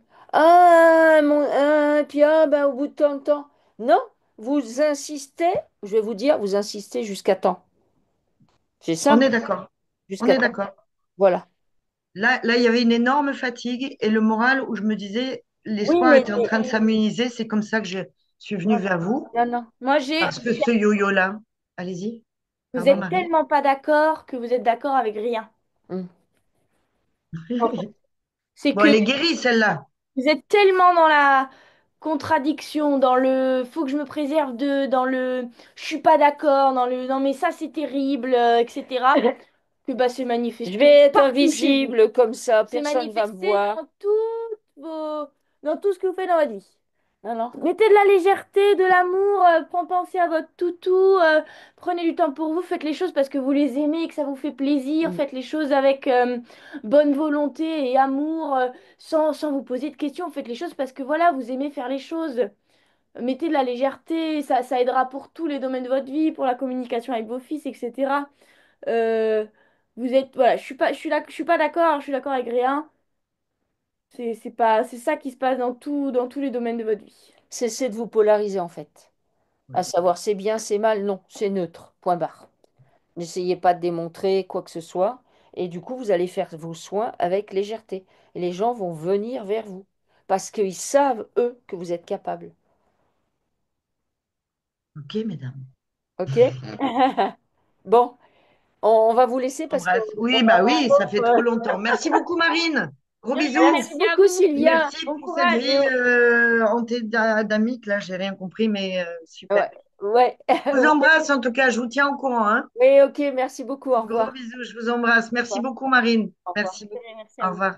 puis ben, au bout de tant de temps, non, vous insistez, je vais vous dire, vous insistez jusqu'à temps. C'est On est simple, d'accord. On jusqu'à est temps. d'accord. Voilà. Là, il y avait une énorme fatigue et le moral où je me disais, Oui, l'espoir était en train de s'améniser. C'est comme ça que je suis venue vers vous. non, non. Moi, Parce que ce yo-yo-là, allez-y. vous Pardon, êtes Marie. tellement pas d'accord que vous êtes d'accord avec rien. Mm. En fait, c'est Bon, que elle est guérie, celle-là. vous êtes tellement dans la contradiction, dans le faut que je me préserve dans le je suis pas d'accord, dans le non mais ça c'est terrible, etc. Que bah c'est Je vais manifesté être partout chez vous. invisible comme ça, C'est personne ne va me manifesté voir. dans tout ce que vous faites dans votre vie. Non, non. Mettez de la légèreté, de l'amour, pensez à votre toutou, prenez du temps pour vous, faites les choses parce que vous les aimez, que ça vous fait plaisir, Mm. faites les choses avec bonne volonté et amour, sans vous poser de questions, faites les choses parce que voilà, vous aimez faire les choses. Mettez de la légèreté, ça aidera pour tous les domaines de votre vie, pour la communication avec vos fils, etc. Euh, vous êtes, voilà, je suis pas d'accord, je suis d'accord avec rien. C'est pas, c'est ça qui se passe dans tous les domaines de votre vie. Cessez de vous polariser en fait. À Ouais. savoir c'est bien, c'est mal, non, c'est neutre. Point barre. N'essayez pas de démontrer quoi que ce soit. Et du coup, vous allez faire vos soins avec légèreté. Et les gens vont venir vers vous. Parce qu'ils savent, eux, que vous êtes capable. Ok, mesdames. OK? Bon, on va vous laisser parce qu'on Embrasse. Oui, a bah un oui, ça fait trop autre. longtemps. Merci beaucoup, Marine. Gros De rien, bisous. Merci merci à beaucoup, vous. Et Sylvia. merci Bon pour cette courage. vie antédamique. Là, j'ai rien compris, mais super. Ouais, ouais. Je vous embrasse, en tout cas, je vous tiens au courant, hein. Oui, ok, merci beaucoup. Au Gros revoir. bisous, je vous embrasse. Au Merci revoir. beaucoup, Marine. Au revoir. Merci beaucoup. Merci Au à vous. revoir.